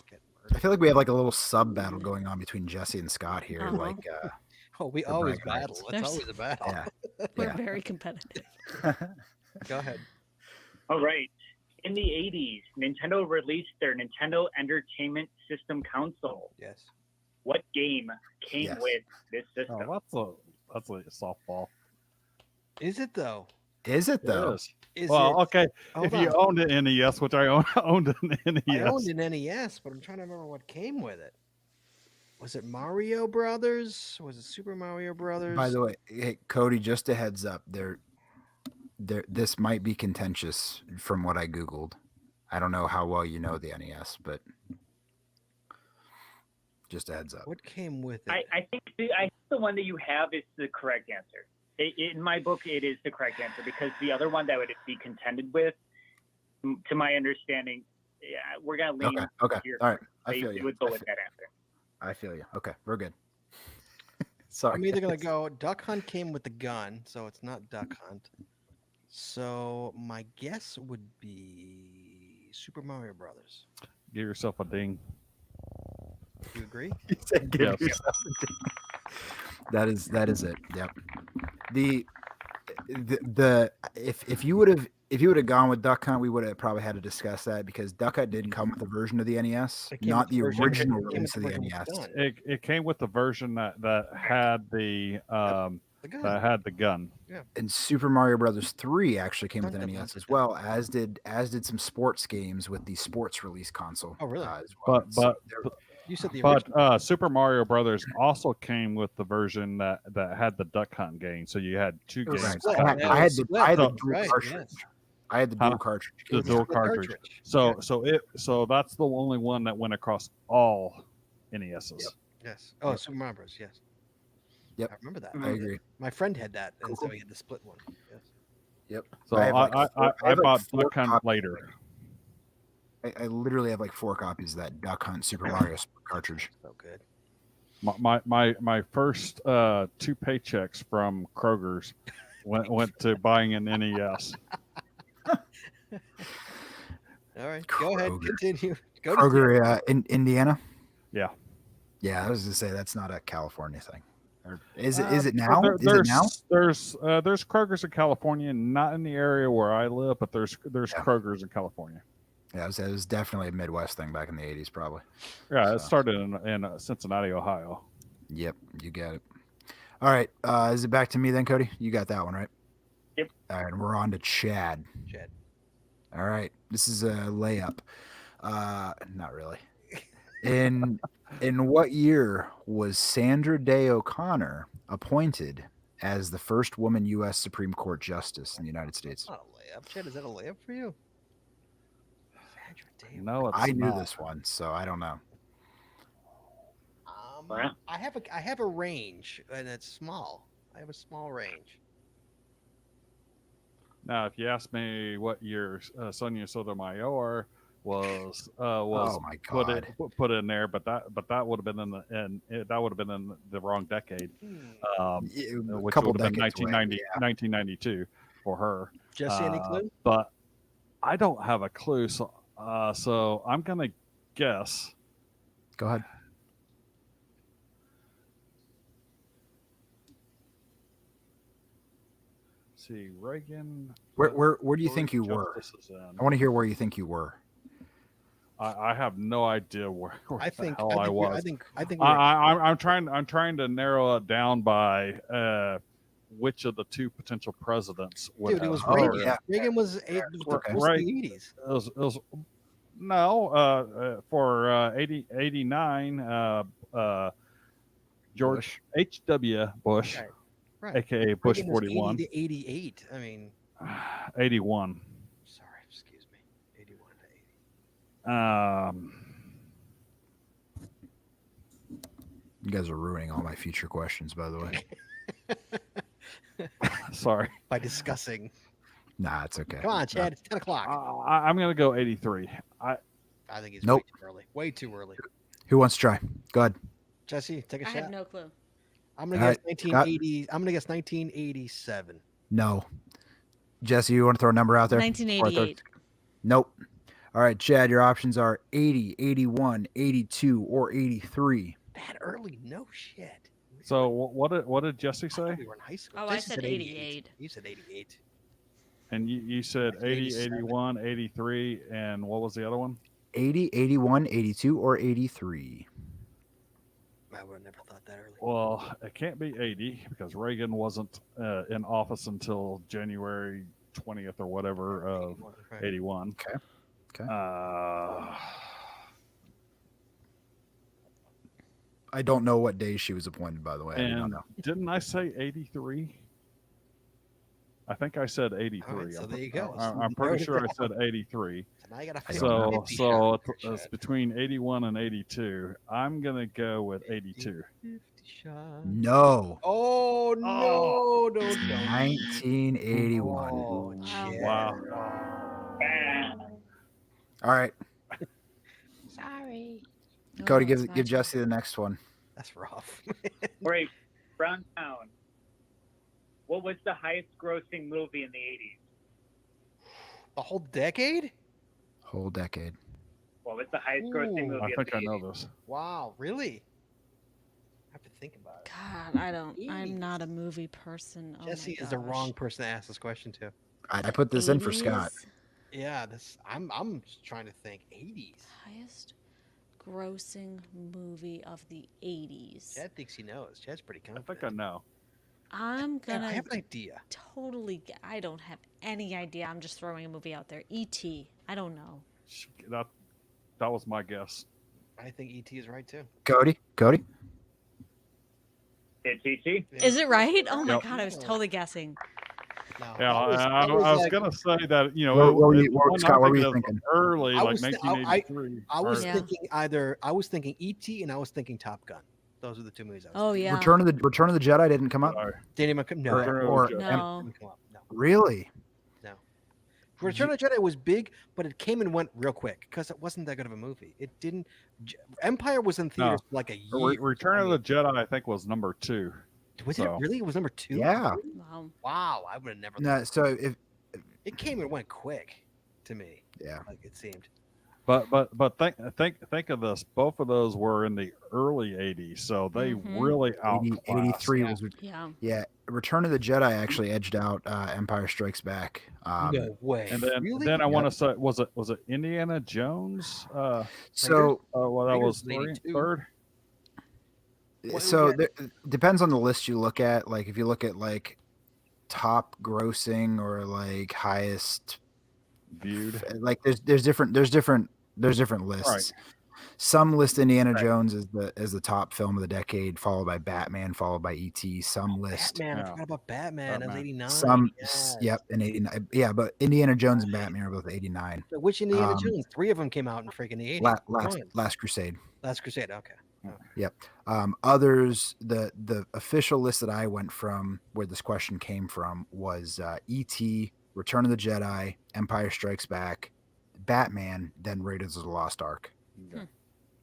Get I murdered. feel like we have like a little sub battle going on between Jesse and Scott here. Uh-huh. Like, Oh, we the always bragging battle. rights. It's There's- always a battle. yeah, We're yeah. very competitive. Go ahead. All right. In the 80s, Nintendo released their Nintendo Entertainment System console. Yes. What game came Yes. with this system? Oh, that's a softball. Is it though? Is it though? Yes. Is Well, it? okay. Hold If you on. owned an NES, which I owned an NES. I owned an NES, but I'm trying to remember what came with it. Was it Mario Brothers? Was it Super Mario Brothers? By the way, hey, Cody, just a heads up. This might be contentious from what I Googled. I don't know how well you know the NES, but just a heads up. What came with it? I think the one that you have is the correct answer. In my book, it is the correct answer because the other one that would be contended with, to my understanding, yeah, we're gonna lean. Okay. here. All right. I They feel you. would go with that answer. I feel you. Okay. We're good. Sorry. I'm either gonna go Duck Hunt came with the gun, so it's not Duck Hunt. So my guess would be Super Mario Brothers. Give yourself a ding. Do you agree? You said give Yes. yourself a ding. That is it. Yep. The if you would have gone with Duck Hunt, we would have probably had to discuss that because Duck Hunt did come with a version of the NES, It came not with the version- original it came release of with the version with NES. gun. It came with the version that had the The gun. that had the gun. And Super Mario Brothers 3 actually came with Dun, an dun, NES dun, as dun. well, as did some sports games with the sports release console. Oh, really? As well. But You said the but original. Super Mario Brothers also came with the version that had the Duck Hunt game. So you had two It was games. split. I had, Yeah, I it had was the split. I had the So- dual Right, cartridge. yes. I had the Huh? dual cartridge. The game. dual Split cartridge. So so that's the only one that went across all NESs. Yes. Oh, Yep. Super Mario Bros. Yes. Yep. I remember that. I agree. My friend had that, and Cool, so cool. he had the split one. Yes. Yep. So I I have like four- I I have like bought four Duck Hunt copies. later. I literally have like 4 copies of that Duck Hunt Super Mario cartridge. So good. My first 2 paychecks from Kroger's went to buying an NES. All right. Go ahead. Kroger. Continue. Go to Kroger in Indiana. Yeah. Yeah, I was gonna say that's not a California thing. Or is it? Uh, Is it now? There- Is it now? There's Kroger's in California, not in the area where I live, but there's Yeah. Kroger's in California. Yeah, it was definitely a Midwest thing back in the '80s, probably. Yeah, it So- started in Cincinnati, Ohio. Yep, you got it. All right, is it back to me then, Cody? You got that one right. Yep. All right, and we're on to Chad. Chad. All right, this is a layup. Not really. In what year was Sandra Day O'Connor appointed as the first woman U.S. Supreme Court Justice in the United States? Not a layup. Chad, is that a layup for you? Sandra Day. No, it's I knew not. this one, so I don't know. Wow. I have a range, and it's small. I have a small range. Now, if you ask me what year Sonia Sotomayor was Oh my put God. put in there, but that would have been that would have been in the wrong decade, Yeah, a which couple would have been decades away, 1992 for her. Jesse, any clue? But I don't have a clue, so I'm gonna guess. Go ahead. See, Reagan. Where do you think you were? Justice is in. I want to hear where you think you were. I have no idea where I the think. hell I was. I think. we're- I'm trying to narrow it down by which of the two potential presidents would Dude, it was have Oh, Reagan. yeah. Reagan was Okay. was Right. the 80s. it was no for 89 George H.W. Bush, Right. Right. aka Bush Reagan was 41, 80 to 88. I mean, 81. sorry, excuse me. 81 to 80. You guys are ruining all my future questions, by the way. Sorry, By discussing. Nah, it's okay. Come on, Chad. It's 10 o'clock. I'm gonna go 83. I think it's Nope. way too early. Way too early. Who wants to try? Go ahead. Jesse, take a I shot. have no clue. I'm gonna All guess right, 1980. I'm gonna guess 1987. No. Jesse, you want to throw a number out there? 1988. Nope. All right, Chad, your options are 80, 81, 82, or 83. That early? No shit. So what did Jesse I say? thought we were in high school. Oh, I Jesse said 88. You said 88. And you said 80, 87. 81, 83, and what was the other one? 80, 81, 82, or 83. I would have never thought that early. Well, it can't be 80 because Reagan wasn't in office until January 20th or whatever of 81. Okay. Uh, I don't know what day she was appointed, by the way. I don't and know. didn't I say 83? I think I said 83. All right, so there you go. I'm pretty sure I said 83. So now you got to So it's between 81 and 82. I'm gonna go with 82. No. Oh no! No! 1981. Oh, Wow. Chad. Wow. All right. Sorry. No, Cody, it's give not. Jesse the next one. That's rough. Great. Brown Town. What was the highest grossing movie in the 80s? The whole decade? Whole decade. What was the highest grossing Ooh. movie I of think the I know 80s? this. Wow, really? I have to think about it. God, I don't. I'm not a movie person. Oh my Jesse is the gosh. wrong person to ask this question to. I put this in for Scott. 80s? Yeah, this I'm just trying to think. 80s. Highest grossing movie of the 80s. Chad thinks he knows. Chad's pretty I confident. think I know. I'm Yeah, gonna I have an idea. totally. I don't have any idea. I'm just throwing a movie out there. E.T. I don't know. That was my guess. I think ET is right too. Cody? It's E.T. Is it right? Oh my Yep. god, I was totally guessing. No, Yeah, I I was was like- gonna say that What were you- the what- one Scott, I'm what were you of thinking? Early, I like was th- 1983. I was Yeah. thinking I was thinking ET and I was thinking Top Gun. Those are the two movies I was Oh thinking. yeah. Return of the Jedi didn't come up? Sorry. Didn't even come. No, Or- or- didn't No. come up. No. Really? Return of the Jedi was big, but it came and went real quick because it wasn't that good of a movie. It didn't. Empire was in theaters for like a year. Return of the Jedi, I think, was number 2. Was so- it really? It was number 2. Yeah. Wow. Wow, I would have never. No, so if It came and went quick, to me. yeah. Like it seemed. But think of this. Both of those were in the early 80s, so they Mhm. really 80, outclassed. 83 yeah. was Yeah. yeah. Return of the Jedi actually edged out Empire Strikes Back. No way. And then really? then I want to say was it Indiana Jones? So Well, that Raiders was was 82. third. What so was there, depends on the list you look at. Like if you look at like top grossing or like highest Viewed. like there's different lists. Right. Some list Indiana Jones as the top film of the decade, followed by Batman, followed by E.T. Some list Batman. I Yeah. forgot about Batman. That was Batman. 89. some yes. yep, and 89. Yeah, but Indiana Jones and Batman are both 89. But which Indiana Um, Jones? 3 of them came out in freaking the 80s. Last Crusade. Last Crusade. Okay. Others, the official list that I went from, where this question came from, was E.T., Return of the Jedi, Empire Strikes Back, Batman, then Raiders of the Lost Ark, Okay.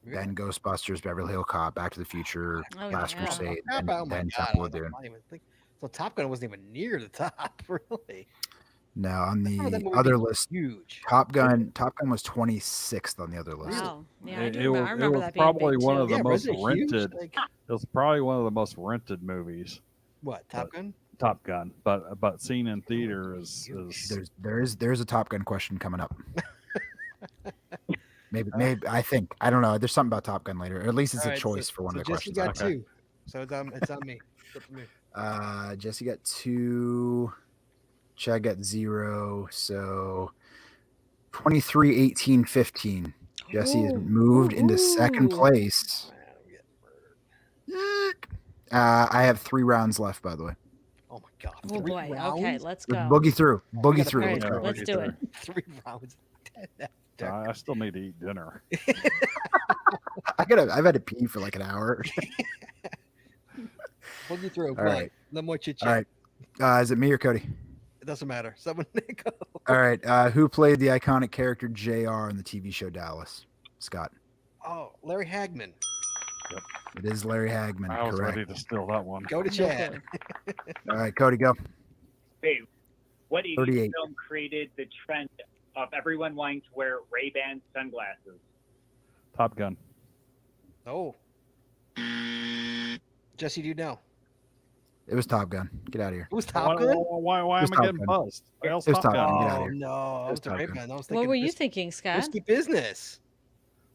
then Ghostbusters, Beverly Hills Cop, Back to the Future, Oh, Last yeah. Crusade, Oh, then, my then God, Temple I of Doom. don't even think so. Top Gun wasn't even near the top, really. Now on remember that the movie other being list, Huge. Top Gun was 26th on the other list. Wow. Yeah, I It, do it remember. was, I it remember was that being probably big one too. of the Yeah, most wasn't it huge? rented. Like, It was probably one of the most rented movies. what, Top Gun? Top Gun, but seen in theater is There's a Top Gun question coming up. maybe I think I don't know. There's something about Top Gun later, or at least it's All a right, choice for one so of the Jesse questions. got two. So it's on me. Flip for me. Jesse got 2. Chad got 0. So 23, 18, 15. Jesse has moved into second Ooh. place. Man, I'm getting murdered. I have 3 rounds left, by the way. Oh my God. Oh 3 boy. rounds? Okay, let's Let's go. Boogie through. Boogie gotta through. All Let's right, go. let's do it. 3 rounds. I still need to eat dinner. I've had to pee for like an hour. Boogie through. All Come on. right. No more chit All chat. right. Is it me or Cody? It doesn't matter. Someone go. All right. Who played the iconic character JR in the TV show Dallas? Scott. Oh, Larry Hagman. It is Larry Hagman. I was Correct. ready to steal that one. Go to No Chad. clue. All right, Cody, go. Wait, what 80s 38. film created the trend of everyone wanting to wear Ray-Ban sunglasses? Top Gun. Oh. Jesse, do you know? It was Top Gun. Get out of here. It was Why, Top Gun? why It's am I Top getting Gun. buzzed? Why else It was Top Top Gun. Gun? Get out of Oh here. no, I was the Top Ray Gun. Ban. I was thinking What were you Ris- thinking, Scott? risky business.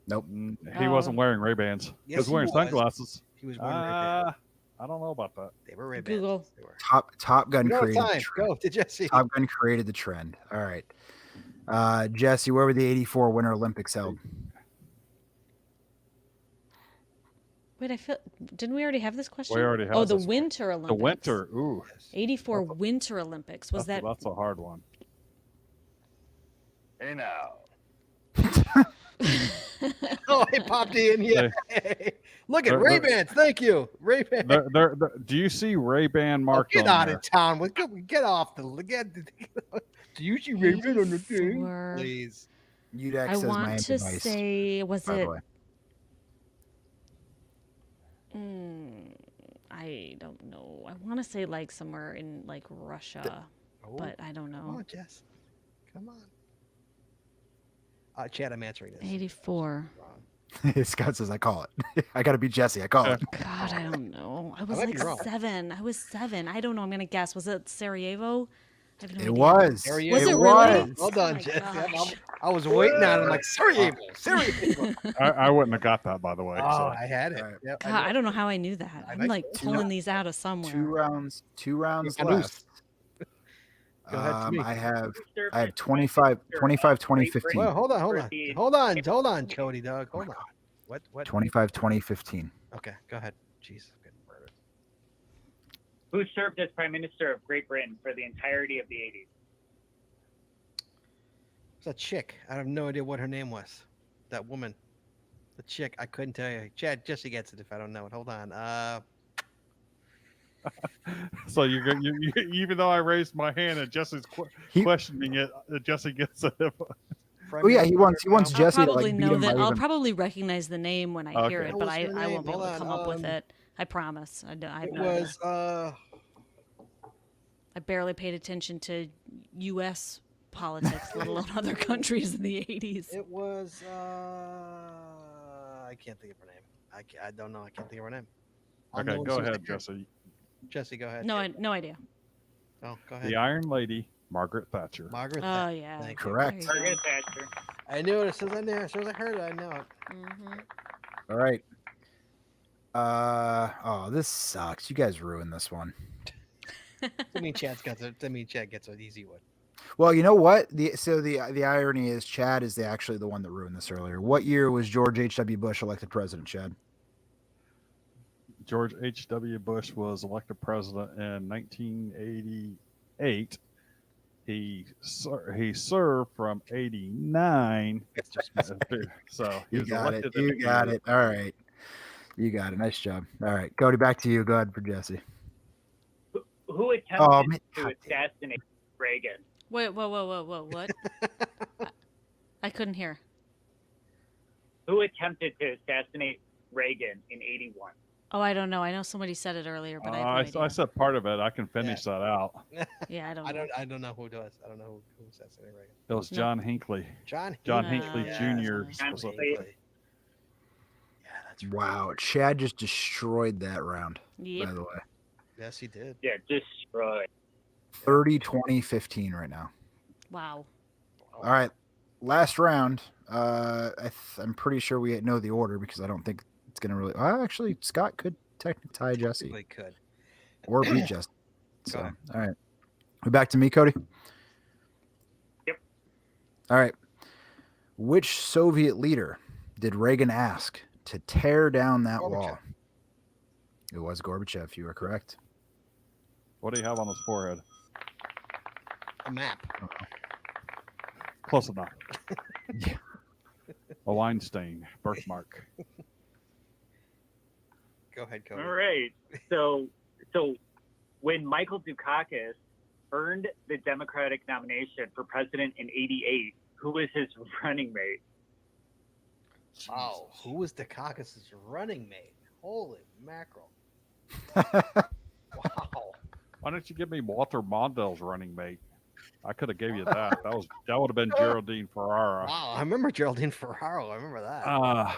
Nope. He Oh. wasn't wearing Ray-Bans. He Yes, was he wearing was. sunglasses. He was wearing Ray Ban. I don't know about that. They were Ray Ban. Google. They were. Top Gun You don't have created the time. trend. Go to Jesse. Top Gun created the trend. All right. Jesse, where were the 84 Winter Olympics held? Wait, didn't we already have this question? already have Oh, the this one. Winter The Olympics. winter. Ooh, 84 Winter Olympics. Was that that's a hard one. Hey now. Oh, it popped in. Yeah. Look at They're- Ray Bans. Thank you, Ray Ban. Do you see Ray-Ban Oh, marked get on out there? of town. Get off the. Do you see Ray Ban on the thing? 84. Please. UDEX I says want Miami to Vice, say, was by the it? way. I don't know. I want to say like somewhere in like Russia, Oh, but I don't come know. on, Jess. Come on. Chad, I'm answering this. 84. Wrong. Scott says, I call it. I got to beat Jesse. I call it. God, I don't know. I was might be like wrong. 7. I was 7. I don't know. I'm gonna guess. Was it Sarajevo? I have no It idea. was. There he Was is. it was. really? Well Oh done, my Jess. gosh. I was waiting on it. I'm like, Sarajevo. Sarajevo. I wouldn't have got that, by the way. Oh, so. I had it. All right. Yep, God, know. I don't know how I knew that. I I'm like like that. pulling these out of somewhere. 2 rounds Got loose. left. Go ahead to me. I have Who served I have as 25, Prime 25 20, Minister of Great 15. Well, hold on, For the- Cody, Doug. Hold on. What? 25, 20, 15. Okay, go ahead. Jeez, I'm getting murdered. Who served as Prime Minister of Great Britain for the entirety of the 80s? It's a chick. I have no idea what her name was. That woman. The chick. I couldn't tell you. Chad, Jesse gets it if I don't know it. Hold on. So you even though I raised my hand and Jesse's He- questioning it, Jesse gets it. Oh yeah, he wants Prime Jesse to, I'll probably like, beat know him by that. I'll even- probably recognize the name when I hear Okay. it, What but was I her won't name? be able Hold to come on, up with it. I promise. I have It no idea. was I barely paid attention to U.S. politics, let alone other countries in the 80s. I can't think of her name. I don't know. I can't think of her name. I'll Okay, know as go soon as I ahead, hear it. Jesse. Jesse, go ahead. No idea. Oh, go ahead. The Iron Lady, Margaret Thatcher. Margaret. Oh, Thatcher. yeah. Thank you. Correct. There you Margaret Thatcher. I knew it as soon as I knew it. As soon as I heard it, I know it. All right. Oh, this sucks. You guys ruined this one. I mean, Chad gets an easy one. Well, you know what? The irony is Chad is actually the one that ruined this earlier. What year was George H.W. Bush elected president, Chad? George H.W. Bush was elected president in 1988. He served from 89. So he You was got it. elected in You got 88. it. All right. You got it. Nice job. All right. Cody, back to you. Go ahead for Jesse. Who attempted Oh, man. to assassinate Reagan? Wait, whoa, what? I couldn't hear. Who attempted to assassinate Reagan in 81? Oh, I don't know. I know somebody said it earlier, but I have no idea. I said part of it. I can finish that out. Yeah, I don't know. I don't know who does. I don't know who assassinated Reagan. It was No. John Hinckley. John Hinckley Yeah, Jr. John was a- Hinckley. Yeah, that's right. Wow, Chad just destroyed that round. Yep. By the way, Yes, he did. Yeah, destroyed. 30, 20, 15 right now. Wow. All right, last round. I'm pretty sure we know the order because I don't think it's gonna really. Actually, Scott could technically tie Jesse They could. or beat Jesse. So, ahead. all right, we back to me, Cody. Yep. All right. Which Soviet leader did Reagan ask to tear down that Gorbachev. wall? It was Gorbachev. You are correct. What do you have on his forehead? A map. Close enough. A Weinstein birthmark. Go ahead, Cody. All right. So when Michael Dukakis earned the Democratic nomination for president in 88, who was his running mate? Wow. Who was Dukakis' running mate? Holy mackerel. Wow. Why don't you give me Walter Mondale's running mate? I could have gave you that. That would have been Geraldine Ferrara. Wow. I remember Geraldine Ferraro. I remember that.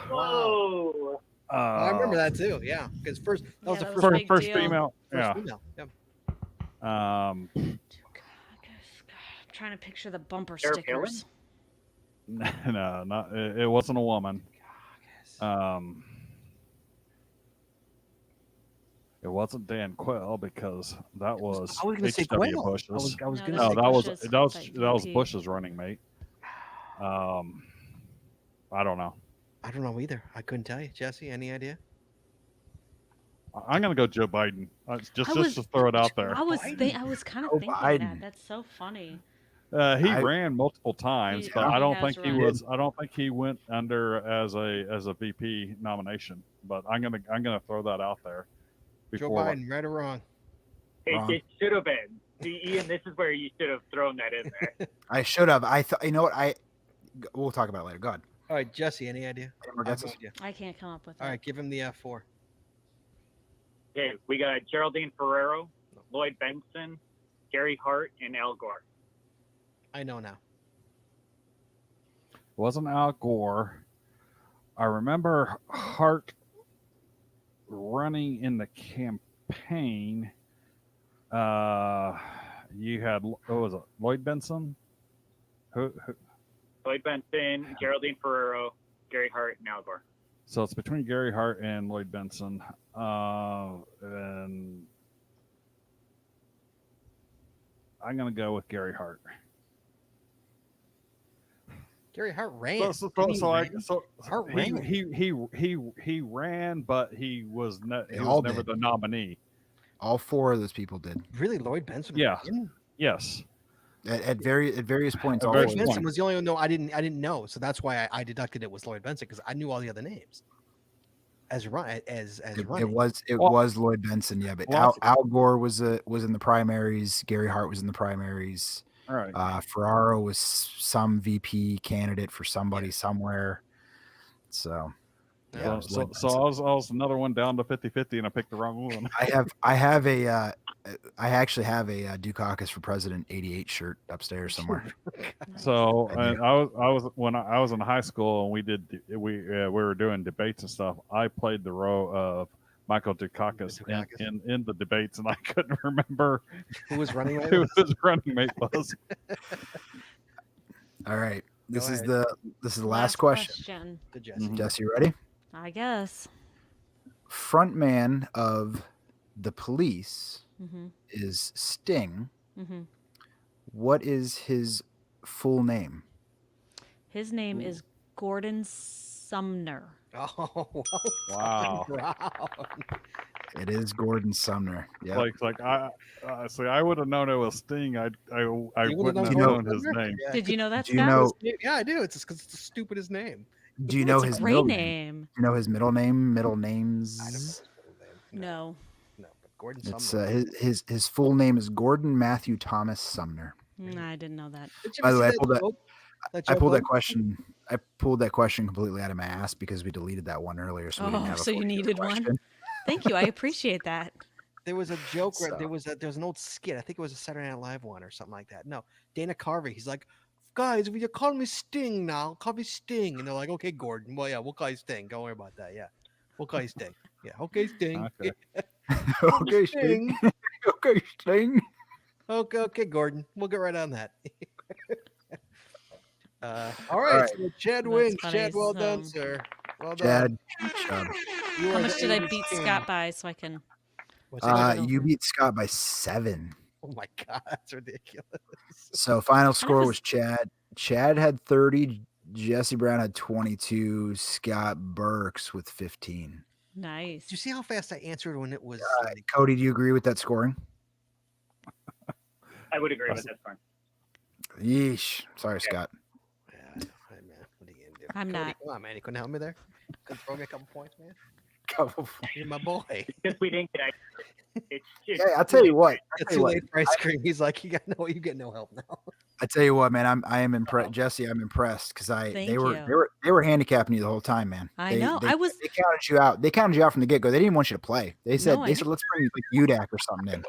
Whoa. I remember that too. Yeah. Because first, that was Yeah, the that first, was a big first deal. female. first Yeah. female. Yep. Um, God, I'm trying to picture the bumper Sarah stickers. no, not it wasn't a woman. It wasn't Dan Quayle because that was I was going to say H.W. Quayle. Bush's. I was No, going to No, say that was Bush's that was like that was VP. Bush's running mate. I don't know. I don't know either. I couldn't tell you. Jesse, any idea? I'm gonna go Joe Biden. Just was- to throw it out there. I was kind of Joe thinking Biden. that. That's so funny. He I- ring multiple times, He- but he I don't has think he run. was. I don't think he went under as a VP nomination. But I'm gonna throw that out there. Joe Before Biden, right or wrong? Wrong. It should have been. See, Ian, this is where you should have thrown that in there. I should have. I thought. You know what? We'll talk about it later. Go ahead. All right, Jesse, any idea? Any more I'll guesses? go with you. I can't come up with All it. right, give him the F4. Okay, we got Geraldine Ferraro, Lloyd Benson, Gary Hart, and Al Gore. I know now. it wasn't Al Gore. I remember Hart running in the campaign. You had what was it? Lloyd Benson. Who? Lloyd Benson, Geraldine Ferraro, Gary Hart, and Al Gore. So it's between Gary Hart and Lloyd Benson. And I'm going to go with Gary Hart. Gary Hart ran. So Didn't he ran? Hart ran. he ran, but he was They all never did. the nominee. All four of those people did Really, Lloyd Benson? Yeah. ran? Yes. at various points. At All various four. Lloyd point. Benson was the only one. No, I didn't know. So that's why I deducted it was Lloyd Benson because I knew all the other names. As run as It running. was Well- was Lloyd Benson, yeah, but Well, Al Gore was in the primaries. Gary Hart was in the primaries. All right. Ferraro was some VP candidate for somebody somewhere. So yeah, it was Lloyd So Benson. I was another one down to 50-50 and I picked the wrong one. I actually have a Dukakis for President '88 shirt upstairs somewhere. So I and I was when I was in high school and we were doing debates and stuff. I played the role of Michael Dukakis Dukakis. in the debates, and I couldn't remember Who was running? who his running mate was. All right, this is ahead. the last question. To Jesse. Mhm. Jesse, you ready? I guess. Frontman of the Police Mm-hmm. is Sting. Mm-hmm. What is his full name? His name is Gordon Sumner. Oh, well, Wow. wow. It is Gordon Sumner. Yeah. Like I see. I would have known it was Sting. I You wouldn't would've have known known his Sumner? name. Yeah, Did you know that, Do you Scott? know? Yeah, I do. It's just because it's the stupidest name. Do you know It's his a great middle name. Do you know his middle name? Middle names. I don't know his middle name. No. No, but Gordon It's Sumner. his full name is Gordon Matthew Thomas Sumner. I didn't know that. Did you by ever the see way, I that pulled that- joke? Let I Joe pulled that Budden- question. I pulled that question completely out of my ass because we deleted that one earlier, so we didn't Oh, have a so you full needed one? question. Thank you. I appreciate that. There was a joke. So- There was an old skit. I think it was a Saturday Night Live one or something like that. No, Dana Carvey. He's like, guys, if you call me Sting now, call me Sting. And they're like, okay, Gordon. Well, yeah, we'll call you Sting. Don't worry about that. Yeah, we'll call you Sting. Yeah, okay, Sting. Okay. Okay, Sting. Okay, Sting. Okay, Gordon. We'll get right on that. All right, right. so Chad That's wins. funny, Chad, well done, so- sir. Well done. Chad. Good job. You How are much the did I 80s beat king. Scott by so I can? What's that? You beat Scott by 7. Oh my god, that's ridiculous. So final score was- was Chad. Chad had 30. Jesse Brown had 22. Scott Burks with 15. Nice. Did you see how fast I answered when it was? like, Cody, do you agree with that scoring? I would agree with that scoring. Yeesh. Sorry, Scott. yeah, I know. Hey, man, what are you gonna do? I'm Cody, not. Come on, man. You couldn't help me there. Couldn't throw me a couple points, man. Couple- You're my boy. Because we didn't get ice cream. It's just, Hey, I'll tell you what. It's too late for ice cream. He's like, you get no help now. I tell you what, man. I am impressed, Jesse. I'm impressed because Thank they you. were handicapping you the whole time, man. I They- know. They, I was. they counted you out. They counted you out from the get go. They didn't want you to play. They said No, I let's bring like UDAC or something in.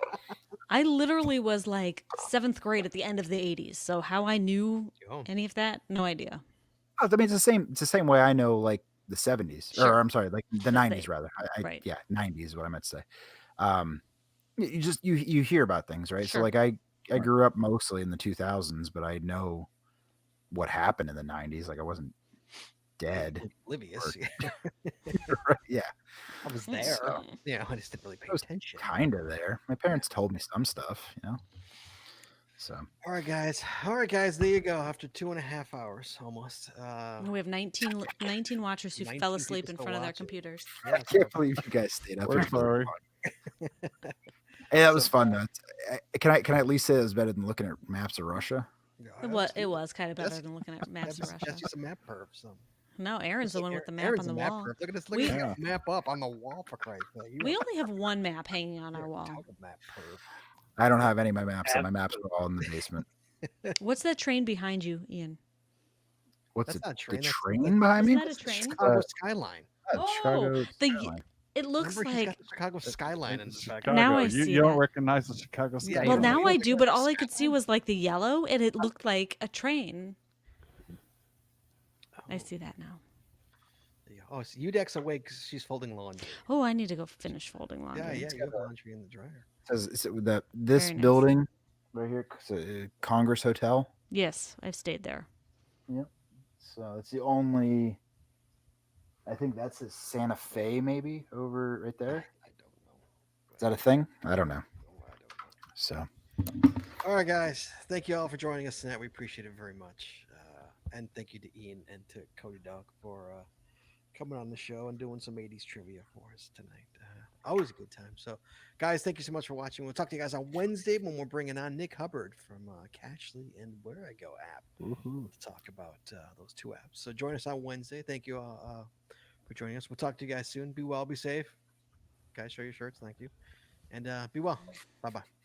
I literally was like 7th grade at the end of the 80s. So how I knew You home. any of that, no idea. I mean, it's the same. It's the same way I know like the 70s, Sure. or I'm sorry, like the Same 90s thing. rather. Right. Yeah, 90s is what I meant to say. You just you hear about things, right? So Sure. like I grew up mostly in the 2000s, but I know what happened in the 90s. Like I wasn't dead. Oblivious. Yeah, I was Yes. there. So- Yeah, I just didn't really pay was attention. kind of there. My parents told me some stuff, So All right, guys. There you go. After 2.5 hours, almost. We have 19 watchers who 19 fell people asleep in still front of their watching. computers. Yeah, I can't believe you guys stayed up. We're It was really sorry. fun. Hey, that was fun though. Can I at least say it was better than looking at maps of Russia? It was kind of better That's- than looking at maps of Russia. That's just a map perv. So. No, Aaron's the one with the map Aaron's on the a map wall. perv. Look at this. Look We- at the map up on the wall for Christ's sake. You We are- only have one map hanging on you're our a wall. total map perv. I don't have any of my maps. My maps are all in the basement. What's that train behind you, Ian? What's That's the, not a train, the that's- train behind me? Isn't that a train? Chicago skyline. Oh, Skyline. it looks Remember, he's like. got the Chicago skyline in the back. Chicago. Now I you, see you don't that. recognize the Chicago Yeah, skyline. Well, you now don't I think do, that's but a all I could see was like the yellow, and it looked like a train. I see that now. Oh, so Udek's awake 'cause she's folding laundry. Oh, I need to go finish folding laundry. Yeah, you have laundry in the dryer. Says this Very nice. building right here, Congress Hotel. Yes, I've stayed there. So it's the only. I think that's a Santa Fe, maybe over right there. I don't know. Is that a thing? I don't know. I don't know. So All right, guys. Thank you all for joining us tonight. We appreciate it very much. And thank you to Ian and to Cody Dog for coming on the show and doing some 80s trivia for us tonight. Always a good time. So, guys, thank you so much for watching. We'll talk to you guys on Wednesday when we're bringing on Nick Hubbard from Cashly and Where I Go app to talk about those two apps. So, join us on Wednesday. Thank you all for joining us. We'll talk to you guys soon. Be well, be safe. Guys, show your shirts. Thank you. And be well. Bye bye.